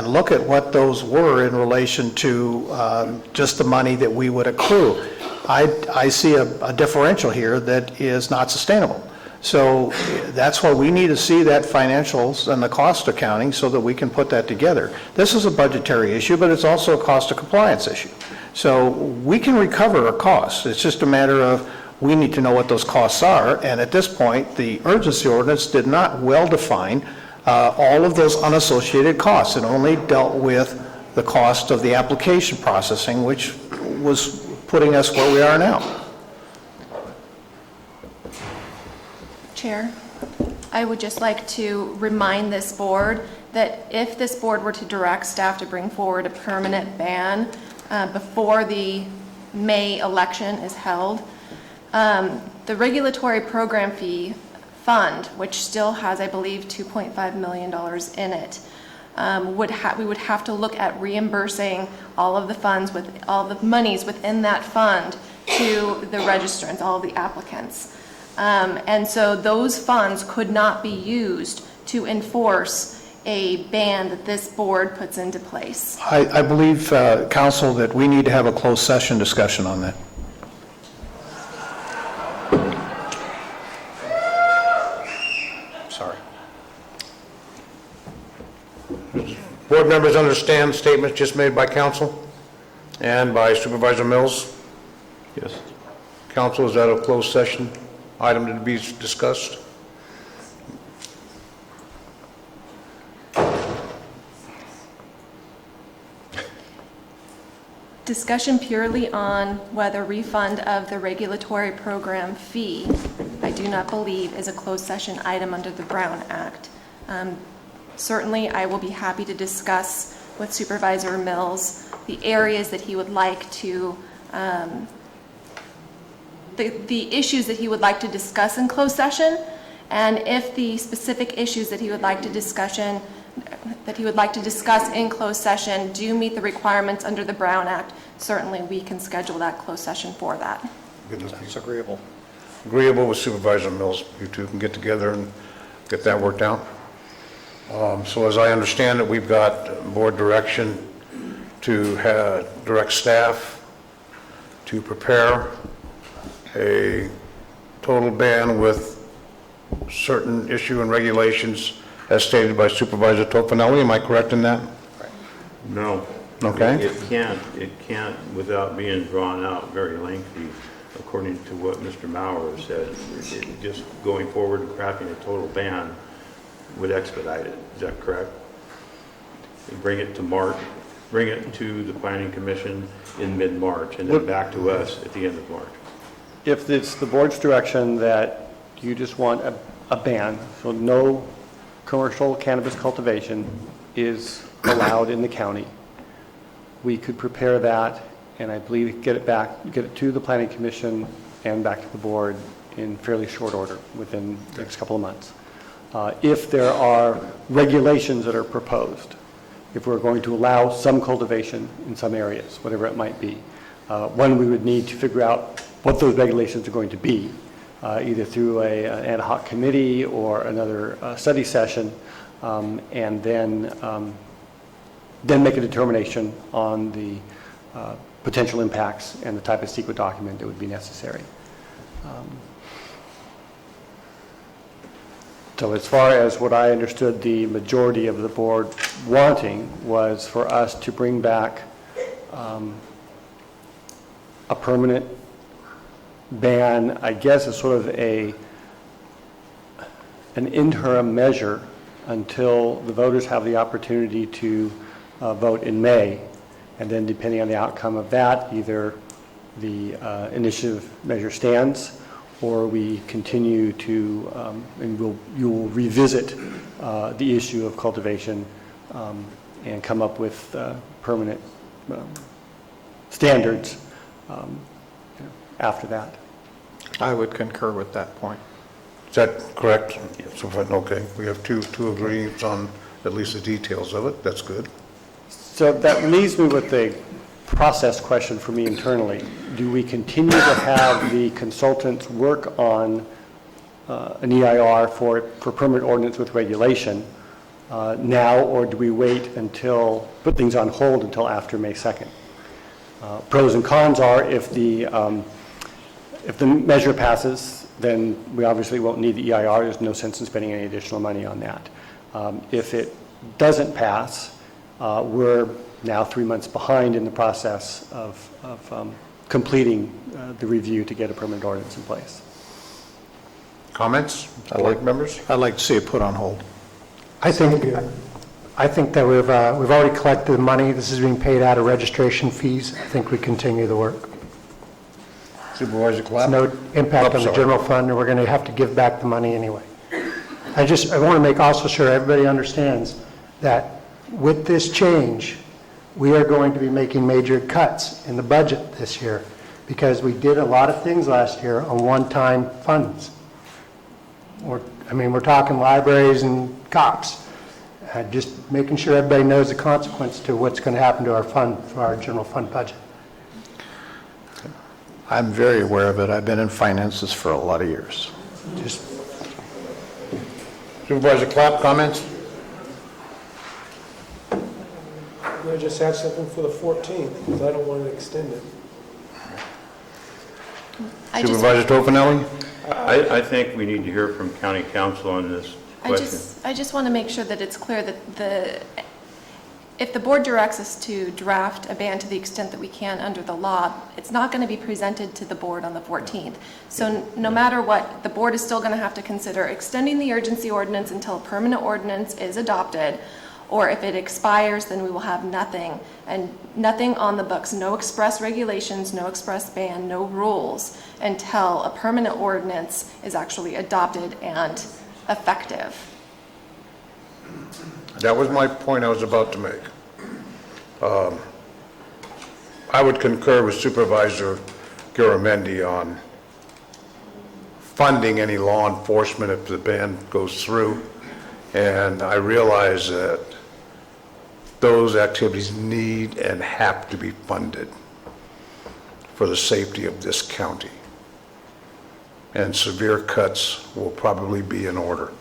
look at what those were in relation to just the money that we would accrue. I see a differential here that is not sustainable. So that's why we need to see that financials and the cost accounting so that we can put that together. This is a budgetary issue, but it's also a cost of compliance issue. So we can recover our costs. It's just a matter of we need to know what those costs are. And at this point, the urgency ordinance did not well define all of those unassociated costs. It only dealt with the cost of the application processing, which was putting us where we are now.
Chair, I would just like to remind this board that if this board were to direct staff to bring forward a permanent ban before the May election is held, the regulatory program fee fund, which still has, I believe, $2.5 million in it, we would have to look at reimbursing all of the funds with all the monies within that fund to the registrants, all of the applicants. And so those funds could not be used to enforce a ban that this board puts into place.
I believe, Council, that we need to have a closed session discussion on that. Sorry.
Board members understand statements just made by council and by Supervisor Mills?
Yes.
Council, is that a closed session item to be discussed?
Discussion purely on whether refund of the regulatory program fee, I do not believe is a closed session item under the Brown Act. Certainly, I will be happy to discuss with Supervisor Mills the areas that he would like to the issues that he would like to discuss in closed session, and if the specific issues that he would like to discuss in closed session do meet the requirements under the Brown Act, certainly we can schedule that closed session for that.
That's agreeable. Agreeable with Supervisor Mills. You two can get together and get that worked out. So as I understand it, we've got board direction to direct staff to prepare a total ban with certain issue and regulations as stated by Supervisor Tofanelli. Am I correct in that?
No.
Okay.
It can't, without being drawn out very lengthy, according to what Mr. Maurer said. Just going forward and crafting a total ban would expedite it. Is that correct? Bring it to March, bring it to the Planning Commission in mid-March, and then back to us at the end of March.
If it's the board's direction that you just want a ban, so no commercial cannabis cultivation is allowed in the county, we could prepare that, and I believe get it to the Planning Commission and back to the board in fairly short order, within the next couple of months. If there are regulations that are proposed, if we're going to allow some cultivation in some areas, whatever it might be, one, we would need to figure out what those regulations are going to be, either through an ad hoc committee or another study session, and then make a determination on the potential impacts and the type of secret document that would be necessary. So as far as what I understood the majority of the board wanting was for us to bring back a permanent ban, I guess, is sort of an interim measure until the voters have the opportunity to vote in May. And then depending on the outcome of that, either the initiative measure stands or we continue to, and you will revisit the issue of cultivation and come up with permanent standards after that.
I would concur with that point.
Is that correct? Yes. Okay, we have two agreements on at least the details of it. That's good.
So that leaves me with process question for me internally. Do we continue to have the consultants work on an EIR for permanent ordinance with regulation now, or do we wait until, put things on hold until after May 2nd? Pros and cons are if the measure passes, then we obviously won't need the EIR. There's no sense in spending any additional money on that. If it doesn't pass, we're now 3 months behind in the process of completing the review to get a permanent ordinance in place.
Comments, board members?
I'd like to see it put on hold.
I think that we've already collected the money. This is being paid out of registration fees. I think we continue the work.
Supervisor Clapp?
There's no impact on the general fund, and we're going to have to give back the money anyway. I want to make also sure everybody understands that with this change, we are going to be making major cuts in the budget this year because we did a lot of things last year on one-time funds. We're talking libraries and cops. Just making sure everybody knows the consequence to what's going to happen to our fund, for our general fund budget.
I'm very aware of it. I've been in finances for a lot of years.
Supervisor Clapp, comments?
I just have something for the 14th, because I don't want to extend it.
Supervisor Tofinelli?
I think we need to hear from county council on this question.
I just want to make sure that it's clear that if the board directs us to draft a ban to the extent that we can under the law, it's not going to be presented to the board on the 14th. So no matter what, the board is still going to have to consider extending the urgency ordinance until a permanent ordinance is adopted, or if it expires, then we will have nothing, and nothing on the books, no express regulations, no express ban, no rules, until a permanent ordinance is actually adopted and effective.
That was my point I was about to make. I would concur with Supervisor Garamendi on funding any law enforcement if the ban goes through, and I realize that those activities need and have to be funded for the safety of this county. And severe cuts will probably be in order.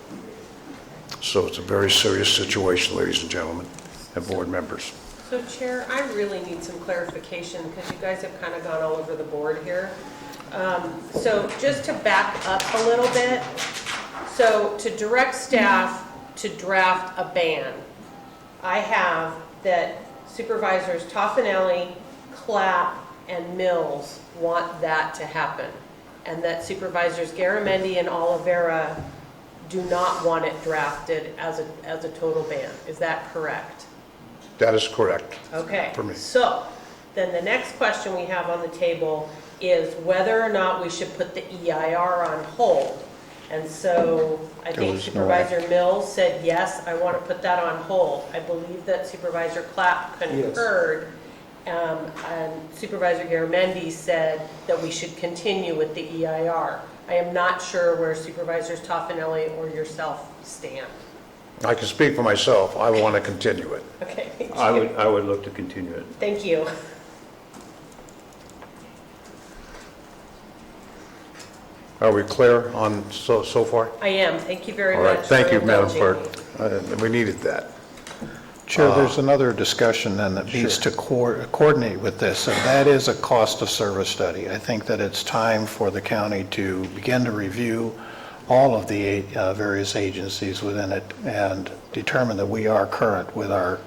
So it's a very serious situation, ladies and gentlemen, and board members.
So Chair, I really need some clarification because you guys have kind of gone all over the board here. So just to back up a little bit, so to direct staff to draft a ban, I have that Supervisors Tofinelli, Clapp, and Mills want that to happen, and that Supervisors Garamendi and Oliveira do not want it drafted as a total ban. Is that correct?
That is correct.
Okay.
For me.
So then the next question we have on the table is whether or not we should put the EIR on hold. And so I think Supervisor Mills said, yes, I want to put that on hold. I believe that Supervisor Clapp concurred. And Supervisor Garamendi said that we should continue with the EIR. I am not sure where Supervisors Tofinelli or yourself stand.
I can speak for myself. I want to continue it.
Okay, thank you.
I would look to continue it.
Thank you.
Are we clear on so far?
I am. Thank you very
All
much.
right, thank
for
you, Madam
indulging
Clerk.
me.
We needed that.
Chair, there's another discussion then that needs to coordinate with this, and that is a cost of service study. I think that it's time for the county to begin to review all of the various agencies within it and determine that we are current with our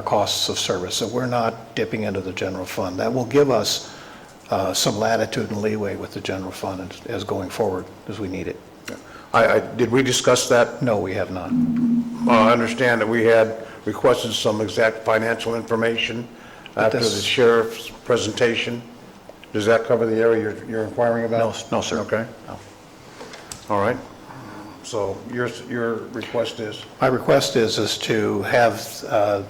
costs of service, that we're not dipping into the general fund. That will give us some latitude and leeway with the general fund as going forward as we need it.
Did we discuss that?
No, we have not.
I understand that we had requested some exact financial information after the sheriff's presentation. Does that cover the area you're inquiring about?
No, sir.
Okay.
No.
All right. So your request is?
My request is to have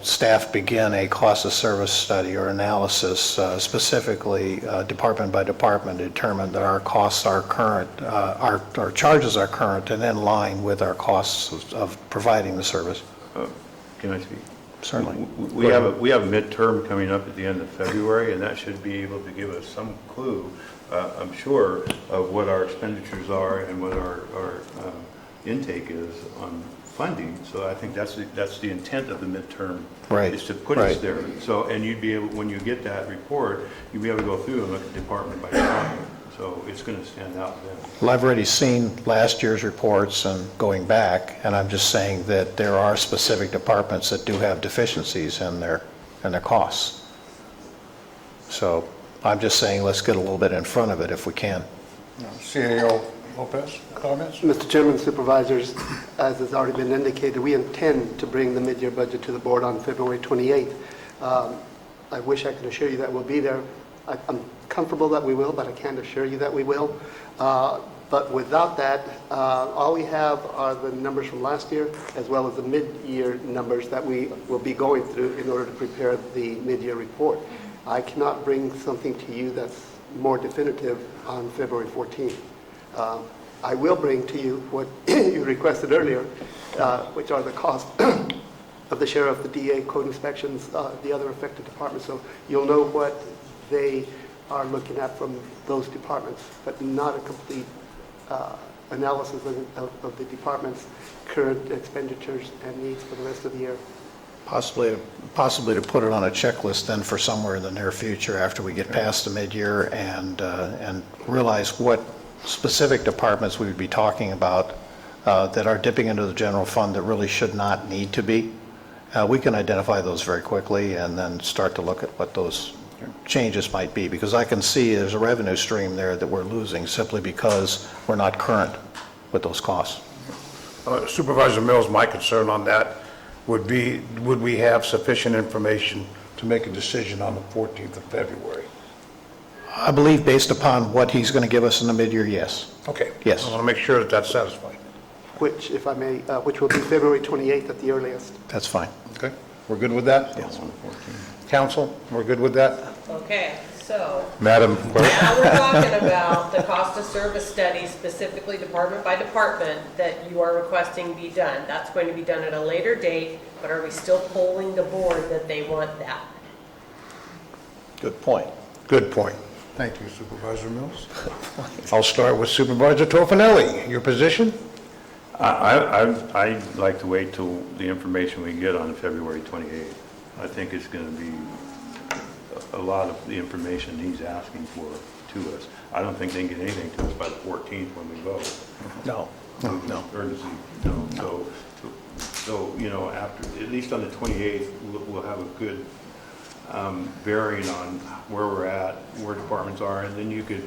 staff begin a cost of service study or analysis, specifically department by department, to determine that our costs are current, our charges are current and in line with our costs of providing the service.
Can I speak?
certainly.
We have a midterm coming up at the end of February, and that should be able to give us some clue, I'm sure, of what our expenditures are and what our intake is on funding. So I think that's the intent of the midterm,
Right,
is to put us
right.
there. So, and you'd be able, when you get that report, you'd be able to go through and look at department by department. So it's going to stand out then.
Well, I've already seen last year's reports and going back, and I'm just saying that there are specific departments that do have deficiencies in their costs. So I'm just saying, let's get a little bit in front of it if we can.
CAO Lopez, comments?
Mr. Chairman, Supervisors, as has already been indicated, we intend to bring the mid-year budget to the board on February 28th. I wish I could assure you that we'll be there. I'm comfortable that we will, but I can't assure you that we will. But without that, all we have are the numbers from last year, as well as the mid-year numbers that we will be going through in order to prepare the mid-year report. I cannot bring something to you that's more definitive on February 14th. I will bring to you what you requested earlier, which are the costs of the sheriff, the DA, code inspections, the other affected departments. So you'll know what they are looking at from those departments, but not a complete analysis of the department's current expenditures and needs for the rest of the year.
Possibly to put it on a checklist then for somewhere in the near future after we get past the mid-year and realize what specific departments we would be talking about that are dipping into the general fund that really should not need to be. We can identify those very quickly and then start to look at what those changes might be, because I can see there's a revenue stream there that we're losing simply because we're not current with those costs.
Supervisor Mills, my concern on that would be, would we have sufficient information to make a decision on the 14th of February?
I believe based upon what he's going to give us in the mid-year, yes.
Okay.
Yes.
I want to make sure that that's satisfied.
Which, if I may, which will be February 28th at the earliest.
That's fine.
Okay. We're good with that?
Yes.
Council, we're good with that?
Okay, so
Madam Clerk?
now we're talking about the cost of service study, specifically department by department, that you are requesting be done. That's going to be done at a later date, but are we still polling the board that they want that?
Good point.
Good point. Thank you, Supervisor Mills. I'll start with Supervisor Tofinelli. Your position?
I'd like to wait till the information we get on February 28th. I think it's going to be a lot of the information he's asking for to us. I don't think they can get anything to us by the 14th when we vote.
No. No.
Urgency, no. So, you know, after, at least on the 28th, we'll have a good bearing on where we're at, where departments are, and then you could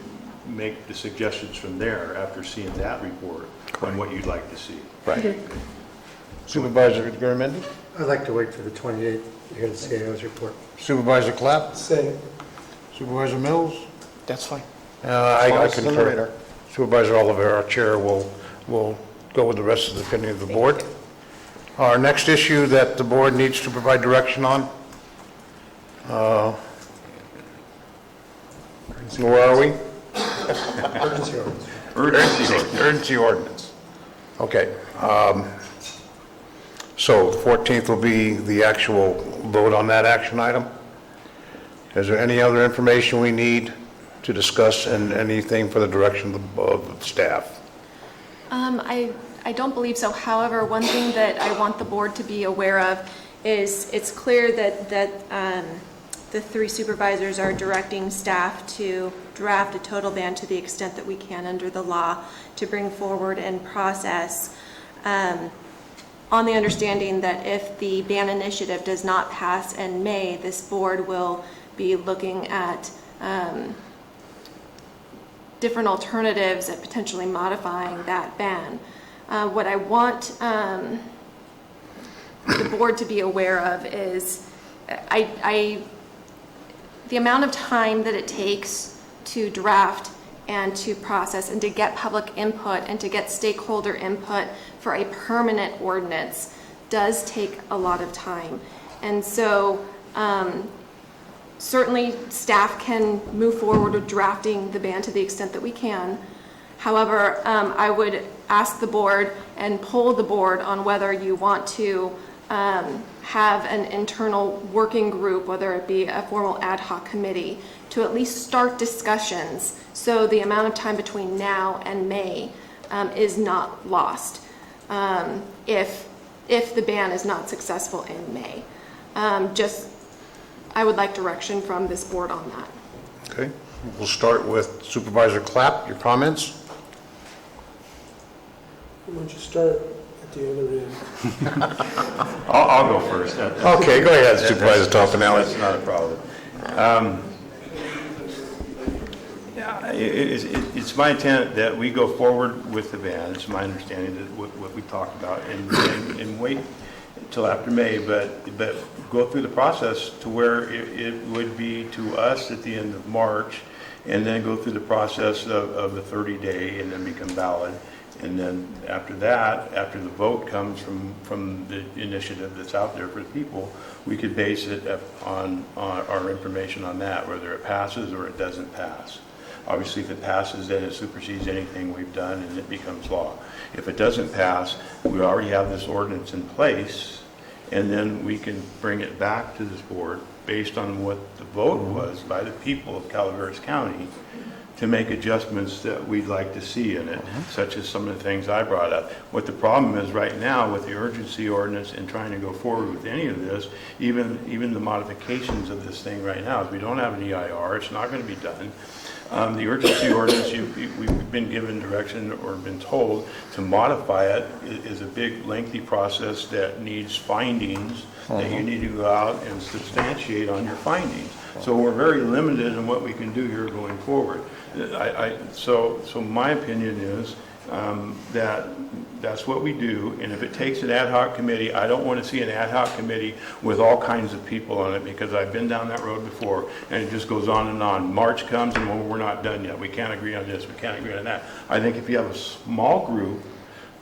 make the suggestions from there after seeing that report on what you'd like to see.
Right.
Supervisor Garamendi?
I'd like to wait for the 28th to hear the CAO's report.
Supervisor Clapp?
Same.
Supervisor Mills?
That's fine.
I
It's on the radar.
concur. Supervisor Oliver, our chair, will go with the rest of the opinion of the board. Our next issue that the board needs to provide direction on, where are we?
Emergency ordinance.
Urgency ordinance. Okay. So 14th will be the actual vote on that action item. Is there any other information we need to discuss and anything for the direction of the staff?
I don't believe so. However, one thing that I want the board to be aware of is it's clear that the three supervisors are directing staff to draft a total ban to the extent that we can under the law to bring forward and process on the understanding that if the ban initiative does not pass in May, this board will be looking at different alternatives at potentially modifying that ban. What I want the board to be aware of is the amount of time that it takes to draft and to process and to get public input and to get stakeholder input for a permanent ordinance does take a lot of time. And so certainly staff can move forward with drafting the ban to the extent that we can. However, I would ask the board and poll the board on whether you want to have an internal working group, whether it be a formal ad hoc committee, to at least start discussions so the amount of time between now and May is not lost if the ban is not successful in May. I would like direction from this board on that.
Okay, we'll start with Supervisor Clapp, your comments?
Why don't you start at the other end?
I'll go first.
Okay, go ahead, Supervisor Toffenelli.
That's not a problem. It's my intent that we go forward with the ban. It's my understanding that what we talked about, and wait until after May, but go through the process to where it would be to us at the end of March, and then go through the process of the 30-day and then become valid. And then after that, after the vote comes from the initiative that's out there for the people, we could base it on our information on that, whether it passes or it doesn't pass. Obviously, if it passes, then it supersedes anything we've done and it becomes law. If it doesn't pass, we already have this ordinance in place, and then we can bring it back to this board based on what the vote was by the people of Calaveras County to make adjustments that we'd like to see in it, such as some of the things I brought up. What the problem is right now with the urgency ordinance and trying to go forward with any of this, even the modifications of this thing right now, is we don't have an EIR, it's not going to be done. The urgency ordinance, we've been given direction or been told to modify it is a big lengthy process that needs findings that you need to go out and substantiate on your findings. So we're very limited in what we can do here going forward. So my opinion is that's what we do, and if it takes an ad hoc committee, I don't want to see an ad hoc committee with all kinds of people on it, because I've been down that road before, and it just goes on and on. March comes and well, we're not done yet. We can't agree on this, we can't agree on that. I think if you have a small group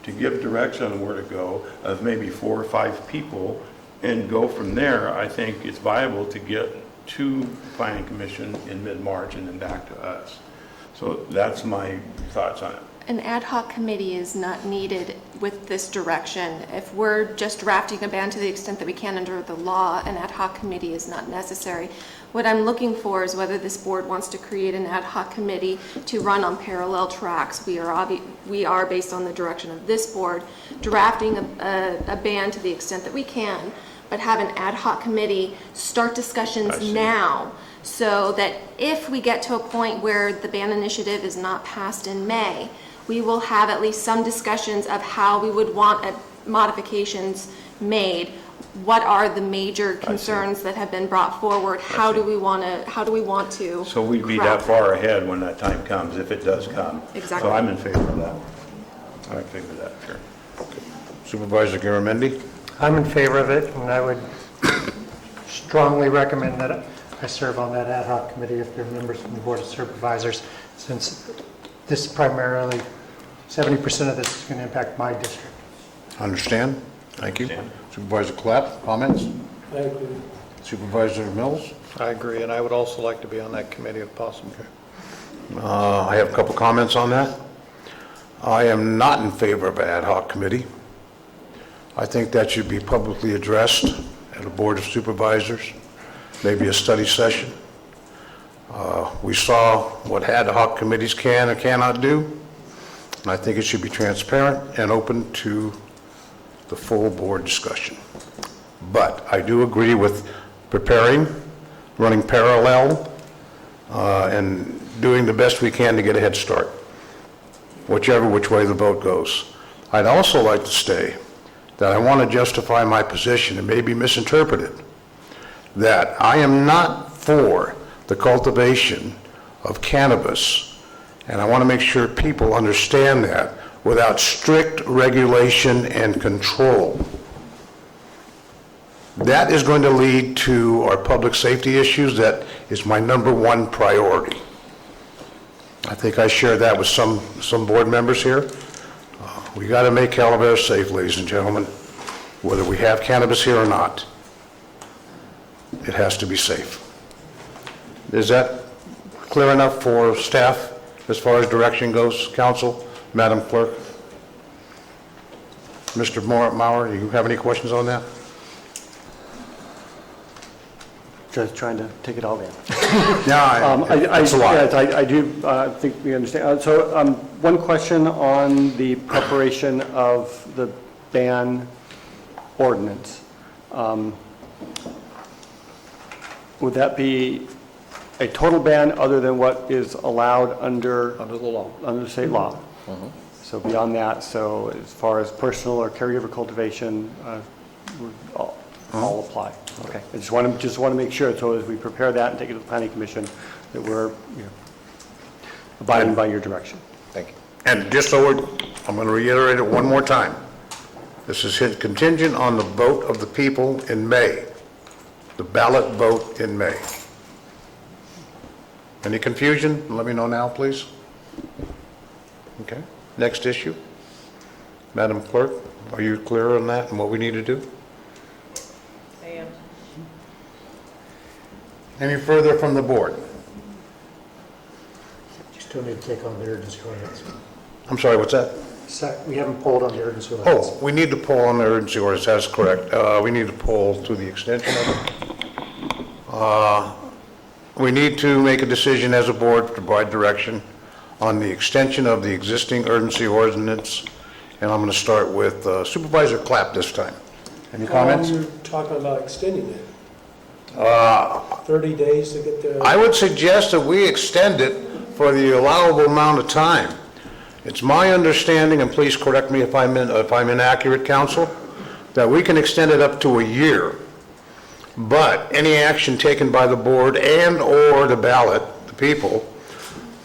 to give direction on where to go, of maybe 4 or 5 people, and go from there, I think it's viable to get to Planning Commission in mid-March and then back to us. So that's my thoughts on it.
An ad hoc committee is not needed with this direction. If we're just drafting a ban to the extent that we can under the law, an ad hoc committee is not necessary. What I'm looking for is whether this board wants to create an ad hoc committee to run on parallel tracks. We are, based on the direction of this board, drafting a ban to the extent that we can, but have an ad hoc committee start discussions now, so that if we get to a point where the ban initiative is not passed in May, we will have at least some discussions of how we would want modifications made. What are the major concerns that have been brought forward? How do we want to?
So we'd be that far ahead when that time comes, if it does come.
Exactly.
So I'm in favor of that. I'm in favor of that, sure.
Okay. Supervisor Garamendi?
I'm in favor of it, and I would strongly recommend that I serve on that ad hoc committee if there are members from the Board of Supervisors, since this primarily, 70% of this is going to impact my district.
Understand? Thank you. Supervisor Clapp, comments?
I agree.
Supervisor Mills?
I agree, and I would also like to be on that committee if possible.
I have a couple comments on that. I am not in favor of an ad hoc committee. I think that should be publicly addressed at a Board of Supervisors, maybe a study session. We saw what ad hoc committees can and cannot do, and I think it should be transparent and open to the full board discussion. But I do agree with preparing, running parallel, and doing the best we can to get a head start, which way the vote goes. I'd also like to say that I want to justify my position, and may be misinterpreted, that I am not for the cultivation of cannabis, and I want to make sure people understand that, without strict regulation and control. That is going to lead to our public safety issues. That is my #1 priority. I think I share that with some board members here. We got to make Calaveras safe, ladies and gentlemen, whether we have cannabis here or not. It has to be safe. Is that clear enough for staff as far as direction goes, council, Madam Clerk? Mr. Mauer, do you have any questions on that?
Just trying to take it all in.
Yeah, it's a lot.
Yes, I do think we understand. So one question on the preparation of the ban ordinance. Would that be a total ban other than what is allowed under
Under the law.
under state law? So beyond that, so as far as personal or caregiver cultivation, would all apply? Okay, I just want to make sure, so as we prepare that and take it to the planning commission, that we're abiding by your direction.
Thank you.
And just so I'm going to reiterate it one more time. This is contingent on the vote of the people in May, the ballot vote in May. Any confusion? Let me know now, please. Okay, next issue. Madam Clerk, are you clear on that and what we need to do?
I am.
Any further from the board?
Still need to take on the urgency ordinance.
I'm sorry, what's that?
We haven't polled on the urgency ordinance.
Oh, we need to poll on the urgency ordinance, that's correct. We need to poll to the extension of it. We need to make a decision as a board to provide direction on the extension of the existing urgency ordinance, and I'm going to start with Supervisor Clapp this time. Any comments?
You're talking about extending it. 30 days to get the...
I would suggest that we extend it for the allowable amount of time. It's my understanding, and please correct me if I'm inaccurate, counsel, that we can extend it up to a year. But any action taken by the board and/or the ballot, the people,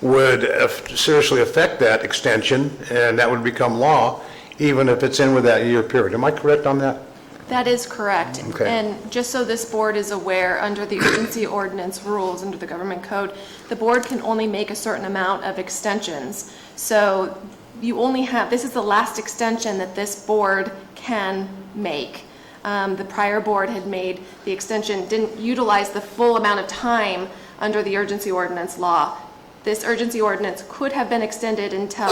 would seriously affect that extension, and that would become law, even if it's in with that year period. Am I correct on that?
That is correct.
Okay.
And just so this board is aware, under the urgency ordinance rules, under the government code, the board can only make a certain amount of extensions. So you only have, this is the last extension that this board can make. The prior board had made the extension, didn't utilize the full amount of time under the urgency ordinance law. This urgency ordinance could have been extended until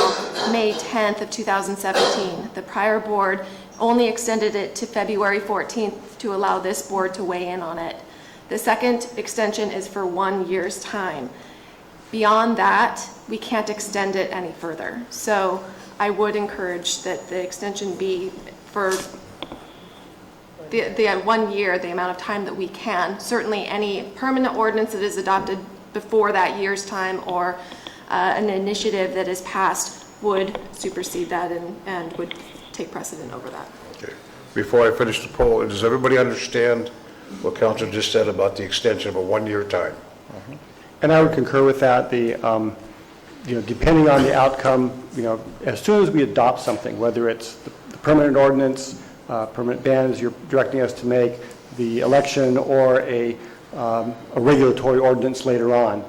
May 10th of 2017. The prior board only extended it to February 14th to allow this board to weigh in on it. The second extension is for 1 year's time. Beyond that, we can't extend it any further. So I would encourage that the extension be for the 1 year, the amount of time that we can. Certainly any permanent ordinance that is adopted before that year's time or an initiative that is passed would supersede that and would take precedent over that.
Okay. Before I finish the poll, does everybody understand what Council just said about the extension of a 1 year time?
And I would concur with that. Depending on the outcome, as soon as we adopt something, whether it's the permanent ordinance, permanent ban as you're directing us to make, the election, or a regulatory ordinance later on,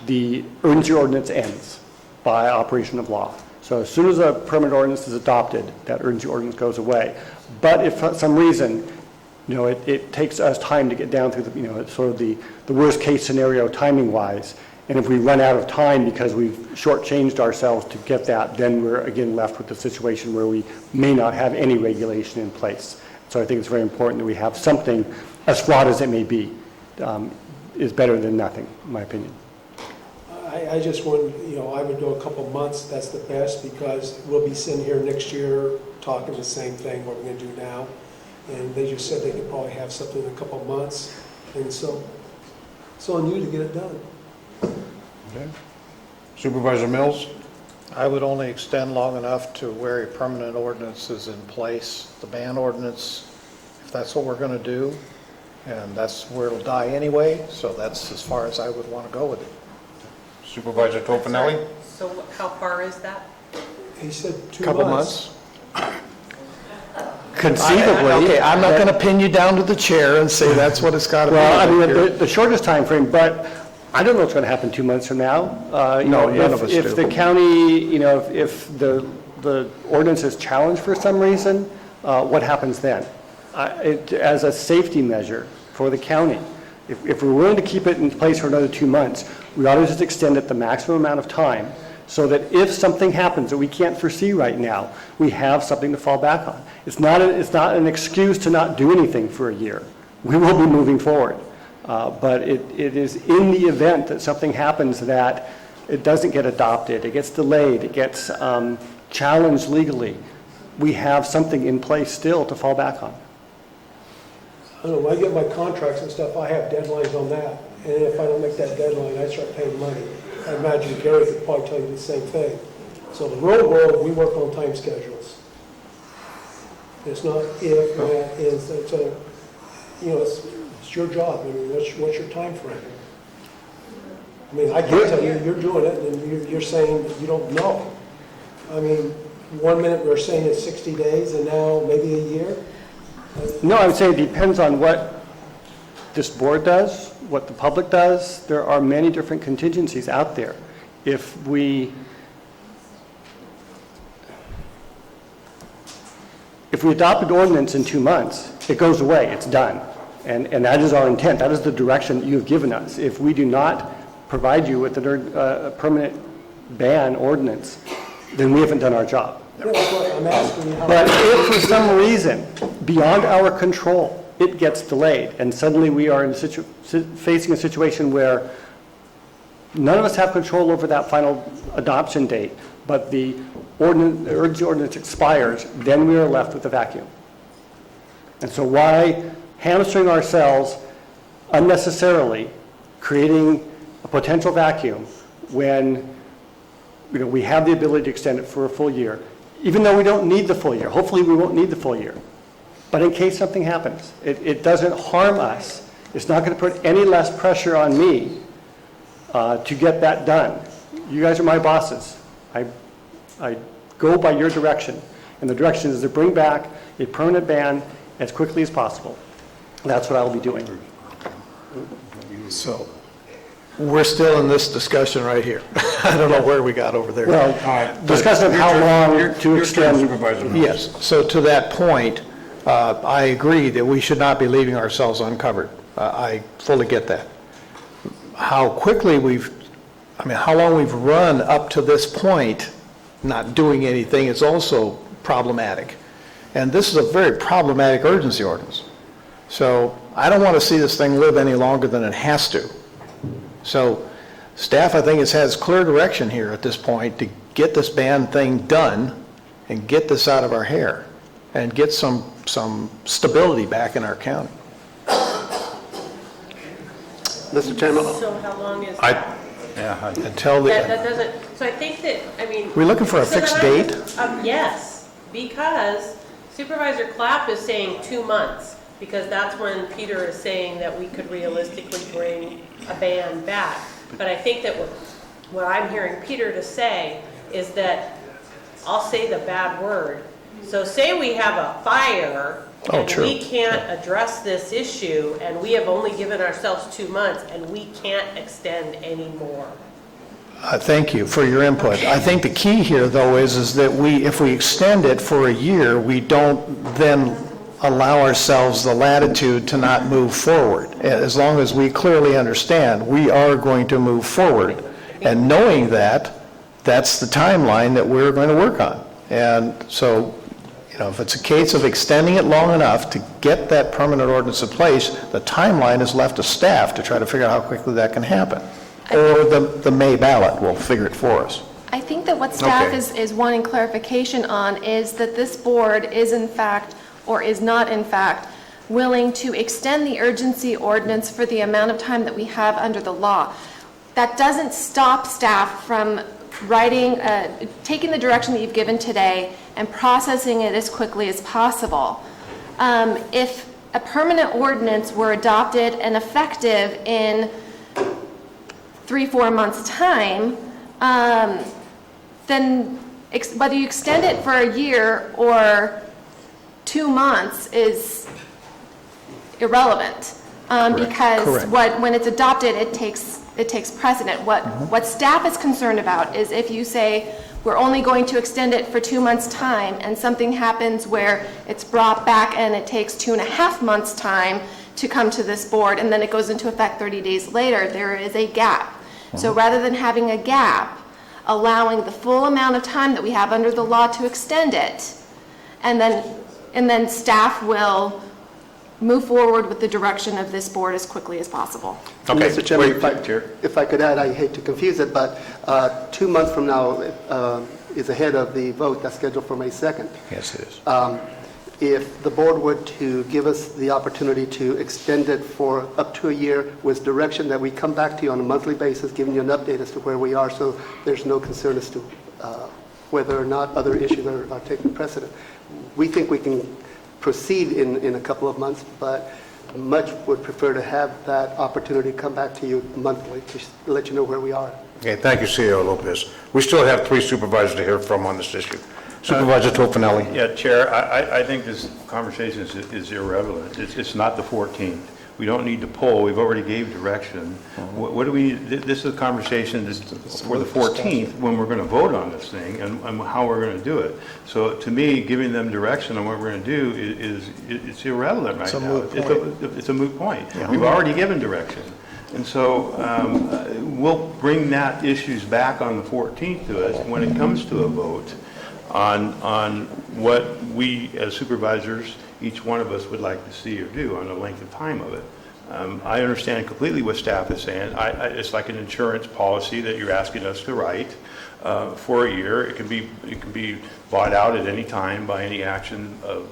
the urgency ordinance ends by operation of law. So as soon as a permanent ordinance is adopted, that urgency ordinance goes away. But if for some reason, it takes us time to get down through sort of the worst case scenario timing wise, and if we run out of time because we've shortchanged ourselves to get that, then we're again left with the situation where we may not have any regulation in place. So I think it's very important that we have something, as flawed as it may be, is better than nothing, in my opinion.
I just want, I would go a couple months, that's the best, because we'll be sitting here next year talking the same thing, what we're going to do now. And they just said they could probably have something in a couple months. And so it's on you to get it done.
Okay. Supervisor Mills?
I would only extend long enough to where a permanent ordinance is in place. The ban ordinance, if that's what we're going to do, and that's where it'll die anyway, so that's as far as I would want to go with it.
Supervisor Tofinelli?
So how far is that?
He said 2
Couple
months.
Conceivably.
Okay, I'm not going to pin you down to the chair and say that's what it's got to be.
Well, I mean, the shortest time frame, but I don't know what's going to happen 2 months from now.
No, none of us do.
If the county, if the ordinance is challenged for some reason, what happens then? As a safety measure for the county, if we're willing to keep it in place for another 2 months, we ought to just extend it the maximum amount of time so that if something happens that we can't foresee right now, we have something to fall back on. It's not an excuse to not do anything for a year. We will be moving forward. But it is in the event that something happens that it doesn't get adopted, it gets delayed, it gets challenged legally, we have something in place still to fall back on.
I don't know, when I get my contracts and stuff, I have deadlines on that. And if I don't make that deadline, I start paying money. I imagine Gary could probably tell you the same thing. So the real world, we work on time schedules. It's not if, when, is, it's a, you know, it's your job. I mean, what's your time frame? I mean, I can tell you, you're doing it, and you're saying that you don't know. I mean, 1 minute we're saying it's 60 days, and now maybe a year?
No, I would say it depends on what this board does, what the public does. There are many different contingencies out there. If we adopt an ordinance in 2 months, it goes away, it's done. And that is our intent, that is the direction that you have given us. If we do not provide you with a permanent ban ordinance, then we haven't done our job.
No, that's what I'm asking you.
But if for some reason, beyond our control, it gets delayed, and suddenly we are facing a situation where none of us have control over that final adoption date, but the urgency ordinance expires, then we are left with a vacuum. And so why hamstring ourselves unnecessarily, creating a potential vacuum when we have the ability to extend it for a full year, even though we don't need the full year. Hopefully we won't need the full year. But in case something happens, it doesn't harm us. It's not going to put any less pressure on me to get that done. You guys are my bosses. I go by your direction. And the direction is to bring back a permanent ban as quickly as possible. That's what I will be doing.
So, we're still in this discussion right here. I don't know where we got over there.
Well, discussion of how long to extend.
Yes, so to that point, I agree that we should not be leaving ourselves uncovered. I fully get that. How quickly how long we've run up to this point, not doing anything, is also problematic. And this is a very problematic urgency ordinance. So I don't want to see this thing live any longer than it has to. So staff, I think, has clear direction here at this point to get this ban thing done and get this out of our hair and get some stability back in our county.
Mr. Chairman?
So how long is that?
Until the...
That doesn't, so I think that,
We're looking for a fixed date?
Yes, because Supervisor Clapp is saying 2 months, because that's when Peter is saying that we could realistically bring a ban back. But I think that what I'm hearing Peter to say is that, I'll say the bad word, so say we have a fire and we can't address this issue, and we have only given ourselves 2 months, and we can't extend any more.
Thank you for your input. I think the key here, though, is that if we extend it for a year, we don't then allow ourselves the latitude to not move forward. As long as we clearly understand we are going to move forward, and knowing that, that's the timeline that we're going to work on. And so, if it's a case of extending it long enough to get that permanent ordinance in place, the timeline is left to staff to try to figure out how quickly that can happen. Or the May ballot will figure it for us.
I think that what staff is wanting clarification on is that this board is in fact, or is not in fact, willing to extend the urgency ordinance for the amount of time that we have under the law. That doesn't stop staff from taking the direction that you've given today and processing it as quickly as possible. If a permanent ordinance were adopted and effective in 3-4 months' time, then whether you extend it for a year or 2 months is irrelevant, because when it's adopted, it takes precedent. What staff is concerned about is if you say we're only going to extend it for 2 months' time, and something happens where it's brought back and it takes 2.5 months' time to come to this board, and then it goes into effect 30 days later, there is a gap. So rather than having a gap, allowing the full amount of time that we have under the law to extend it, and then staff will move forward with the direction of this board as quickly as possible.
Okay.
Mr. Chairman,
Wait,
if I could add, I hate to confuse it, but 2 months from now is ahead of the vote that's scheduled for May 2nd.
Yes, it is.
If the board were to give us the opportunity to extend it for up to a year with direction that we come back to you on a monthly basis, giving you an update as to where we are, so there's no concern as to whether or not other issues are taking precedent. We think we can proceed in a couple of months, but much would prefer to have that opportunity to come back to you monthly to let you know where we are.
Okay, thank you, CEO Lopez. We still have 3 supervisors to hear from on this issue. Supervisor Tofinelli.
Yeah, Chair, I think this conversation is irrelevant. It's not the 14th. We don't need to poll. We've already gave direction. What do we, this is a conversation for the 14th when we're going to vote on this thing and how we're going to do it. So to me, giving them direction on what we're going to do it's irrelevant right now. It's a moot point.
Yeah.
We've already given direction. And so we'll bring that issues back on the 14th to us when it comes to a vote on what we as supervisors, each one of us would like to see or do on the length of time of it. I understand completely what staff is saying. It's like an insurance policy that you're asking us to write for a year. It can be bought out at any time by any action of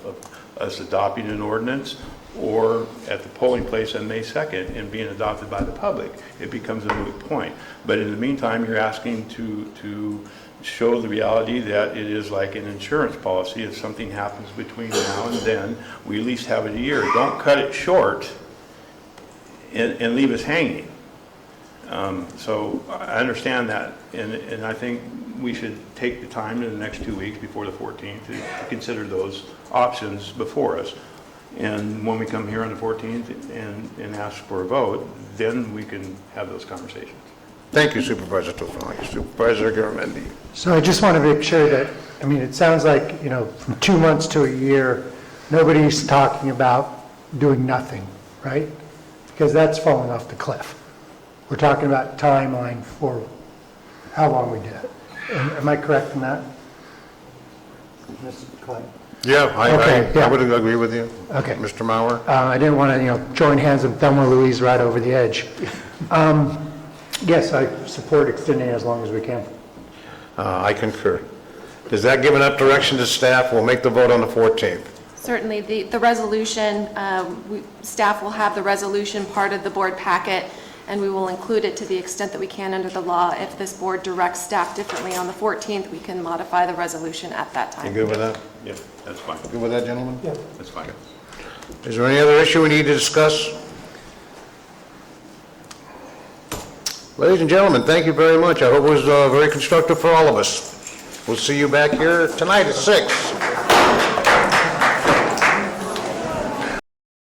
us adopting an ordinance or at the polling place on May 2nd and being adopted by the public. It becomes a moot point. But in the meantime, you're asking to show the reality that it is like an insurance policy. If something happens between now and then, we at least have it a year. Don't cut it short and leave us hanging. So I understand that, and I think we should take the time in the next 2 weeks before the 14th to consider those options before us. And when we come here on the 14th and ask for a vote, then we can have those conversations.
Thank you, Supervisor Tofinelli. Supervisor Garamendi.
So I just want to make sure that, I mean, it sounds like, from 2 months to a year, nobody's talking about doing nothing, right? Because that's falling off the cliff. We're talking about timeline for how long we did it. Am I correct in that? Mr. Klein?
Yeah,
Okay,
I would agree with you.
Okay.
Mr. Maurer?
I didn't want to, join hands with Thelma Louise right over the edge. Yes, I support extending as long as we can.
I concur. Does that give enough direction to staff? We'll make the vote on the 14th.
Certainly, the resolution, staff will have the resolution part of the board packet, and we will include it to the extent that we can under the law. If this board directs staff differently on the 14th, we can modify the resolution at that time.
You good with that?
Yeah, that's fine.
Good with that, gentlemen?
Yeah.
That's fine.
Is there any other issue we need to discuss? Ladies and gentlemen, thank you very much. I hope it was very constructive for all of us. We'll see you back here tonight at 6.